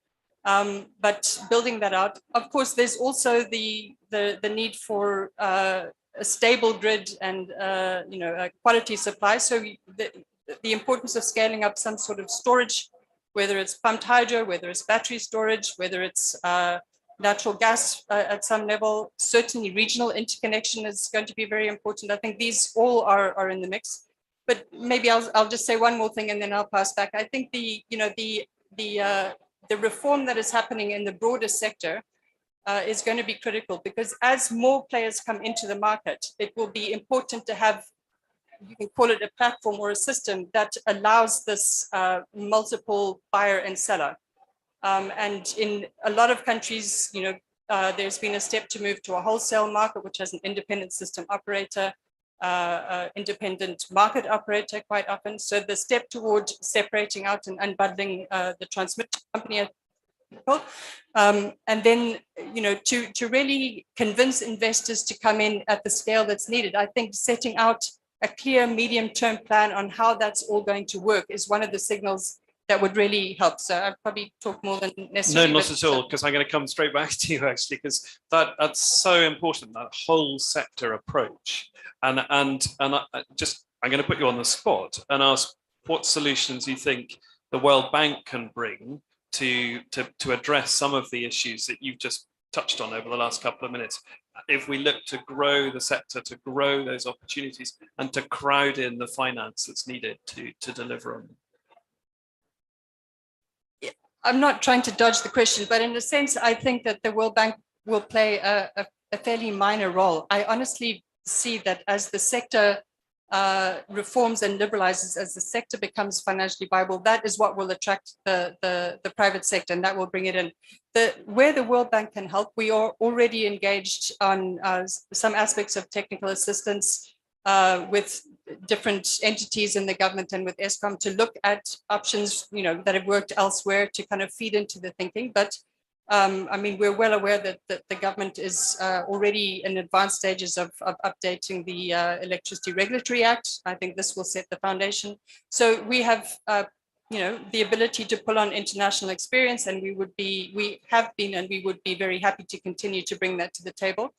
But building that out, of course, there's also the need for a stable grid and a quality supply. So the importance of scaling up some sort of storage, whether it's pumped hydro, whether it's battery storage, whether it's natural gas at some level. Certainly regional interconnection is going to be very important. I think these all are in the mix. But maybe I'll just say one more thing and then I'll pass back. I think the reform that is happening in the broader sector is going to be critical, because as more players come into the market, it will be important to have, you can call it a platform or a system that allows this multiple buyer and seller. And in a lot of countries, there's been a step to move to a wholesale market, which has an independent system operator, independent market operator quite often. So the step toward separating out and unbundling the transmission company, and then, to really convince investors to come in at the scale that's needed. I think setting out a clear medium-term plan on how that's all going to work is one of the signals that would really help. So I've probably talked more than necessary. No, not at all, because I'm going to come straight back to you, actually, because that's so important, that whole sector approach. And I'm going to put you on the spot and ask what solutions you think the World Bank can bring to address some of the issues that you've just touched on over the last couple of minutes. If we look to grow the sector, to grow those opportunities, and to crowd in the finance that's needed to deliver on them. I'm not trying to dodge the question, but in a sense, I think that the World Bank will play a fairly minor role. I honestly see that as the sector reforms and liberalizes as the sector becomes financially viable, that is what will attract the private sector, and that will bring it in. Where the World Bank can help, we are already engaged on some aspects of technical assistance with different entities in the government and with ESCOM to look at options, that have worked elsewhere to kind of feed into the thinking. But I mean, we're well aware that the government is already in advanced stages of updating the Electricity Regulatory Act. I think this will set the foundation. So we have, the ability to pull on international experience, and we have been, and we would be very happy to continue to bring that to the table.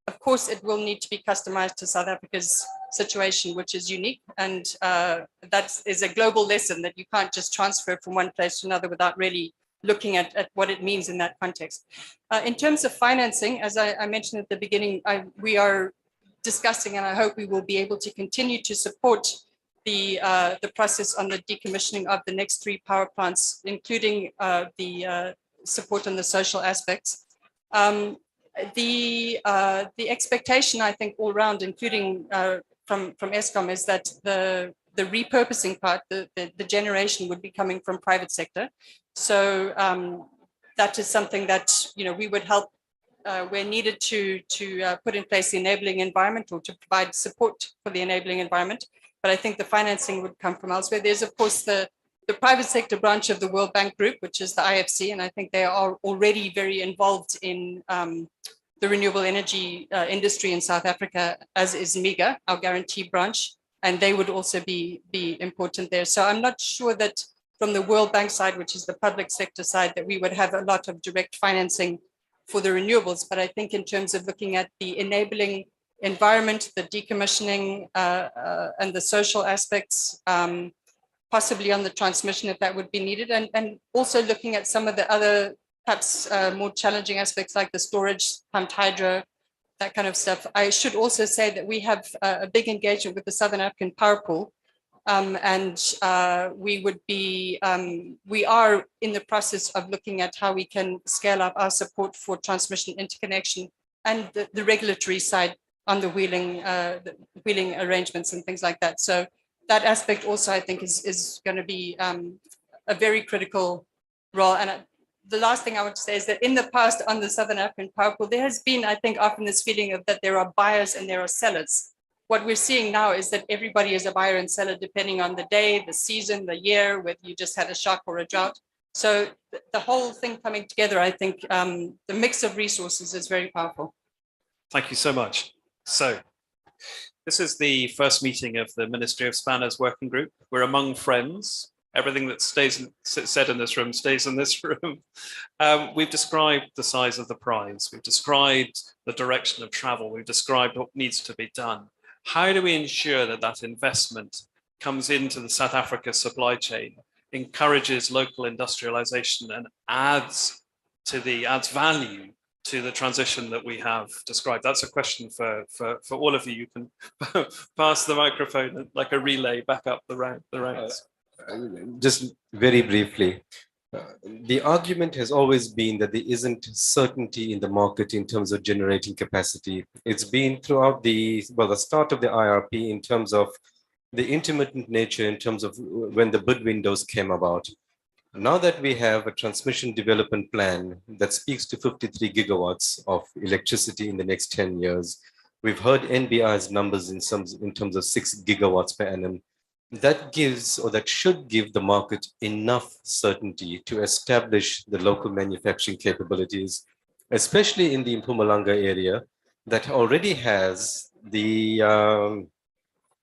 Of course, it will need to be customized to South Africa's situation, which is unique. And that is a global lesson that you can't just transfer from one place to another without really looking at what it means in that context. In terms of financing, as I mentioned at the beginning, we are discussing, and I hope we will be able to continue to support the process on the decommissioning of the next 3 power plants, including the support on the social aspects. The expectation, I think, all round, including from ESCOM, is that the repurposing part, the generation would be coming from private sector. So that is something that we would help where needed to put in place the enabling environment, or to provide support for the enabling environment. But I think the financing would come from elsewhere. There's, of course, the private sector branch of the World Bank Group, which is the IFC, and I think they are already very involved in the renewable energy industry in South Africa, as is MEGA, our guarantee branch, and they would also be important there. So I'm not sure that from the World Bank side, which is the public sector side, that we would have a lot of direct financing for the renewables. But I think in terms of looking at the enabling environment, the decommissioning and the social aspects, possibly on the transmission if that would be needed, and also looking at some of the other perhaps more challenging aspects like the storage, pumped hydro, that kind of stuff. I should also say that we have a big engagement with the Southern African Power Pool, and we are in the process of looking at how we can scale up our support for transmission interconnection and the regulatory side on the wheeling arrangements and things like that. So that aspect also, I think, is going to be a very critical role. And the last thing I want to say is that in the past on the Southern African Power Pool, there has been, I think, often this feeling of that there are buyers and there are sellers. What we're seeing now is that everybody is a buyer and seller depending on the day, the season, the year, whether you just had a shock or a drought. So the whole thing coming together, I think the mix of resources is very powerful. Thank you so much. So this is the first meeting of the Ministry of Spanners Working Group. We're among friends. Everything that said in this room stays in this room. We've described the size of the prize. We've described the direction of travel. We've described what needs to be done. How do we ensure that that investment comes into the South Africa supply chain, encourages local industrialization, and adds value to the transition that we have described? That's a question for all of you. You can pass the microphone like a relay back up the ranks. Just very briefly, the argument has always been that there isn't certainty in the market in terms of generating capacity. It's been throughout the start of the IRP in terms of the intermittent nature, in terms of when the bid windows came about. Now that we have a transmission development plan that speaks to 53 gigawatts of electricity in the next 10 years, we've heard NBR's numbers in terms of 6 gigawatts per annum. That gives, or that should give, the market enough certainty to establish the local manufacturing capabilities, especially in the Mpumalanga area that already has the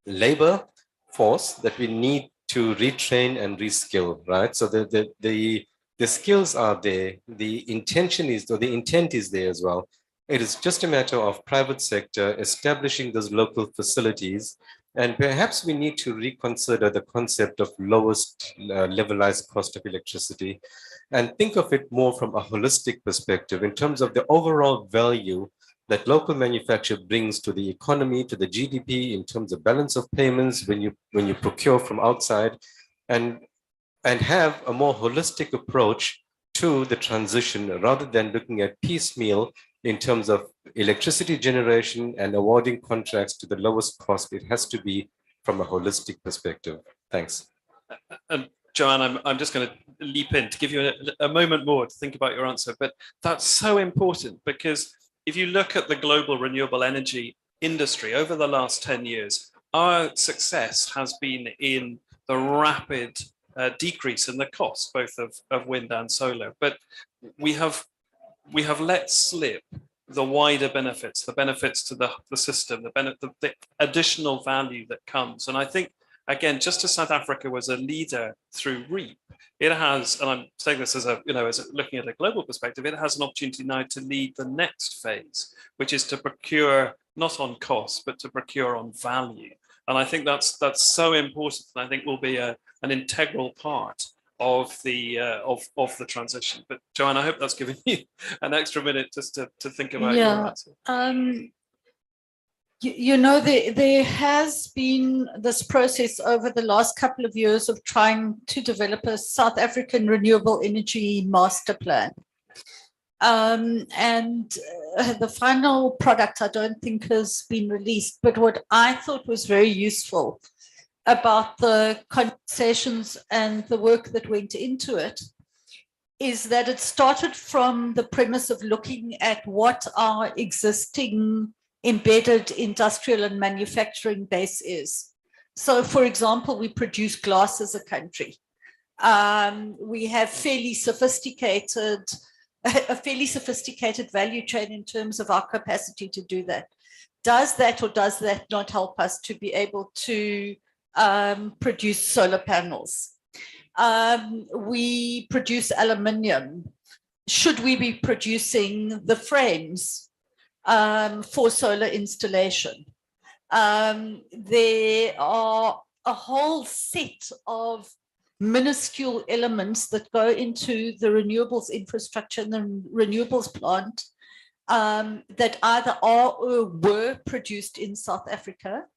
labor force that we need to retrain and reskill, right? So the skills are there, the intention is, or the intent is there as well. It is just a matter of private sector establishing those local facilities. And perhaps we need to reconsider the concept of lowest levelized cost of electricity and think of it more from a holistic perspective in terms of the overall value that local manufacture brings to the economy, to the GDP, in terms of balance of payments when you procure from outside, and have a more holistic approach to the transition rather than looking at piecemeal in terms of electricity generation and awarding contracts to the lowest cost. It has to be from a holistic perspective. Thanks. And Joanne, I'm just going to leap in to give you a moment more to think about your answer, but that's so important because if you look at the global renewable energy industry over the last 10 years, our success has been in the rapid decrease in the cost, both of wind and solar. But we have let slip the wider benefits, the benefits to the system, the additional value that comes. And I think, again, just as South Africa was a leader through REAP, it has, and I'm saying this as looking at a global perspective, it has an opportunity now to lead the next phase, which is to procure not on cost, but to procure on value. And I think that's so important, and I think will be an integral part of the transition. But Joanne, I hope that's given you an extra minute just to think about your answer. There has been this process over the last couple of years of trying to develop a South African renewable energy master plan. The final product I don't think has been released, but what I thought was very useful about the conversations and the work that went into it is that it started from the premise of looking at what our existing embedded industrial and manufacturing base is. So, for example, we produce glass as a country. We have a fairly sophisticated value chain in terms of our capacity to do that. Does that or does that not help us to be able to produce solar panels? We produce aluminium. Should we be producing the frames for solar installation? There are a whole set of minuscule elements that go into the renewables infrastructure and the renewables plant that either are or were produced in South Africa.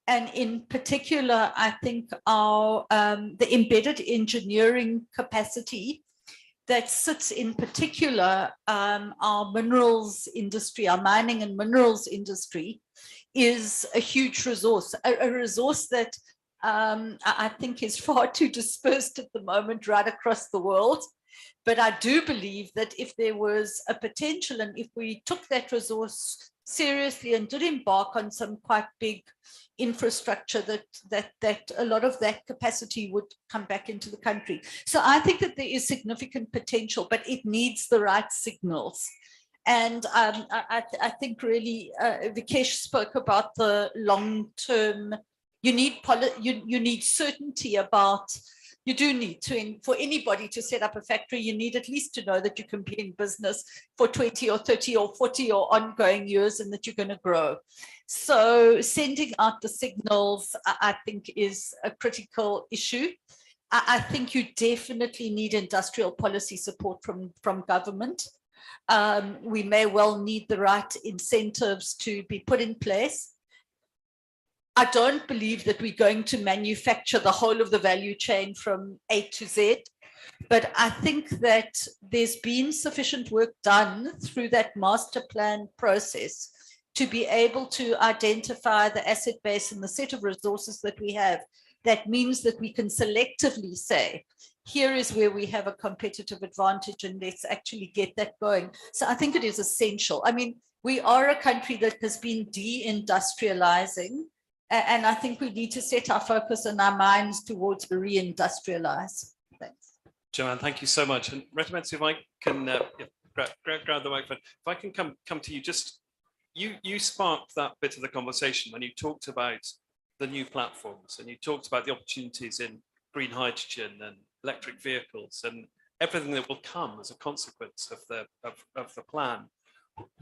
And in particular, I think the embedded engineering capacity that sits in particular our minerals industry, our mining and minerals industry, is a huge resource, a resource that I think is far too dispersed at the moment right across the world. But I do believe that if there was a potential and if we took that resource seriously and did embark on some quite big infrastructure, that a lot of that capacity would come back into the country. So I think that there is significant potential, but it needs the right signals. And I think really Vikesh spoke about the long-term. You need certainty about. You do need to, for anybody to set up a factory, you need at least to know that you can be in business for 20 or 30 or 40 or ongoing years and that you're going to grow. So sending out the signals, I think, is a critical issue. I think you definitely need industrial policy support from government. We may well need the right incentives to be put in place. I don't believe that we're going to manufacture the whole of the value chain from A to Z, but I think that there's been sufficient work done through that master plan process to be able to identify the asset base and the set of resources that we have. That means that we can selectively say, here is where we have a competitive advantage and let's actually get that going. So I think it is essential. I mean, we are a country that has been de-industrializing. And I think we need to set our focus and our minds towards reindustrialize. Thanks. Joanne, thank you so much. And Retimensi, if I can grab the microphone, if I can come to you, just you sparked that bit of the conversation when you talked about the new platforms and you talked about the opportunities in green hydrogen and electric vehicles and everything that will come as a consequence of the plan.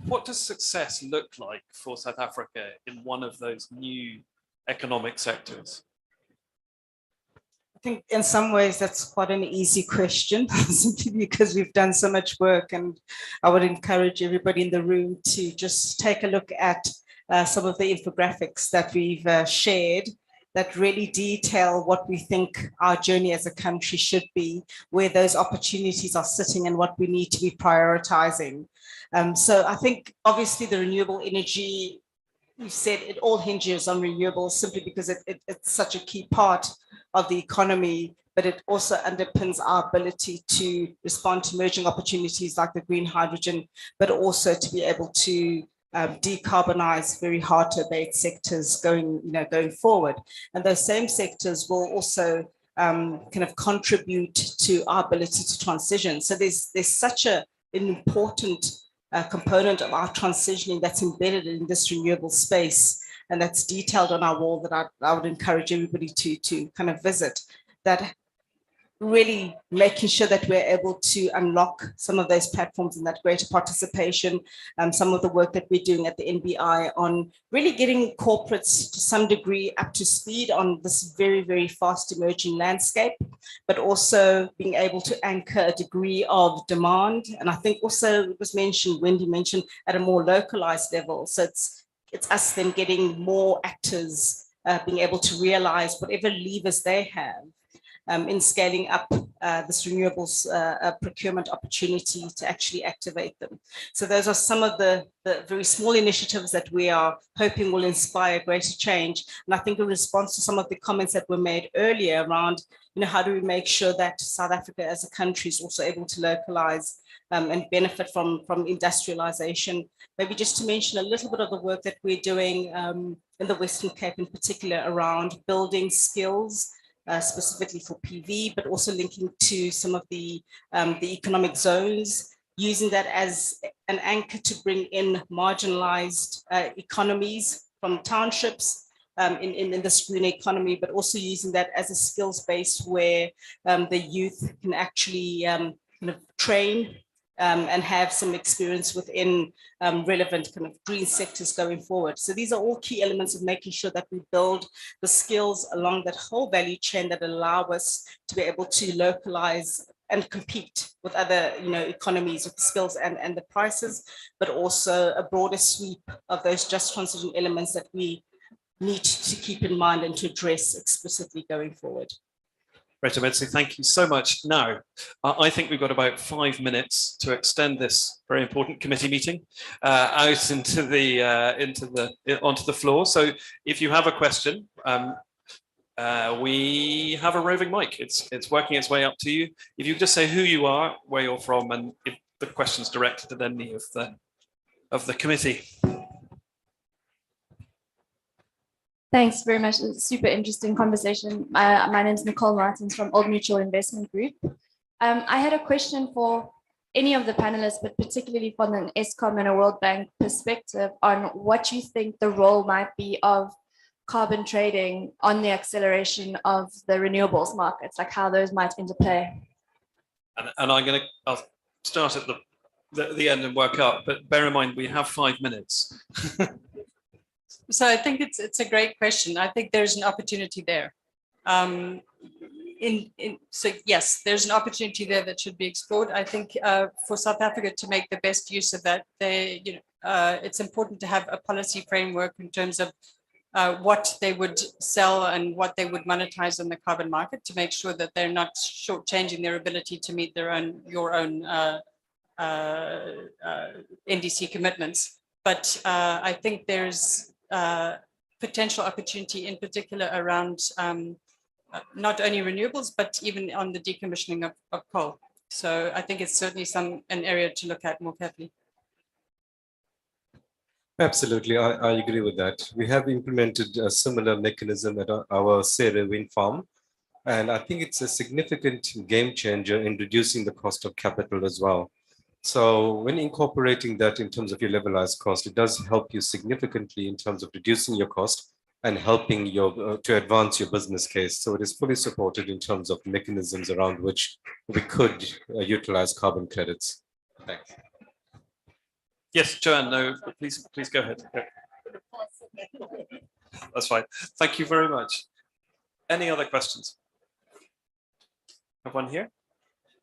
What does success look like for South Africa in one of those new economic sectors? I think in some ways that's quite an easy question, simply because we've done so much work, and I would encourage everybody in the room to just take a look at some of the infographics that we've shared that really detail what we think our journey as a country should be, where those opportunities are sitting and what we need to be prioritizing. So I think obviously the renewable energy we've said it all hinges on renewables simply because it's such a key part of the economy, but it also underpins our ability to respond to emerging opportunities like the green hydrogen, but also to be able to decarbonize very hard to abate sectors going forward. And those same sectors will also kind of contribute to our ability to transition. So there's such an important component of our transitioning that's embedded in this renewable space, and that's detailed on our wall that I would encourage everybody to kind of visit, that really making sure that we're able to unlock some of those platforms and that greater participation, some of the work that we're doing at the NBI on really getting corporates to some degree up to speed on this very, very fast emerging landscape, but also being able to anchor a degree of demand. And I think also it was mentioned, Wendy mentioned, at a more localized level. So it's us then getting more actors being able to realize whatever levers they have in scaling up this renewables procurement opportunity to actually activate them. So those are some of the very small initiatives that we are hoping will inspire greater change. And I think in response to some of the comments that were made earlier around, how do we make sure that South Africa as a country is also able to localize and benefit from industrialization. Maybe just to mention a little bit of the work that we're doing in the Western Cape in particular around building skills, specifically for PV, but also linking to some of the economic zones, using that as an anchor to bring in marginalized economies from townships in this green economy, but also using that as a skills base where the youth can actually kind of train and have some experience within relevant kind of green sectors going forward. So these are all key elements of making sure that we build the skills along that whole value chain that allow us to be able to localize and compete with other economies with the skills and the prices, but also a broader sweep of those just transition elements that we need to keep in mind and to address explicitly going forward. Rita Metsi, thank you so much. Now, I think we've got about 5 minutes to extend this very important committee meeting out onto the floor. So if you have a question, we have a roving mic. It's working its way up to you. If you just say who you are, where you're from, and if the question's directed at any of the committee. Thanks very much. It's a super interesting conversation. My name is Nicole Martins from Old Mutual Investment Group. I had a question for any of the panelists, but particularly from an Eskom and a World Bank perspective on what you think the role might be of carbon trading on the acceleration of the renewables markets, like how those might interplay. And I'll start at the end and work up, but bear in mind we have 5 minutes. So I think it's a great question. I think there's an opportunity there. So yes, there's an opportunity there that should be explored. I think for South Africa to make the best use of that, it's important to have a policy framework in terms of what they would sell and what they would monetize on the carbon market to make sure that they're not shortchanging their ability to meet your own NDC commitments. But I think there's potential opportunity in particular around not only renewables, but even on the decommissioning of coal. So I think it's certainly an area to look at more carefully. Absolutely, I agree with that. We have implemented a similar mechanism at our Sere wind farm, and I think it's a significant game changer in reducing the cost of capital as well. So when incorporating that in terms of your levelized cost, it does help you significantly in terms of reducing your cost and helping to advance your business case. So it is fully supported in terms of mechanisms around which we could utilize carbon credits. Thanks. Yes, Joanne, no, please go ahead. That's fine. Thank you very much. Any other questions? Have one here?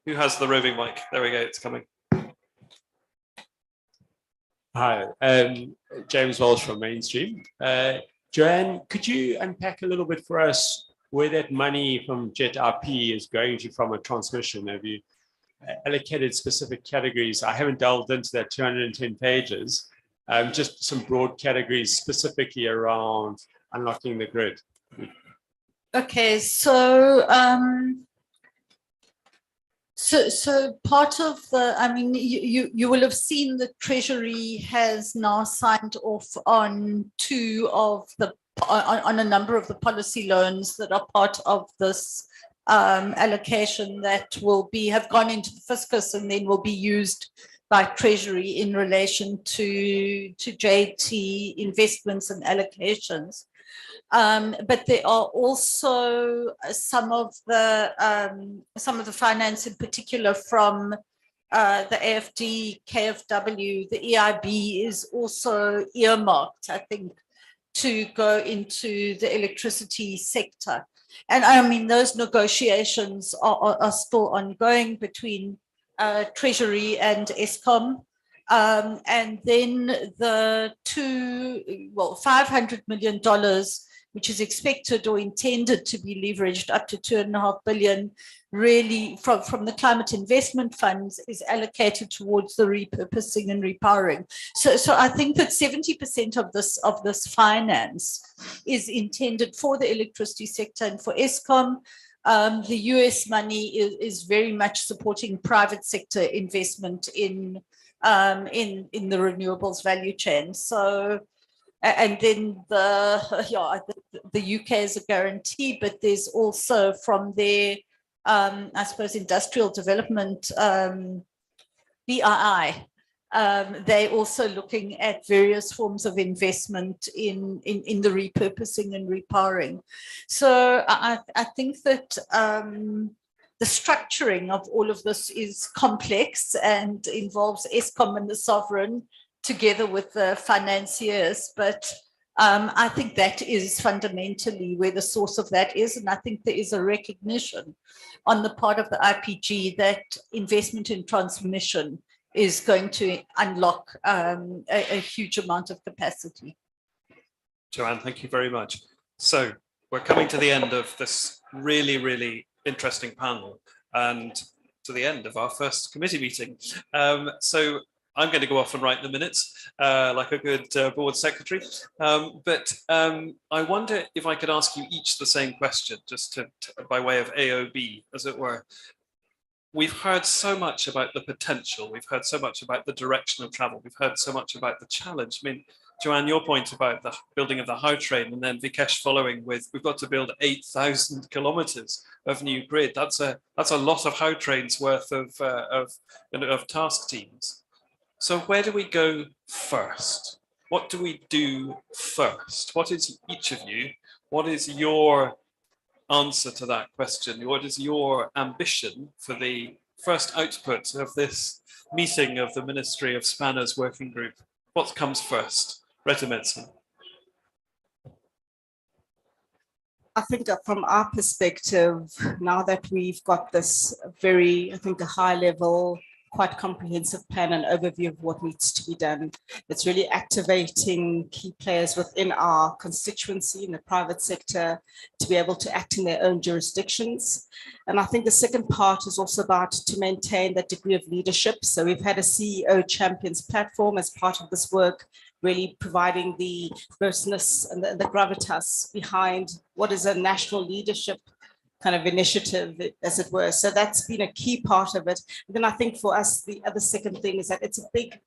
Who has the roving mic? There we go, it's coming. Hi, James Walsh from Mainstream. Joanne, could you unpack a little bit for us where that money from Jet RP is going to from a transmission? Have you allocated specific categories? I haven't delved into that 210 pages, Just some broad categories specifically around unlocking the grid. Okay, so so part of the, I mean, you will have seen the Treasury has now signed off on on a number of the policy loans that are part of this allocation that have gone into the fiscus and then will be used by Treasury in relation to JT investments and allocations. But there are also some of the finance, in particular from the AFD, KFW, the EIB is also earmarked, I think, to go into the electricity sector. And I mean, those negotiations are still ongoing between Treasury and Eskom. And then the $500 million, which is expected or intended to be leveraged up to $2.5 billion, really from the climate investment funds, is allocated towards the repurposing and repowering. So I think that 70% of this finance is intended for the electricity sector and for Eskom. The US money is very much supporting private sector investment in the renewables value chain. So, and then the UK is a guarantee, but there's also from their, I suppose, industrial development, BII, they're also looking at various forms of investment in the repurposing and repowering. So I think that the structuring of all of this is complex and involves Eskom and the sovereign together with the financiers. But I think that is fundamentally where the source of that is. And I think there is a recognition on the part of the IPG that investment in transmission is going to unlock a huge amount of capacity. Joanne, thank you very much. So we're coming to the end of this really, really interesting panel and to the end of our first committee meeting. So I'm going to go off and write the minutes like a good board secretary. But I wonder if I could ask you each the same question, just by way of AOB, as it were. We've heard so much about the potential. We've heard so much about the direction of travel. We've heard so much about the challenge. I mean, Joanne, your point about the building of the How train, and then Vikesh following with, we've got to build 8,000 kilometers of new grid. That's a lot of How trains worth of task teams. So where do we go first? What do we do first? What is each of you? What is your answer to that question? What is your ambition for the first output of this meeting of the Ministry of Spanners Working Group? What comes first? Retta Medson. I think that from our perspective, now that we've got this very, I think, a high level, quite comprehensive plan and overview of what needs to be done, it's really activating key players within our constituency in the private sector to be able to act in their own jurisdictions. And I think the second part is also about to maintain that degree of leadership. So we've had a CEO Champions platform as part of this work, really providing the closeness and the gravitas behind what is a national leadership kind of initiative, as it were. So that's been a key part of it. And then I think for us, the other second thing is that it's a big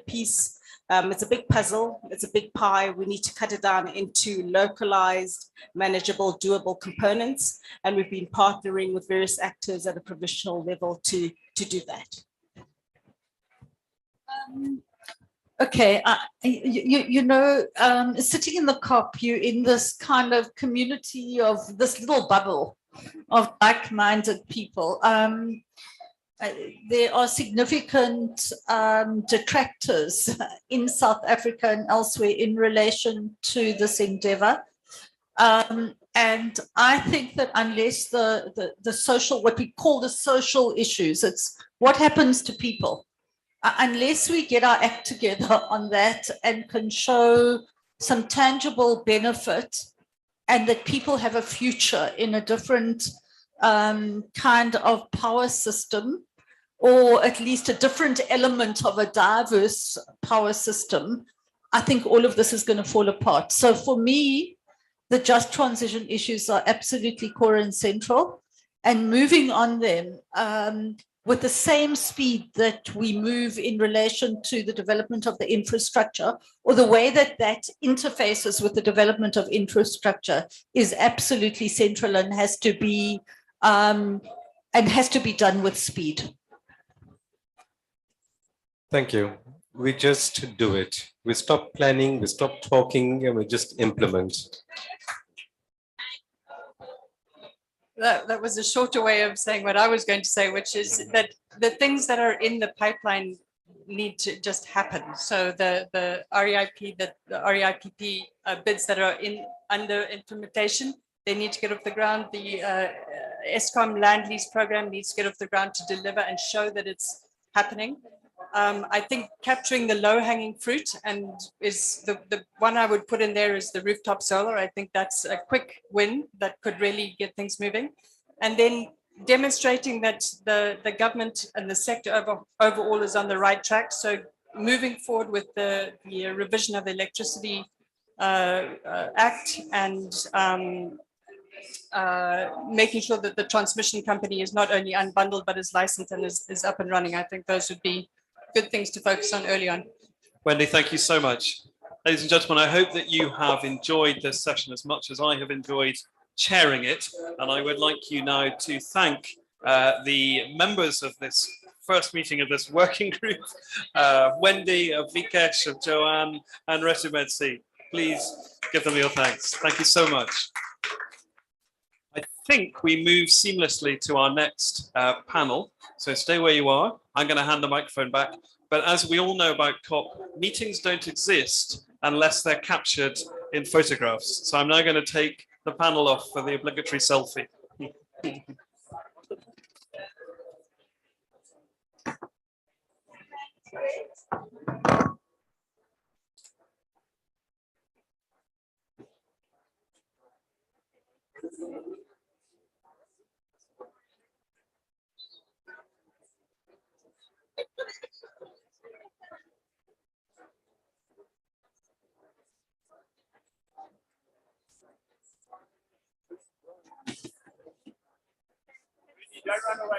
piece, it's a big puzzle, it's a big pie. We need to cut it down into localized, manageable, doable components. And we've been partnering with various actors at a provincial level to do that. Okay, you know, sitting in the COP, you're in this kind of community of this little bubble of like-minded people. There are significant detractors in South Africa and elsewhere in relation to this endeavor. And I think that unless the social, what we call the social issues, it's what happens to people. Unless we get our act together on that and can show some tangible benefit and that people have a future in a different kind of power system, or at least a different element of a diverse power system, I think all of this is going to fall apart. So for me, the just transition issues are absolutely core and central, and moving on them with the same speed that we move in relation to the development of the infrastructure, or the way that that interfaces with the development of infrastructure, is absolutely central and has to be done with speed. Thank you. We just do it. We stop planning, we stop talking, and we just implement. That was a shorter way of saying what I was going to say, which is that the things that are in the pipeline need to just happen. So the REIP, the REIPP bids that are under implementation, they need to get off the ground. The ESCOM land lease program needs to get off the ground to deliver and show that it's happening. I think capturing the low-hanging fruit, and is the one I would put in there is the rooftop solar. I think that's a quick win that could really get things moving. And then demonstrating that the government and the sector overall is on the right track. So moving forward with the revision of the Electricity Act, and making sure that the transmission company is not only unbundled, but is licensed and is up and running. I think those would be good things to focus on early on. Wendy, thank you so much. Ladies and gentlemen, I hope that you have enjoyed this session as much as I have enjoyed chairing it. And I would like you now to thank the members of this first meeting of this working group, Wendy, of Vikesh, of Joanne, and Retumedsi. Please give them your thanks. Thank you so much. I think we move seamlessly to our next panel. So stay where you are. I'm going to hand the microphone back. But as we all know about COP, meetings don't exist unless they're captured in photographs. So I'm now going to take the panel off for the obligatory selfie. Don't run away.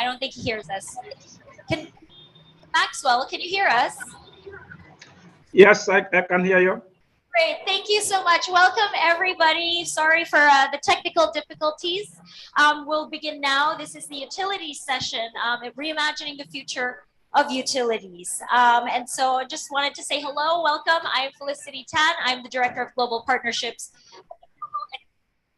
I don't think he hears us. Maxwell, can you hear us? Yes, I can hear you. Great, thank you so much. Welcome everybody. Sorry for the technical difficulties. We'll begin now. This is the utilities session, reimagining the future of utilities. And so I just wanted to say hello, welcome. I'm Felicity Tan. I'm the Director of Global Partnerships.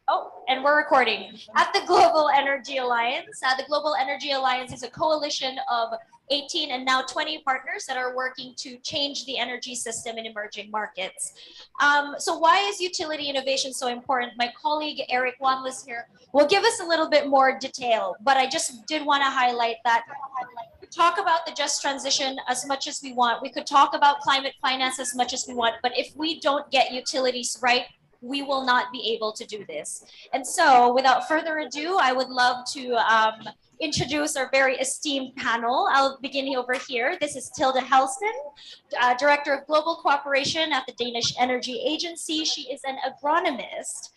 Oh, and we're recording at the Global Energy Alliance. The Global Energy Alliance is a coalition of 18 and now 20 partners that are working to change the energy system in emerging markets. So why is utility innovation so important? My colleague Eric Wanless here will give us a little bit more detail, but I just did want to highlight that we talk about the just transition as much as we want. We could talk about climate finance as much as we want, but if we don't get utilities right, we will not be able to do this. And so without further ado, I would love to introduce our very esteemed panel. I'll begin over here. This is Tilda Helston, Director of Global Cooperation at the Danish Energy Agency. She is an agronomist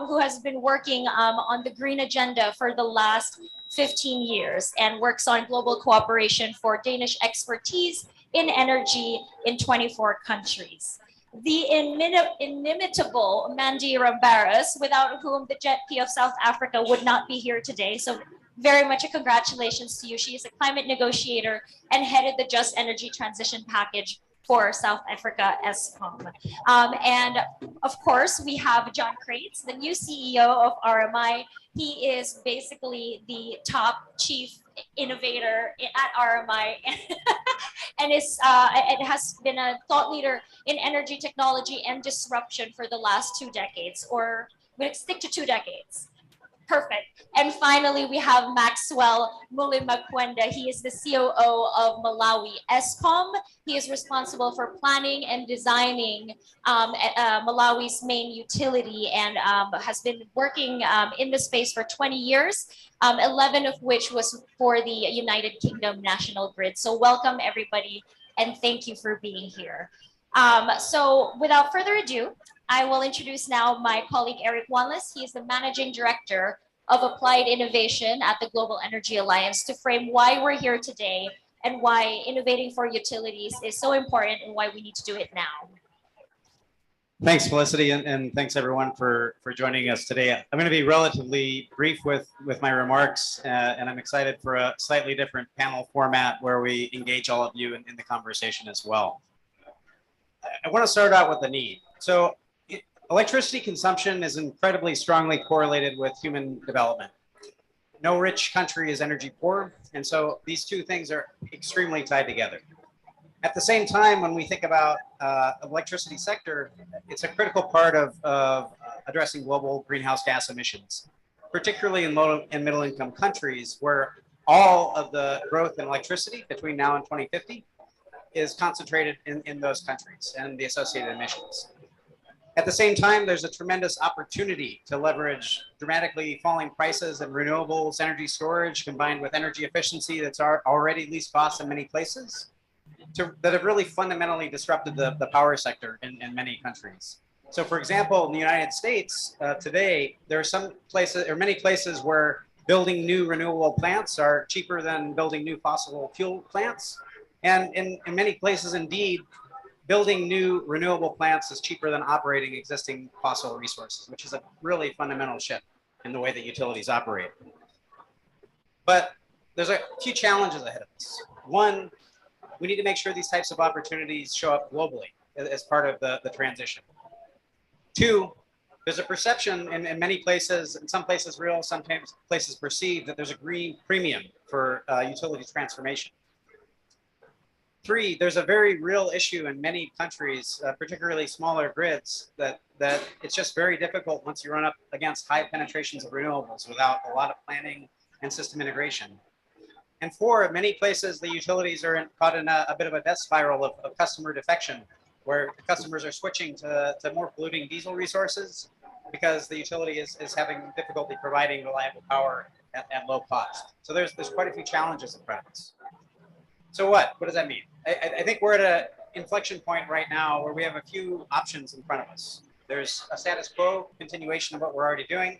who has been working on the green agenda for the last 15 years and works on global cooperation for Danish expertise in energy in 24 countries. The inimitable Mandy Rambaras, without whom the JETP of South Africa would not be here today. So very much a congratulations to you. She is a climate negotiator and headed the Just Energy Transition Package for South Africa ESCOM. And of course, we have John Crates, the new CEO of RMI. He is basically the top chief innovator at RMI and has been a thought leader in energy technology and disruption for the last 2 decades, or we'll stick to 2 decades. Perfect. And finally, we have Maxwell Mulimakwenda. He is the COO of Malawi ESCOM. He is responsible for planning and designing Malawi's main utility and has been working in the space for 20 years, 11 of which was for the United Kingdom National Grid. So welcome everybody and thank you for being here. So without further ado, I will introduce now my colleague Eric Wanless. He is the Managing Director of Applied Innovation at the Global Energy Alliance to frame why we're here today and why innovating for utilities is so important and why we need to do it now. Thanks, Felicity, and thanks everyone for joining us today. I'm going to be relatively brief with my remarks, and I'm excited for a slightly different panel format where we engage all of you in the conversation as well. I want to start out with the need. So electricity consumption is incredibly strongly correlated with human development. No rich country is energy poor, and so these two things are extremely tied together. At the same time, when we think about electricity sector, it's a critical part of addressing global greenhouse gas emissions, particularly in low and middle income countries where all of the growth in electricity between now and 2050 is concentrated in those countries and the associated emissions. At the same time, there's a tremendous opportunity to leverage dramatically falling prices and renewables, energy storage, combined with energy efficiency that's already least cost in many places, that have really fundamentally disrupted the power sector in many countries. So for example, in the United States, today, there are some places, or many places where building new renewable plants are cheaper than building new fossil fuel plants. And in many places, indeed, building new renewable plants is cheaper than operating existing fossil resources, which is a really fundamental shift in the way that utilities operate. But there's a few challenges ahead of us. One, we need to make sure these types of opportunities show up globally as part of the transition. Two, there's a perception in many places, in some places real, sometimes places perceived, that there's a green premium for utility transformation. Three, there's a very real issue in many countries, particularly smaller grids, that it's just very difficult once you run up against high penetrations of renewables without a lot of planning and system integration. And four, in many places, the utilities are caught in a bit of a death spiral of customer defection, where the customers are switching to more polluting diesel resources because the utility is having difficulty providing reliable power at low cost. So there's quite a few challenges in front of us. So what does that mean? I think we're at an inflection point right now where we have a few options in front of us. There's a status quo continuation of what we're already doing.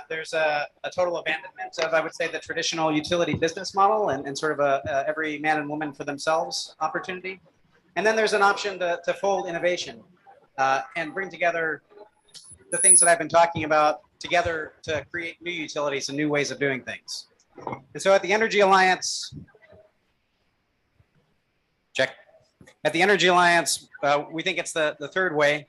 There's a total abandonment of, I would say, the traditional utility business model and sort of a every man and woman for themselves opportunity. And then there's an option to fold innovation and bring together the things that I've been talking about together to create new utilities and new ways of doing things. And so at the Energy Alliance, check. At the Energy Alliance, we think it's the third way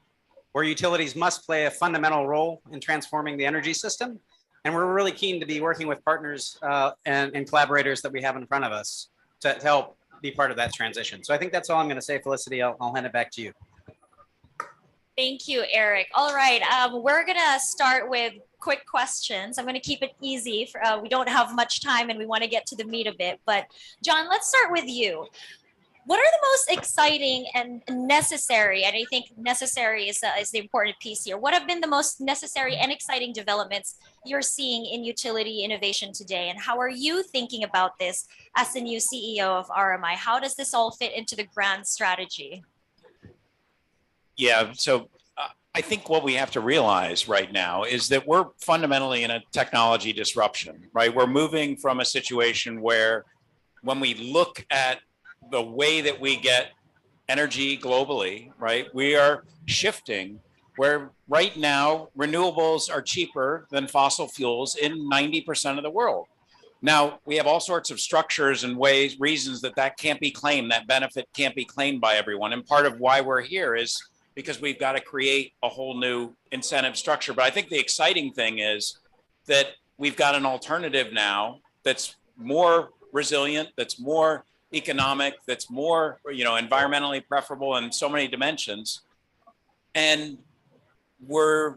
where utilities must play a fundamental role in transforming the energy system. And we're really keen to be working with partners and collaborators that we have in front of us to help be part of that transition. So I think that's all I'm going to say, Felicity. I'll hand it back to you. Thank you, Eric. All right, we're gonna start with quick questions. I'm gonna keep it easy. We don't have much time and we wanna get to the meat of it. But John, let's start with you. What are the most exciting and necessary, and I think necessary is the important piece here, what have been the most necessary and exciting developments you're seeing in utility innovation today? And how are you thinking about this as the new CEO of RMI? How does this all fit into the grand strategy? Yeah, so I think what we have to realize right now is that we're fundamentally in a technology disruption, right? We're moving from a situation where when we look at the way that we get energy globally, right, we are shifting where right now renewables are cheaper than fossil fuels in 90% of the world. Now, we have all sorts of structures and ways, reasons that can't be claimed, that benefit can't be claimed by everyone. And part of why we're here is because we've got to create a whole new incentive structure. But I think the exciting thing is that we've got an alternative now that's more resilient, that's more economic, that's more, environmentally preferable in so many dimensions. And we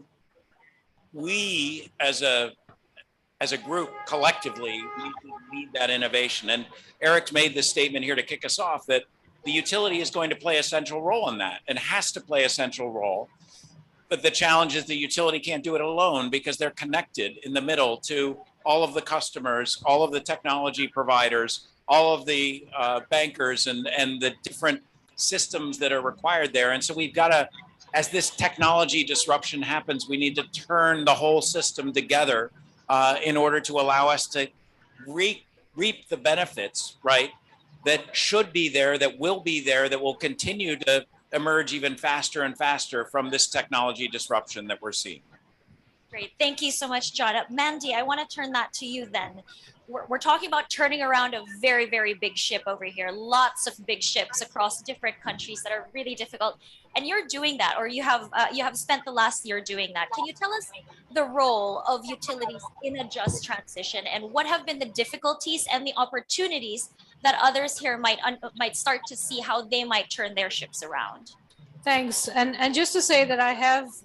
as a group collectively need to lead that innovation. And Eric's made this statement here to kick us off that the utility is going to play a central role in that and has to play a central role. But the challenge is the utility can't do it alone because they're connected in the middle to all of the customers, all of the technology providers, all of the bankers and the different systems that are required there. And so we've got to, as this technology disruption happens, we need to turn the whole system together in order to allow us to reap the benefits, right? That should be there, that will continue to emerge even faster and faster from this technology disruption that we're seeing. Great, thank you so much, John. Mandy, I want to turn that to you then. We're talking about turning around a very, very big ship over here. Lots of big ships across different countries that are really difficult. And you're doing that, or you have spent the last year doing that. Can you tell us the role of utilities in a just transition and what have been the difficulties and the opportunities that others here might start to see how they might turn their ships around? Thanks. And just to say that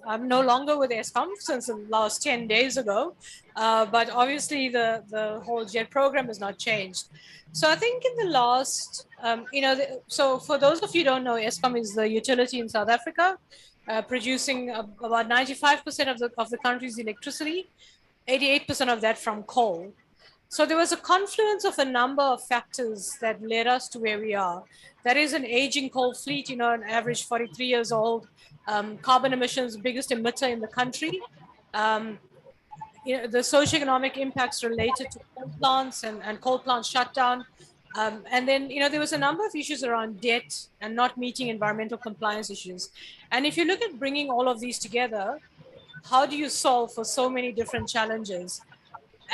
I'm no longer with ESCOM since the last 10 days ago, but obviously the whole JET program has not changed. So I think in the last, so for those of you who don't know, ESCOM is the utility in South Africa, producing about 95% of the country's electricity, 88% of that from coal. So there was a confluence of a number of factors that led us to where we are. That is an aging coal fleet, an average 43 years old, carbon emissions, biggest emitter in the country. The socioeconomic impacts related to coal plants and coal plant shutdown. And then, there was a number of issues around debt and not meeting environmental compliance issues. And if you look at bringing all of these together, how do you solve for so many different challenges?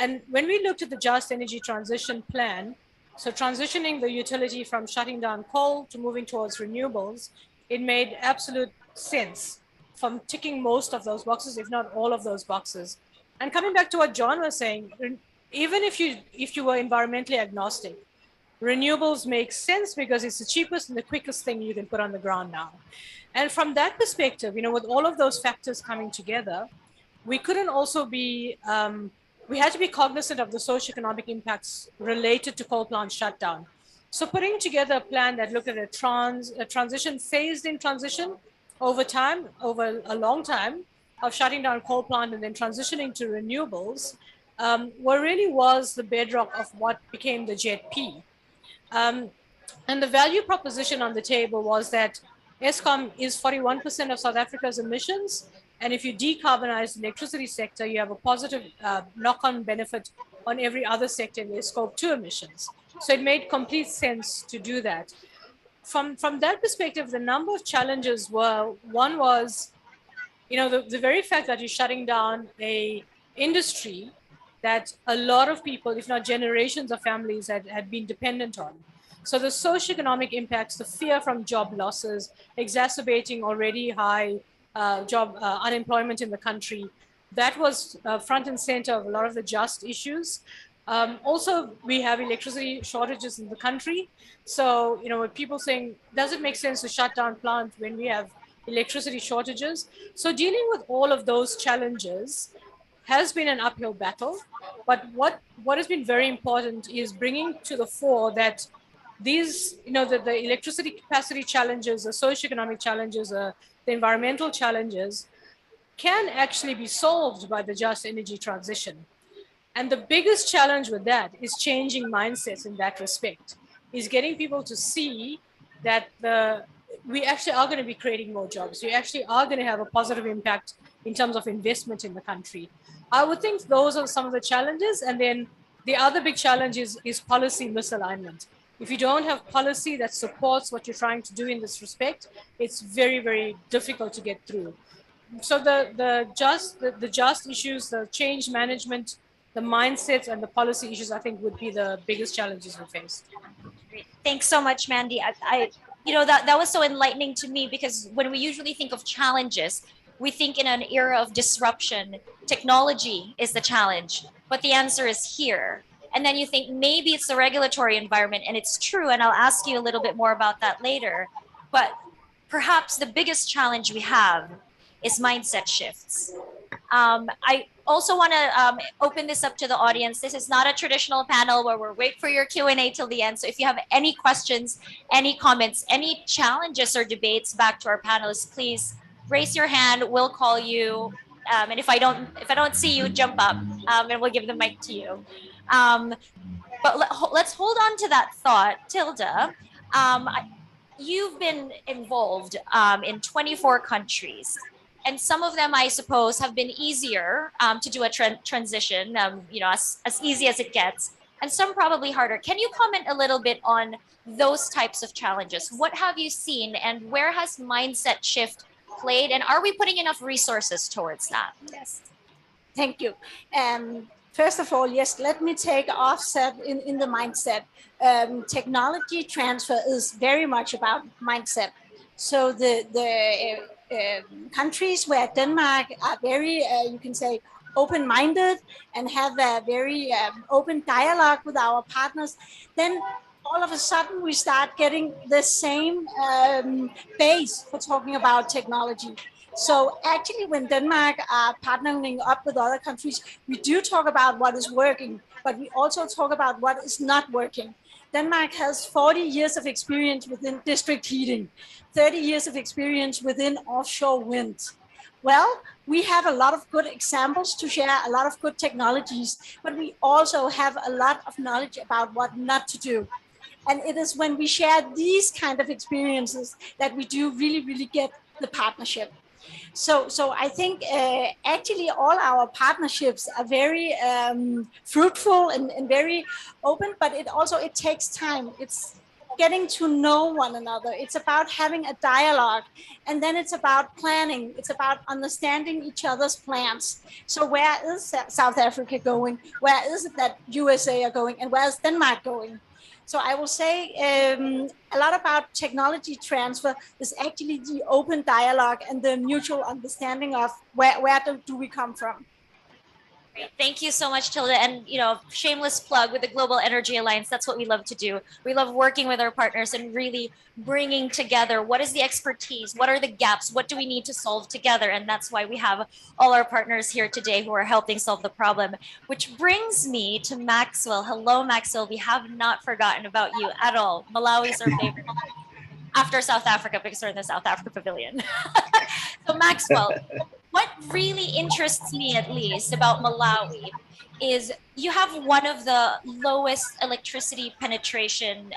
And when we looked at the Just Energy Transition Plan, so transitioning the utility from shutting down coal to moving towards renewables, it made absolute sense from ticking most of those boxes, if not all of those boxes. And coming back to what John was saying, even if you were environmentally agnostic, renewables make sense because it's the cheapest and the quickest thing you can put on the ground now. And from that perspective, with all of those factors coming together, we couldn't also be we had to be cognizant of the socioeconomic impacts related to coal plant shutdown. So putting together a plan that looked at a transition, phased in transition over time, over a long time of shutting down coal plant and then transitioning to renewables, what really was the bedrock of what became the JET-P. And the value proposition on the table was that ESCOM is 41% of South Africa's emissions, And if you decarbonize the electricity sector, you have a positive knock-on benefit on every other sector in their scope 2 emissions. So it made complete sense to do that. From that perspective, the number of challenges were, one was, the very fact that you're shutting down a industry that a lot of people, if not generations of families, had been dependent on. So the socioeconomic impacts, the fear from job losses, exacerbating already high unemployment in the country, that was front and center of a lot of the just issues. Also, we have electricity shortages in the country. So, with people saying, does it make sense to shut down plants when we have electricity shortages? So dealing with all of those challenges has been an uphill battle. But what has been very important is bringing to the fore that these, the electricity capacity challenges, the socioeconomic challenges, the environmental challenges can actually be solved by the just energy transition. And the biggest challenge with that is changing mindsets in that respect, is getting people to see that we actually are going to be creating more jobs. We actually are going to have a positive impact in terms of investment in the country. I would think those are some of the challenges. And then the other big challenge is policy misalignment. If you don't have policy that supports what you're trying to do in this respect, it's very, very difficult to get through. So the just issues, the change management, the mindsets and the policy issues, I think would be the biggest challenges we face. Great. Thanks so much, Mandy. That was so enlightening to me, because when we usually think of challenges, we think in an era of disruption, technology is the challenge, but the answer is here. And then you think maybe it's the regulatory environment, and it's true. And I'll ask you a little bit more about that later. But perhaps the biggest challenge we have is mindset shifts. I also want to open this up to the audience. This is not a traditional panel where we're wait for your Q&A till the end. So if you have any questions, any comments, any challenges or debates back to our panelists, please raise your hand. We'll call you. And if I don't see you, jump up and we'll give the mic to you. But let's hold on to that thought, Tilda. You've been involved in 24 countries. And some of them, I suppose, have been easier to do a transition, as easy as it gets, and some probably harder. Can you comment a little bit on those types of challenges? What have you seen, and where has mindset shift played? And are we putting enough resources towards that? Yes, thank you. First of all, yes, let me take offset in the mindset. Technology transfer is very much about mindset. So the countries where Denmark are very, you can say, open-minded and have a very open dialogue with our partners, then all of a sudden we start getting the same base for talking about technology. So actually, when Denmark are partnering up with other countries, we do talk about what is working, but we also talk about what is not working. Denmark has 40 years of experience within district heating, 30 years of experience within offshore wind. Well, we have a lot of good examples to share, a lot of good technologies, but we also have a lot of knowledge about what not to do. And it is when we share these kind of experiences that we do really, really get the partnership. So I think actually all our partnerships are very fruitful and very open, but it takes time. It's getting to know one another. It's about having a dialogue, and then it's about planning. It's about understanding each other's plans. So where is South Africa going? Where is it that USA are going? And where is Denmark going? So I will say a lot about technology transfer is actually the open dialogue and the mutual understanding of where do we come from. Great. Thank you so much, Tilda. And, shameless plug with the Global Energy Alliance. That's what we love to do. We love working with our partners and really bringing together what is the expertise, what are the gaps, what do we need to solve together. And that's why we have all our partners here today who are helping solve the problem, which brings me to Maxwell. Hello, Maxwell. We have not forgotten about you at all. Malawi is our favorite after South Africa, because we're in the South Africa Pavilion. So Maxwell, what really interests me, at least, about Malawi is you have one of the lowest electricity penetration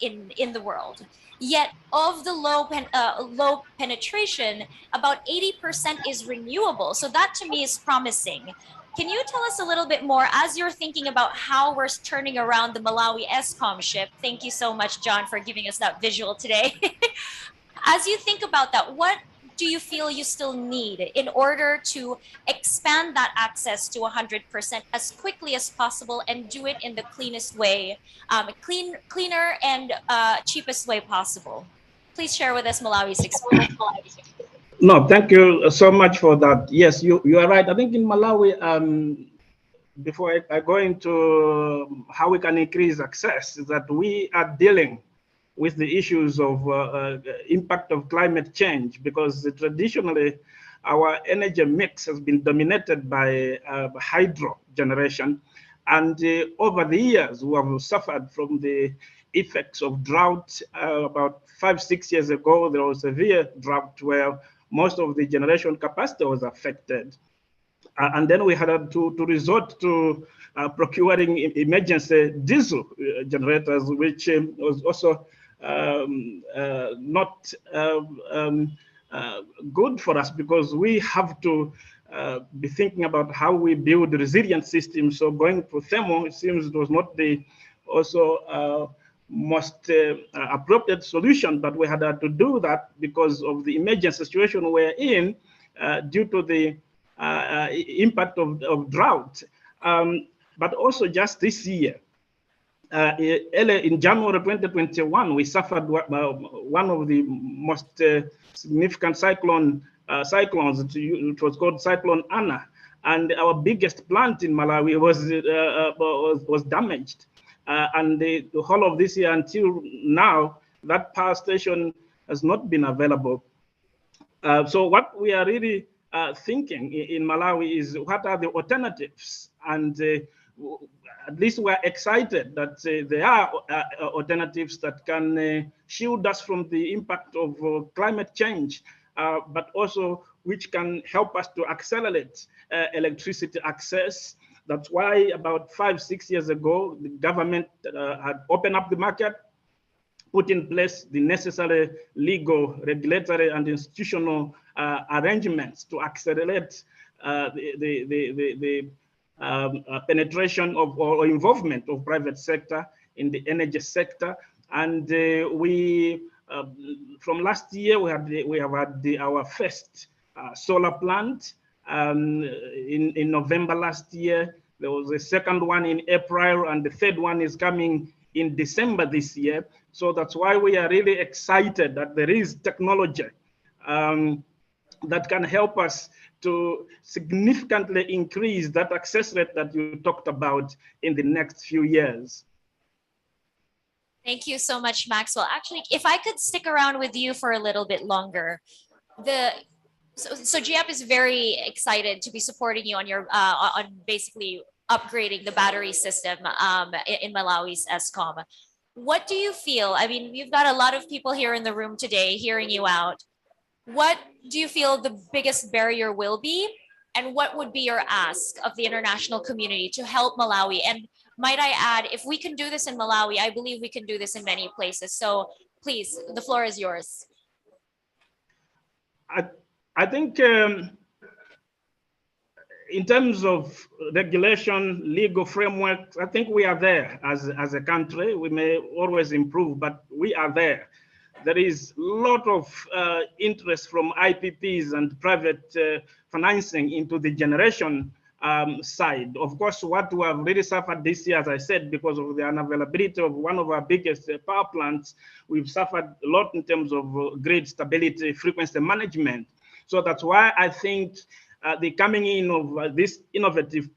in the world. Yet of the low penetration, about 80% is renewable. So that to me is promising. Can you tell us a little bit more as you're thinking about how we're turning around the Malawi ESCOM ship? Thank you so much, John, for giving us that visual today. As you think about that, what do you feel you still need in order to expand that access to 100% as quickly as possible and do it in the cleanest way, cleaner and cheapest way possible? Please share with us Malawi's experience. No, thank you so much for that. Yes, you are right. I think in Malawi, before I go into how we can increase access, is that we are dealing with the issues of impact of climate change, because traditionally our energy mix has been dominated by hydro generation. And over the years, we have suffered from the effects of drought. About 5-6 years ago, there was a severe drought where most of the generation capacity was affected. And then we had to resort to procuring emergency diesel generators, which was also not good for us, because we have to be thinking about how we build resilient systems. So going for thermal, it seems it was not the also most appropriate solution, but we had to do that because of the emergency situation we're in due to the impact of drought. But also just this year, early in January 2021, we suffered one of the most significant cyclones. It was called Cyclone Anna, and our biggest plant in Malawi was damaged. And the whole of this year until now, that power station has not been available. So what we are really thinking in Malawi is, what are the alternatives? And at least we're excited that there are alternatives that can shield us from the impact of climate change, but also which can help us to accelerate electricity access. That's why about 5-6 years ago, the government had opened up the market, put in place the necessary legal, regulatory, and institutional arrangements to accelerate the penetration of or involvement of private sector in the energy sector. And we, from last year, we have had our first solar plant in November last year. There was a second one in April, and the third one is coming in December this year. So that's why we are really excited that there is technology that can help us to significantly increase that access rate that you talked about in the next few years. Thank you so much, Maxwell. Actually, if I could stick around with you for a little bit longer, so GIAP is very excited to be supporting you on your on basically upgrading the battery system in Malawi's ESCOM. What do you feel? I mean, we've got a lot of people here in the room today hearing you out. What do you feel the biggest barrier will be? And what would be your ask of the international community to help Malawi? And might I add, if we can do this in Malawi, I believe we can do this in many places. So please, the floor is yours. I think in terms of regulation, legal framework, I think we are there as a country. We may always improve, but we are there. There is a lot of interest from IPPs and private financing into the generation side. Of course, what we have really suffered this year, as I said, because of the unavailability of one of our biggest power plants, we've suffered a lot in terms of grid stability, frequency management. So that's why I think the coming in of this innovative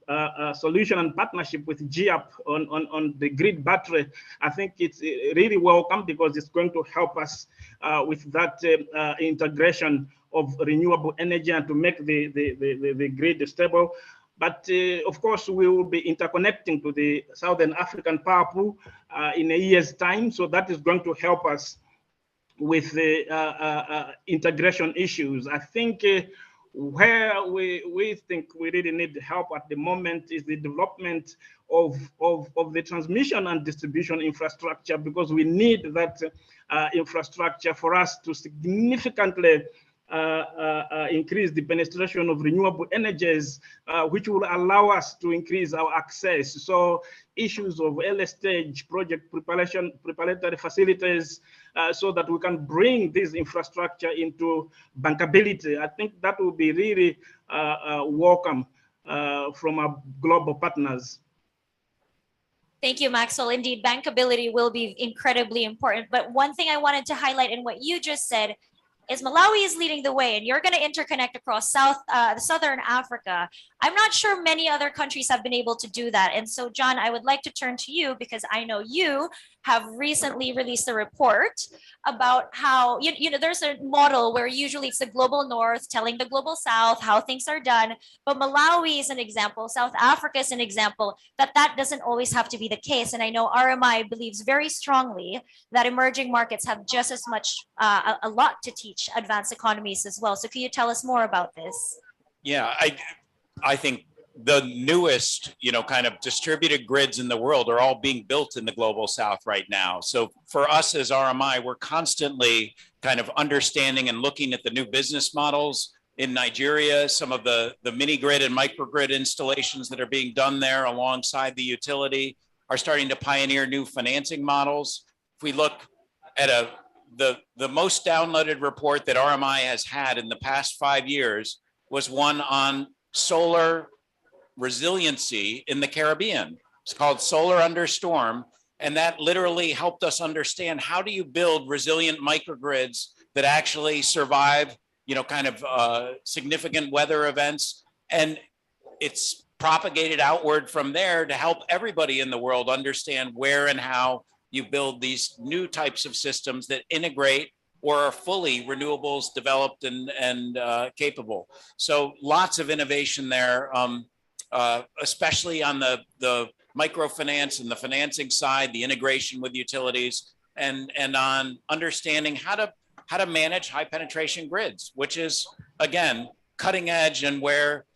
solution and partnership with GIAP on the grid battery, I think it's really welcome, because it's going to help us with that integration of renewable energy and to make the grid stable. But of course, we will be interconnecting to the Southern African power pool in a year's time. So that is going to help us with the integration issues. I think where we think we really need help at the moment is the development of the transmission and distribution infrastructure, because we need that infrastructure for us to significantly increase the penetration of renewable energies, which will allow us to increase our access. So issues of early stage project preparatory facilities, so that we can bring this infrastructure into bankability. I think that will be really welcome from our global partners. Thank you, Maxwell. Indeed, bankability will be incredibly important. But one thing I wanted to highlight in what you just said is Malawi is leading the way, and you're going to interconnect across Southern Africa. I'm not sure many other countries have been able to do that. And so, John, I would like to turn to you, because I know you have recently released a report about how, there's a model where usually it's the global north telling the global south how things are done. But Malawi is an example, South Africa is an example, that doesn't always have to be the case. And I know RMI believes very strongly that emerging markets have just as much, a lot to teach advanced economies as well. So can you tell us more about this? Yeah, I think the newest, kind of distributed grids in the world are all being built in the global south right now. So for us as RMI, we're constantly kind of understanding and looking at the new business models in Nigeria, some of the mini grid and microgrid installations that are being done there alongside the utility are starting to pioneer new financing models. If we look at the most downloaded report that RMI has had in the past 5 years was one on solar resiliency in the Caribbean. It's called Solar Under Storm. And that literally helped us understand, how do you build resilient microgrids that actually survive, significant weather events? And it's propagated outward from there to help everybody in the world understand where and how you build these new types of systems that integrate or are fully renewables developed and capable. So lots of innovation there, especially on the microfinance and the financing side, the integration with utilities, and on understanding how to manage high penetration grids, which is, again, cutting edge and where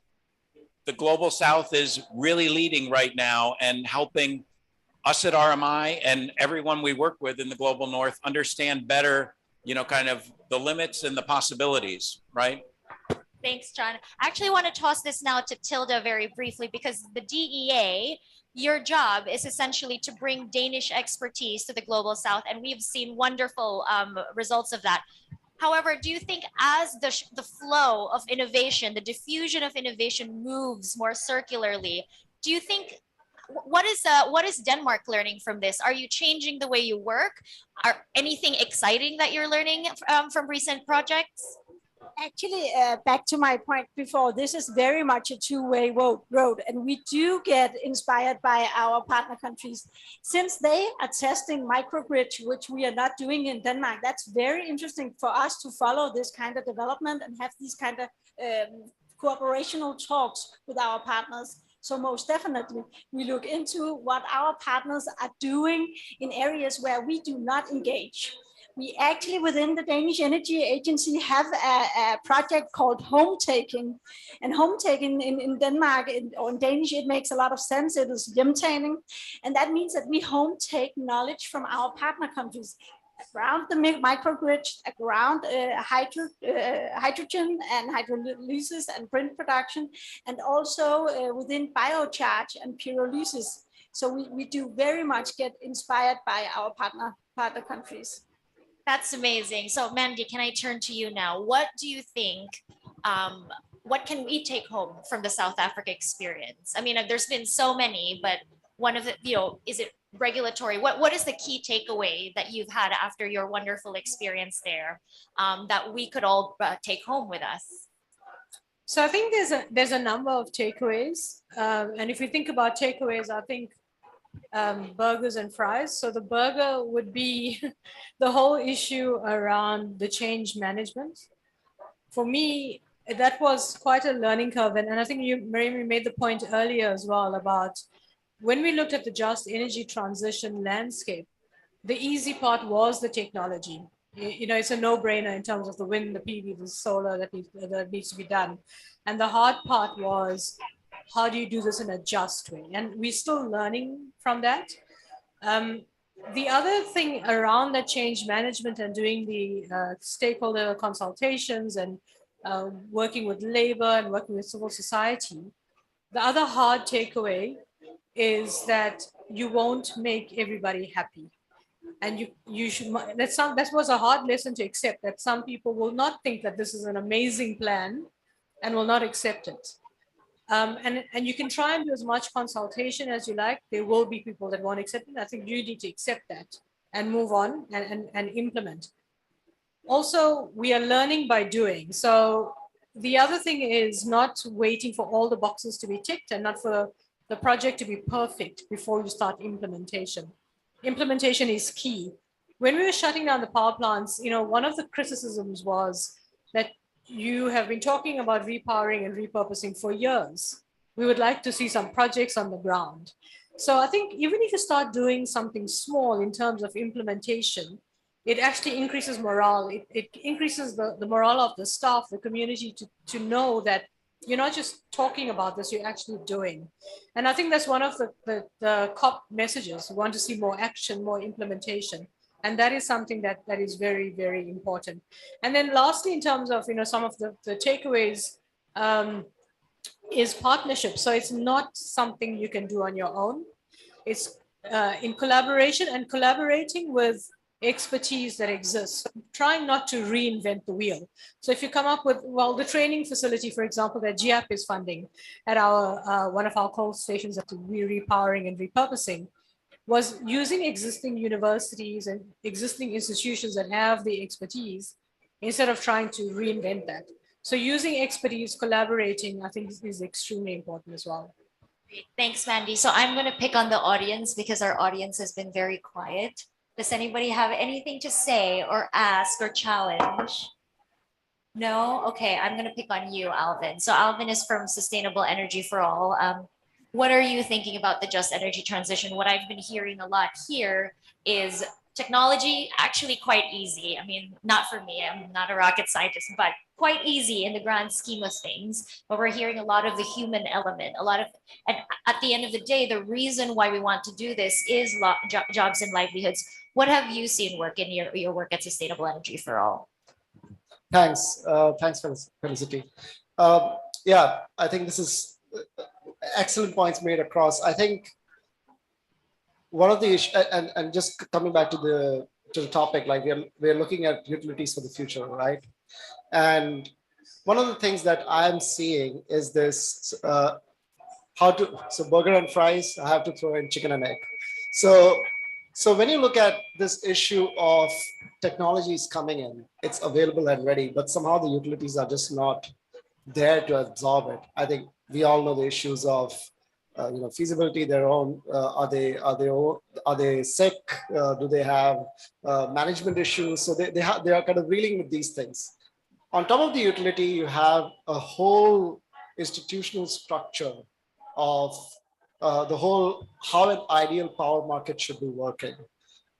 the global south is really leading right now and helping us at RMI and everyone we work with in the global north understand better, kind of the limits and the possibilities, right? Thanks, John. I actually want to toss this now to Tilda very briefly, because the DEA, your job is essentially to bring Danish expertise to the global south, and we've seen wonderful results of that. However, do you think as the flow of innovation, the diffusion of innovation moves more circularly, do you think, what is Denmark learning from this? Are you changing the way you work? Are anything exciting that you're learning from recent projects? Actually, back to my point before, this is very much a two-way road, and we do get inspired by our partner countries. Since they are testing microgrids, which we are not doing in Denmark, that's very interesting for us to follow this kind of development and have these kind of cooperational talks with our partners. So most definitely, we look into what our partners are doing in areas where we do not engage. We actually, within the Danish Energy Agency, have a project called home taking. And home taking in Denmark, or in Danish, it makes a lot of sense. It is hjemtagning. And that means that we home take knowledge from our partner countries around the microgrid, around hydrogen and hydrolysis and print production, and also within biocharge and pyrolysis. So we do very much get inspired by our partner countries. That's amazing. So Mandy, can I turn to you now? What do you think, what can we take home from the South Africa experience? I mean, there's been so many, but one of the, is it regulatory? What is the key takeaway that you've had after your wonderful experience there that we could all take home with us? So I think there's a number of takeaways. And if we think about takeaways, I think burgers and fries. So the burger would be the whole issue around the change management. For me, that was quite a learning curve. And I think Mary made the point earlier as well about when we looked at the just energy transition landscape, the easy part was the technology. It's a no-brainer in terms of the wind, the PV, the solar that needs to be done. And the hard part was, how do you do this in a just way? And we're still learning from that. The other thing around the change management and doing the stakeholder consultations and working with labor and working with civil society, the other hard takeaway is that you won't make everybody happy. And you should, that was a hard lesson to accept, that some people will not think that this is an amazing plan and will not accept it. And you can try and do as much consultation as you like. There will be people that won't accept it. I think you need to accept that and move on and implement. Also, we are learning by doing. So the other thing is not waiting for all the boxes to be ticked and not for the project to be perfect before you start implementation. Implementation is key. When we were shutting down the power plants, one of the criticisms was that you have been talking about repowering and repurposing for years. We would like to see some projects on the ground. So I think even if you start doing something small in terms of implementation, it actually increases morale. It increases the morale of the staff, the community to know that you're not just talking about this, you're actually doing. And I think that's one of the COP messages. We want to see more action, more implementation. And that is something that is very, very important. And then lastly, in terms of some of the takeaways, is partnership. So it's not something you can do on your own. It's in collaboration and collaborating with expertise that exists, trying not to reinvent the wheel. So if you come up with, the training facility, for example, that GIAP is funding at our one of our coal stations that we're repowering and repurposing, was using existing universities and existing institutions that have the expertise instead of trying to reinvent that. So using expertise, collaborating, I think is extremely important as well. Thanks, Mandy. So I'm going to pick on the audience because our audience has been very quiet. Does anybody have anything to say or ask or challenge? No? Okay, I'm going to pick on you, Alvin. So Alvin is from Sustainable Energy for All. What are you thinking about the just energy transition? What I've been hearing a lot here is technology actually quite easy. I mean, not for me, I'm not a rocket scientist, but quite easy in the grand scheme of things. But we're hearing a lot of the human element, and at the end of the day, the reason why we want to do this is jobs and livelihoods. What have you seen work in your work at Sustainable Energy for All? Thanks, Felicity. Yeah, I think this is excellent points made across. I think one of the issues, and just coming back to the topic, like we're looking at utilities for the future, right? And one of the things that I'm seeing is this, so burger and fries, I have to throw in chicken and egg. So when you look at this issue of technologies coming in, it's available and ready, but somehow the utilities are just not there to absorb it. I think we all know the issues of feasibility, their own, are they sick? Do they have management issues? So they are kind of reeling with these things. On top of the utility, you have a whole institutional structure of the whole, how an ideal power market should be working.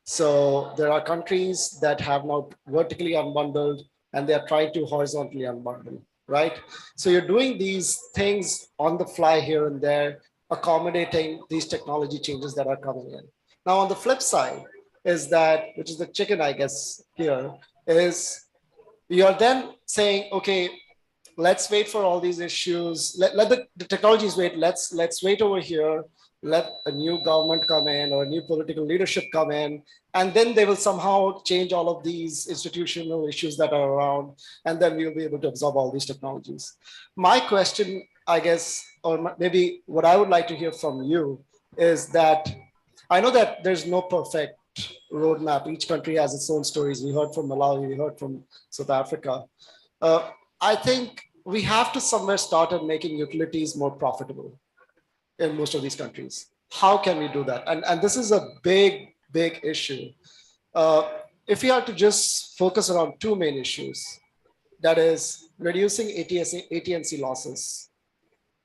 So there are countries that have now vertically unbundled and they are trying to horizontally unbundle, right? So you're doing these things on the fly here and there, accommodating these technology changes that are coming in. Now, on the flip side is that, which is the chicken, I guess, here, is you're then saying, okay, let's wait for all these issues. Let the technologies wait. Let's wait over here. Let a new government come in or a new political leadership come in, and then they will somehow change all of these institutional issues that are around, and then we'll be able to absorb all these technologies. My question, I guess, or maybe what I would like to hear from you is that I know that there's no perfect roadmap. Each country has its own stories. We heard from Malawi, we heard from South Africa. I think we have to somewhere start at making utilities more profitable in most of these countries. How can we do that? And this is a big, big issue. If we are to just focus around two main issues, that is reducing AT&C losses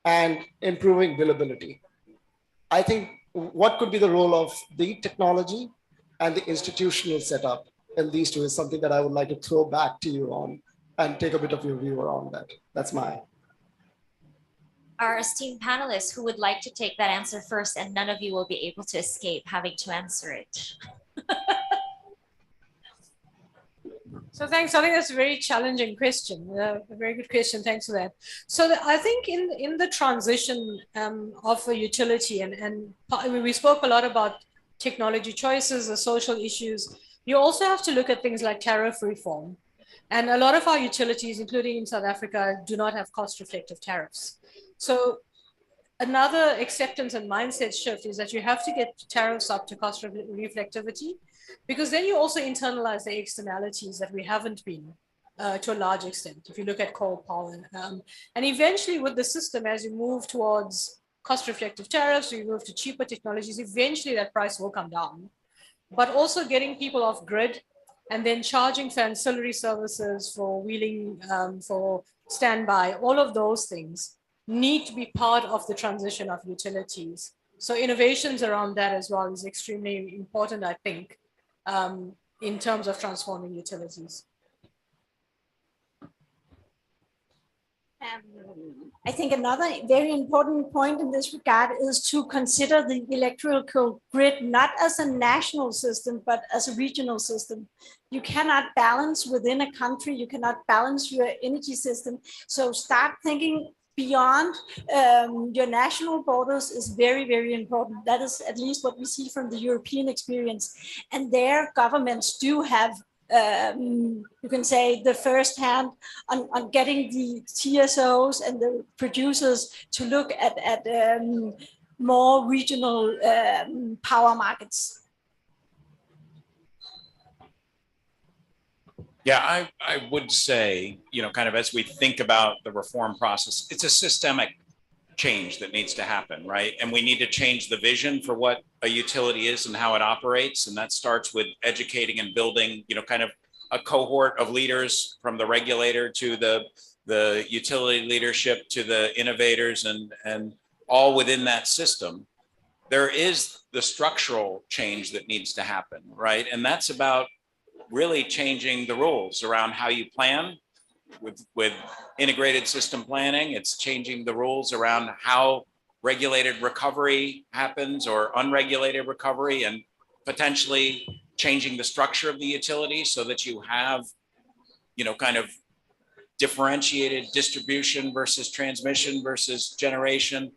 and improving billability. I think what could be the role of the technology and the institutional setup in these two is something that I would like to throw back to you on and take a bit of your view around that. That's my. Our esteemed panelists who would like to take that answer first, and none of you will be able to escape having to answer it. So thanks. I think that's a very challenging question. A very good question. Thanks for that. So I think in the transition of a utility, and we spoke a lot about technology choices, the social issues. You also have to look at things like tariff reform. And a lot of our utilities, including in South Africa, do not have cost-reflective tariffs. So another acceptance and mindset shift is that you have to get tariffs up to cost reflectivity, because then you also internalize the externalities that we haven't been to a large extent, if you look at coal power. And eventually with the system, as you move towards cost reflective tariffs, you move to cheaper technologies, eventually that price will come down. But also getting people off grid and then charging for ancillary services, for wheeling, for standby, all of those things need to be part of the transition of utilities. So innovations around that as well is extremely important, I think, in terms of transforming utilities. I think another very important point in this regard is to consider the electrical grid not as a national system, but as a regional system. You cannot balance within a country, you cannot balance your energy system. So start thinking beyond your national borders is very, very important. That is at least what we see from the European experience. And their governments do have you can say the first hand on getting the TSOs and the producers to look at more regional power markets. Yeah, I would say, kind of as we think about the reform process, it's a systemic change that needs to happen, right? And we need to change the vision for what a utility is and how it operates. And that starts with educating and building, kind of a cohort of leaders, from the regulator to the utility leadership to the innovators, and all within that system. There is the structural change that needs to happen, right? And that's about really changing the rules around how you plan with integrated system planning. It's changing the rules around how regulated recovery happens or unregulated recovery, and potentially changing the structure of the utility so that you have, kind of differentiated distribution versus transmission versus generation,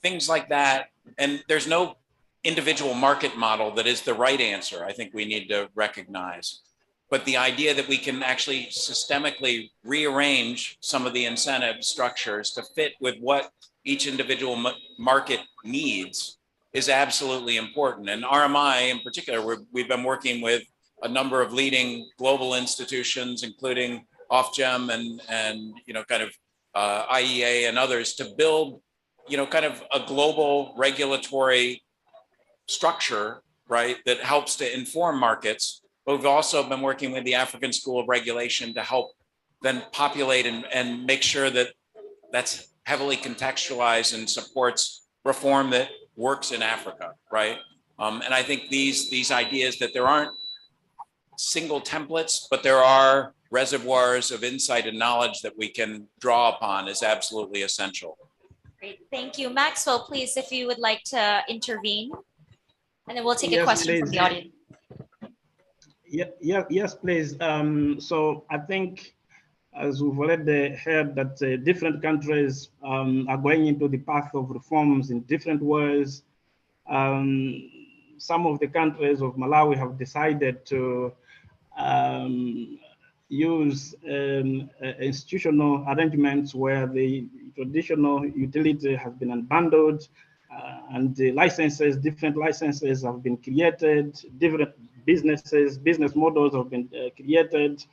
things like that. And there's no individual market model that is the right answer. I think we need to recognize. But the idea that we can actually systemically rearrange some of the incentive structures to fit with what each individual market needs is absolutely important. And RMI in particular, we've been working with a number of leading global institutions, including Ofgem and kind of IEA and others, to build, kind of a global regulatory structure, right, that helps to inform markets. But we've also been working with the African School of Regulation to help then populate and make sure that that's heavily contextualized and supports reform that works in Africa, right? And I think these ideas that there aren't single templates, but there are reservoirs of insight and knowledge that we can draw upon is absolutely essential. Great, thank you. Maxwell, please, if you would like to intervene, and then we'll take a Yes, question please. from the audience. Yes, please. So I think, as we've already heard, that different countries are going into the path of reforms in different ways. Some of the countries of Malawi have decided to use institutional arrangements where the traditional utility has been unbundled, and the licenses, different licenses have been created, different business models have been created.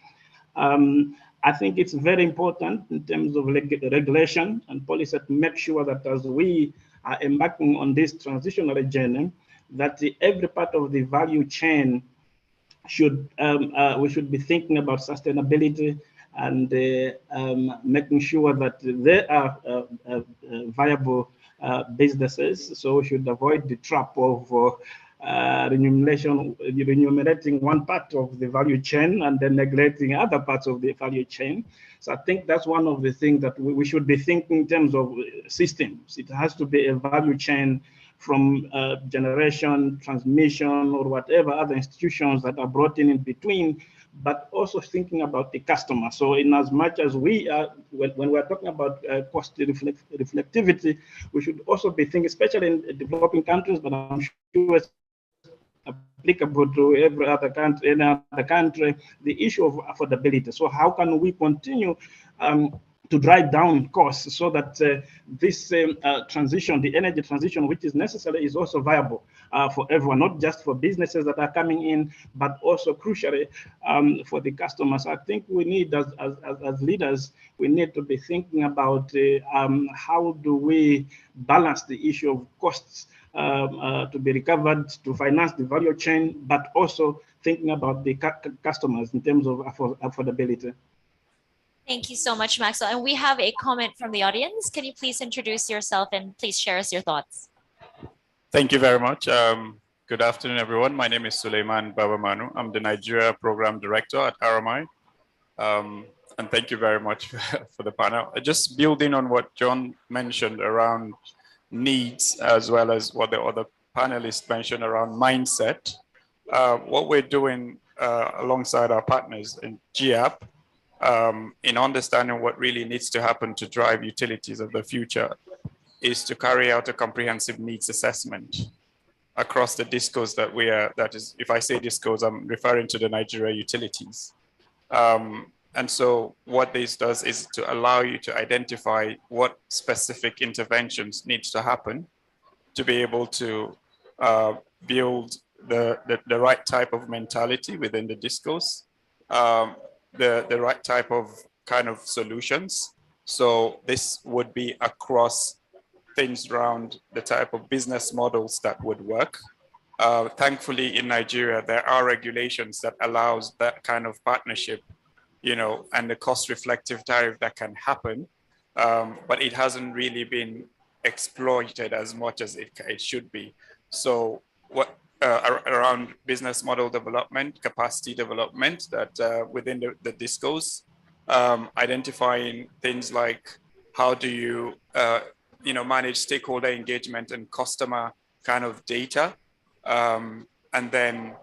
I think it's very important in terms of regulation and policy to make sure that as we are embarking on this transitional journey, that every part of the value chain should we should be thinking about sustainability and making sure that there are viable businesses. So we should avoid the trap of remunerating one part of the value chain and then neglecting other parts of the value chain. So I think that's one of the things that we should be thinking in terms of systems. It has to be a value chain from generation, transmission, or whatever other institutions that are brought in between, but also thinking about the customer. So in as much as we are, when we're talking about cost reflectivity, we should also be thinking, especially in developing countries, but I'm sure it's applicable to every other country, any other country, the issue of affordability. So how can we continue to drive down costs so that this transition, the energy transition, which is necessary, is also viable for everyone, not just for businesses that are coming in, but also crucially for the customers. I think we need, as leaders, we need to be thinking about how do we balance the issue of costs to be recovered to finance the value chain, but also thinking about the customers in terms of affordability. Thank you so much, Maxwell. And we have a comment from the audience. Can you please introduce yourself and please share us your thoughts? Thank you very much. Good afternoon, everyone. My name is Suleiman Babamanu. I'm the Nigeria Program Director at RMI. And thank you very much for the panel. Just building on what John mentioned around needs, as well as what the other panelists mentioned around mindset. What we're doing alongside our partners in GAP, in understanding what really needs to happen to drive utilities of the future, is to carry out a comprehensive needs assessment across the discos that we are, that is, if I say discos, I'm referring to the Nigeria utilities. And so what this does is to allow you to identify what specific interventions needs to happen to be able to build the right type of mentality within the discos, the right type of kind of solutions. So this would be across things around the type of business models that would work. Thankfully, in Nigeria, there are regulations that allows that kind of partnership, you know, and the cost reflective tariff that can happen, but it hasn't really been exploited as much as it should be. So what around business model development, capacity development, that within the discos, identifying things like how do you, you know, manage stakeholder engagement and customer kind of data, and then,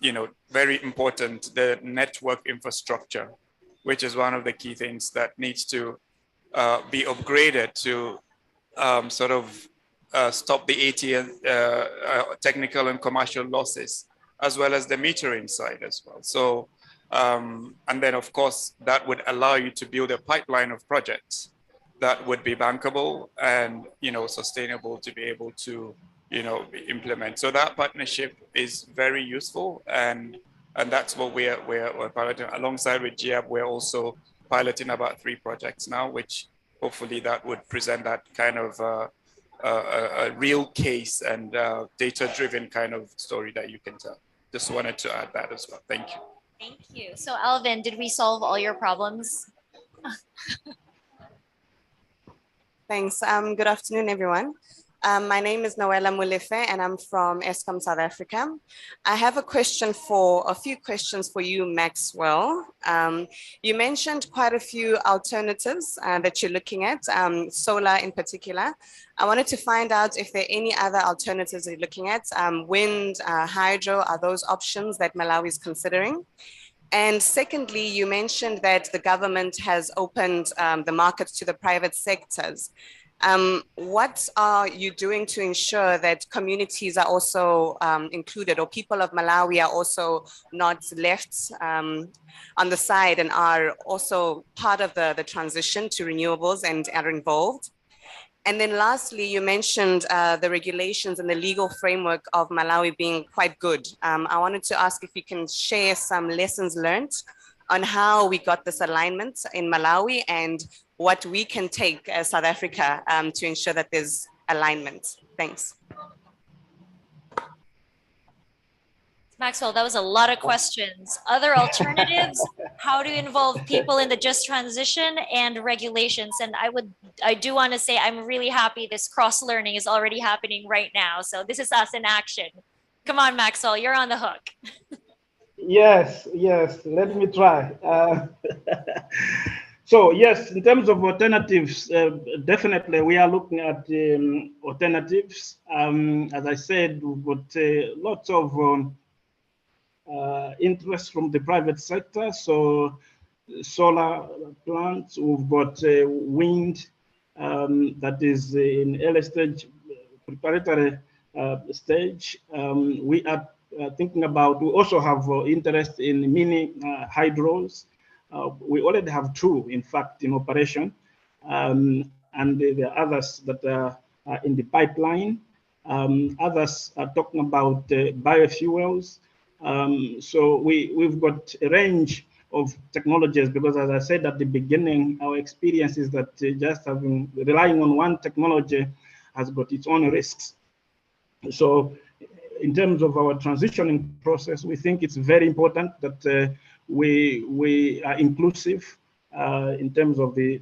you know, very important, the network infrastructure, which is one of the key things that needs to be upgraded to sort of stop the ATM technical and commercial losses, as well as the metering side as well. So, and then of course, that would allow you to build a pipeline of projects that would be bankable and, you know, sustainable to be able to, you know, implement. So that partnership is very useful, and that's what we're piloting. Alongside with GAP, we're also piloting about 3 projects now, which hopefully that would present that kind of a real case and data-driven kind of story that you can tell. Just wanted to add that as well. Thank you. Thank you. So Alvin, did we solve all your problems? Thanks. Good afternoon, everyone. My name is Noella Mulefe, and I'm from Eskom, South Africa. I have a few questions for you, Maxwell. You mentioned quite a few alternatives that you're looking at, solar in particular. I wanted to find out if there are any other alternatives that you're looking at. Wind, hydro, are those options that Malawi is considering? And secondly, you mentioned that the government has opened the markets to the private sectors. What are you doing to ensure that communities are also included, or people of Malawi are also not left on the side and are also part of the transition to renewables and are involved? And then lastly, you mentioned the regulations and the legal framework of Malawi being quite good. I wanted to ask if you can share some lessons learned on how we got this alignment in Malawi and what we can take as South Africa to ensure that there's alignment. Thanks. Maxwell, that was a lot of questions. Other alternatives? how to involve people in the just transition and regulations. And I do want to say I'm really happy this cross learning is already happening right now. So this is us in action. Come on, Maxwell, you're on the hook. Yes, yes, let me try. So yes, in terms of alternatives, definitely we are looking at alternatives. As I said, we've got lots of interest from the private sector. So solar plants, we've got wind that is in early stage, preparatory stage. We are thinking about, we also have interest in mini hydros. We already have two, in fact, in operation. And there are others that are in the pipeline. Others are talking about biofuels. So we've got a range of technologies, because as I said at the beginning, our experience is that just relying on one technology has got its own risks. So in terms of our transitioning process, we think it's very important that we are inclusive in terms of the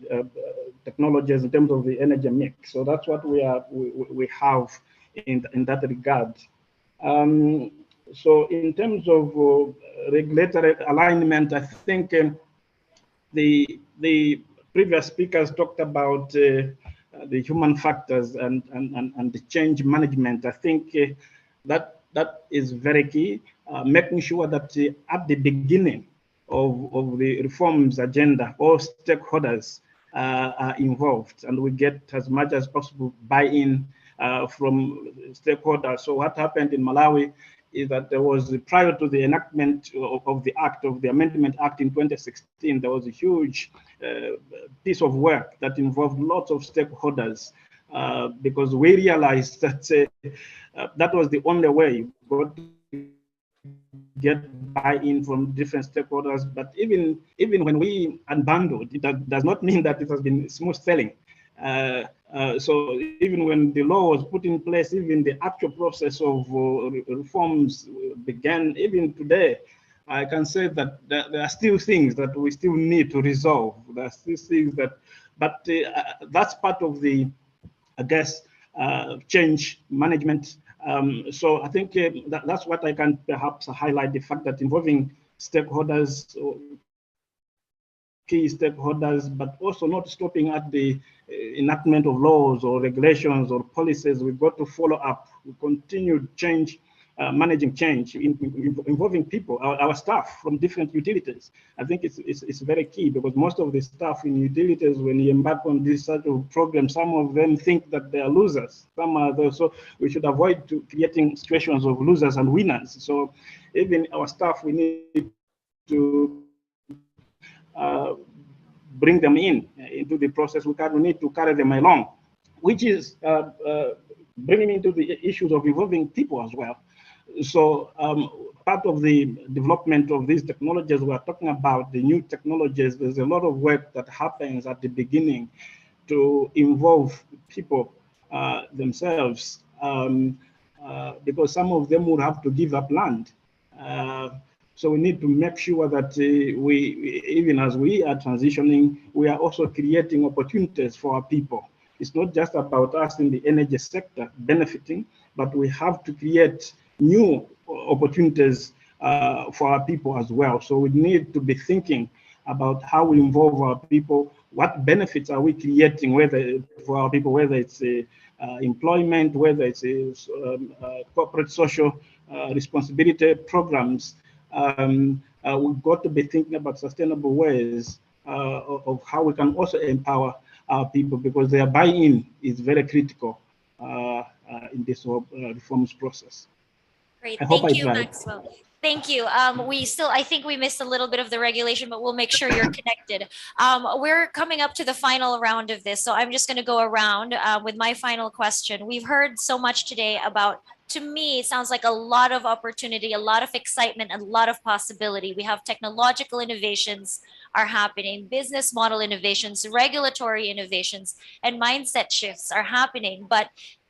technologies, in terms of the energy mix. So that's what we have in that regard. So in terms of regulatory alignment, I think the previous speakers talked about the human factors and the change management. I think that is very key, making sure that at the beginning of the reforms agenda, all stakeholders are involved, and we get as much as possible buy-in from stakeholders. So what happened in Malawi is that there was, prior to the enactment of the Act, of the Amendment Act in 2016, there was a huge piece of work that involved lots of stakeholders because we realized that that was the only way you got to get buy-in from different stakeholders. But even when we unbundled, it does not mean that it has been smooth sailing. So even when the law was put in place, even the actual process of reforms began, even today, I can say that there are still things that we still need to resolve. There are still things that, but that's part of the, I guess, change management. So I think that's what I can perhaps highlight, the fact that involving stakeholders, key stakeholders, but also not stopping at the enactment of laws or regulations or policies. We've got to follow up. We continue change, managing change, involving people, our staff from different utilities. I think it's very key, because most of the staff in utilities, when you embark on this sort of program, some of them think that they are losers. Some are those, so we should avoid creating situations of losers and winners. So even our staff, we need to bring them into the process. We need to carry them along, which is bringing into the issues of involving people as well. So part of the development of these technologies, we're talking about the new technologies. There's a lot of work that happens at the beginning to involve people themselves, because some of them would have to give up land. So we need to make sure that we, even as we are transitioning, we are also creating opportunities for our people. It's not just about us in the energy sector benefiting, but we have to create new opportunities for our people as well. So we need to be thinking about how we involve our people. What benefits are we creating, whether for our people, whether it's employment, whether it's corporate social responsibility programs. We've got to be thinking about sustainable ways of how we can also empower our people, because their buy-in is very critical in this reforms process. Great, I hope thank I you, tried. Maxwell. Thank you. I think we missed a little bit of the regulation, but we'll make sure you're connected. We're coming up to the final round of this, so I'm just going to go around with my final question. We've heard so much today about, to me, it sounds like a lot of opportunity, a lot of excitement, a lot of possibility. We have technological innovations are happening, business model innovations, regulatory innovations, and mindset shifts are happening. But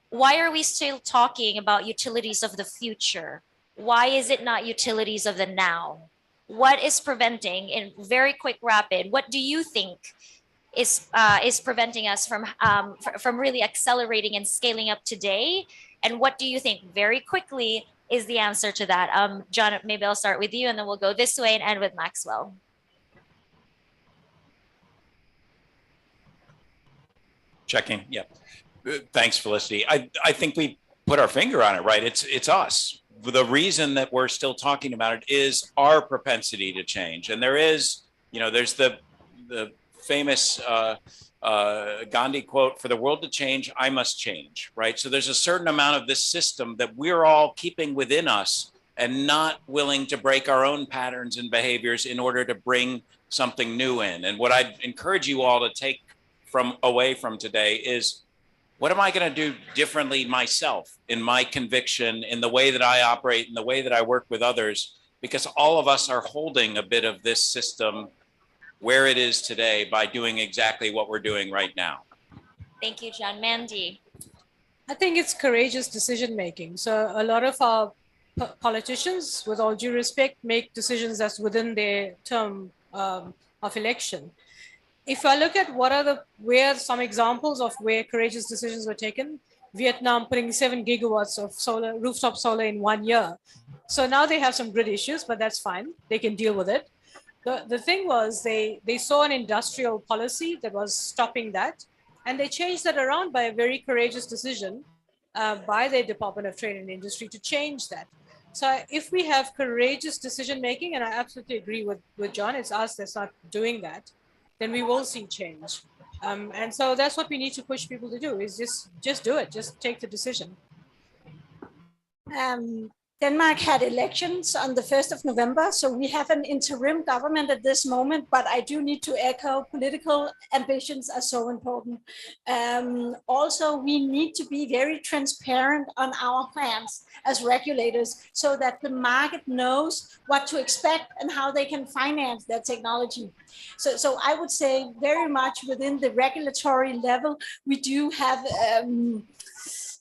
why are we still talking about utilities of the future? Why is it not utilities of the now? what is preventing, in very quick, rapid, what do you think is preventing us from really accelerating and scaling up today? And what do you think, very quickly, is the answer to that? John, maybe I'll start with you, and then we'll go this way and end with Maxwell. Checking. Yeah. Thanks, Felicity. I think we put our finger on it, right? It's us. The reason that we're still talking about it is our propensity to change. And there is, there's the famous Gandhi quote, "For the world to change, I must change," right? So there's a certain amount of this system that we're all keeping within us and not willing to break our own patterns and behaviors in order to bring something new in. And what I'd encourage you all to take away from today is, what am I going to do differently myself, in my conviction, in the way that I operate, in the way that I work with others? Because all of us are holding a bit of this system where it is today by doing exactly what we're doing right now. Thank you, John. Mandy. I think it's courageous decision making. So a lot of our politicians, with all due respect, make decisions that's within their term of election. If I look at where some examples of where courageous decisions were taken, Vietnam putting 7 gigawatts of rooftop solar in 1 year. So now they have some grid issues, but that's fine. They can deal with it. The thing was they saw an industrial policy that was stopping that, and they changed that around by a very courageous decision by the Department of Trade and Industry to change that. So if we have courageous decision making, and I absolutely agree with John, it's us that's not doing that, then we will see change. And so that's what we need to push people to do, is just do it, just take the decision. Denmark had elections on the 1st of November, so we have an interim government at this moment, but I do need to echo political ambitions are so important. Also, we need to be very transparent on our plans as regulators so that the market knows what to expect and how they can finance their technology. So I would say very much within the regulatory level, we do have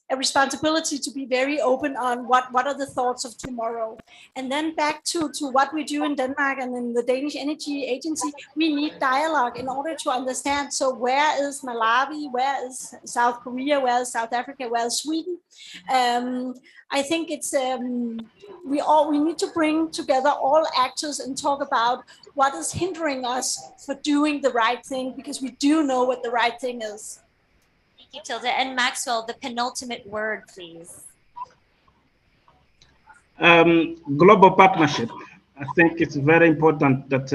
a responsibility to be very open on what are the thoughts of tomorrow. And then back to what we do in Denmark and in the Danish Energy Agency, we need dialogue in order to understand. So where is Malawi? Where is South Korea? Where is South Africa? Where is Sweden? I think it's we need to bring together all actors and talk about what is hindering us for doing the right thing, because we do know what the right thing is. Thank you, Tilda. And Maxwell, the penultimate word, please. Global partnership. I think it's very important that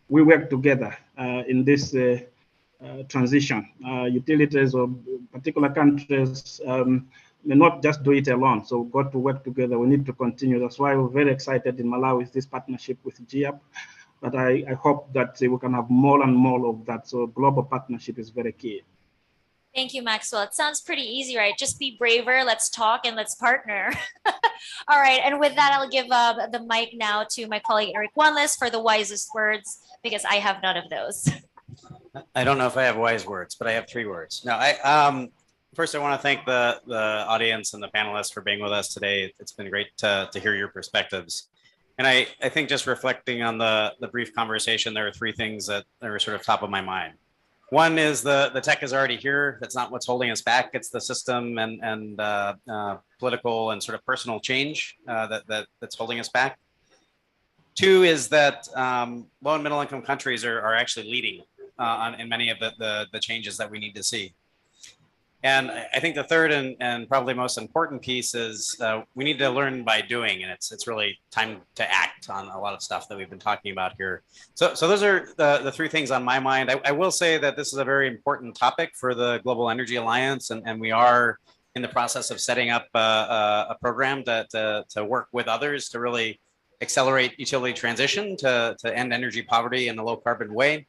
we work together in this transition. Utilities or particular countries may not just do it alone. So we've got to work together. We need to continue. That's why we're very excited in Malawi with this partnership with GIAP. But I hope that we can have more and more of that. So global partnership is very key. Thank you, Maxwell. It sounds pretty easy, right? Just be braver, let's talk, and let's partner. All right, and with that, I'll give the mic now to my colleague Eric Wanless for the wisest words, because I have none of those. I don't know if I have wise words, but I have 3 words. No, first I want to thank the audience and the panelists for being with us today. It's been great to hear your perspectives. And I think just reflecting on the brief conversation, there are 3 things that are sort of top of my mind. One is the tech is already here. That's not what's holding us back. It's the system and political and sort of personal change that's holding us back. 2 is that low and middle income countries are actually leading in many of the changes that we need to see. And I think the third and probably most important piece is we need to learn by doing, and it's really time to act on a lot of stuff that we've been talking about here. So those are the 3 things on my mind. I will say that this is a very important topic for the Global Energy Alliance, and we are in the process of setting up a program to work with others to really accelerate utility transition to end energy poverty in a low carbon way.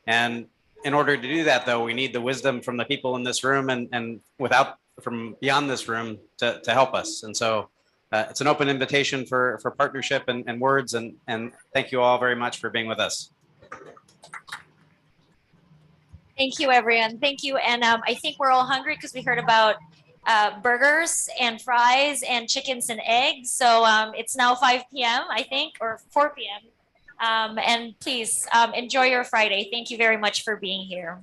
And in order to do that, though, we need the wisdom from the people in this room and from beyond this room to help us. And so it's an open invitation for partnership and words. And thank you all very much for being with us. Thank you, everyone. Thank you. And I think we're all hungry because we heard about burgers and fries and chickens and eggs. So it's now 5 p.m., I think, or 4 p.m. And please enjoy your Friday. Thank you very much for being here.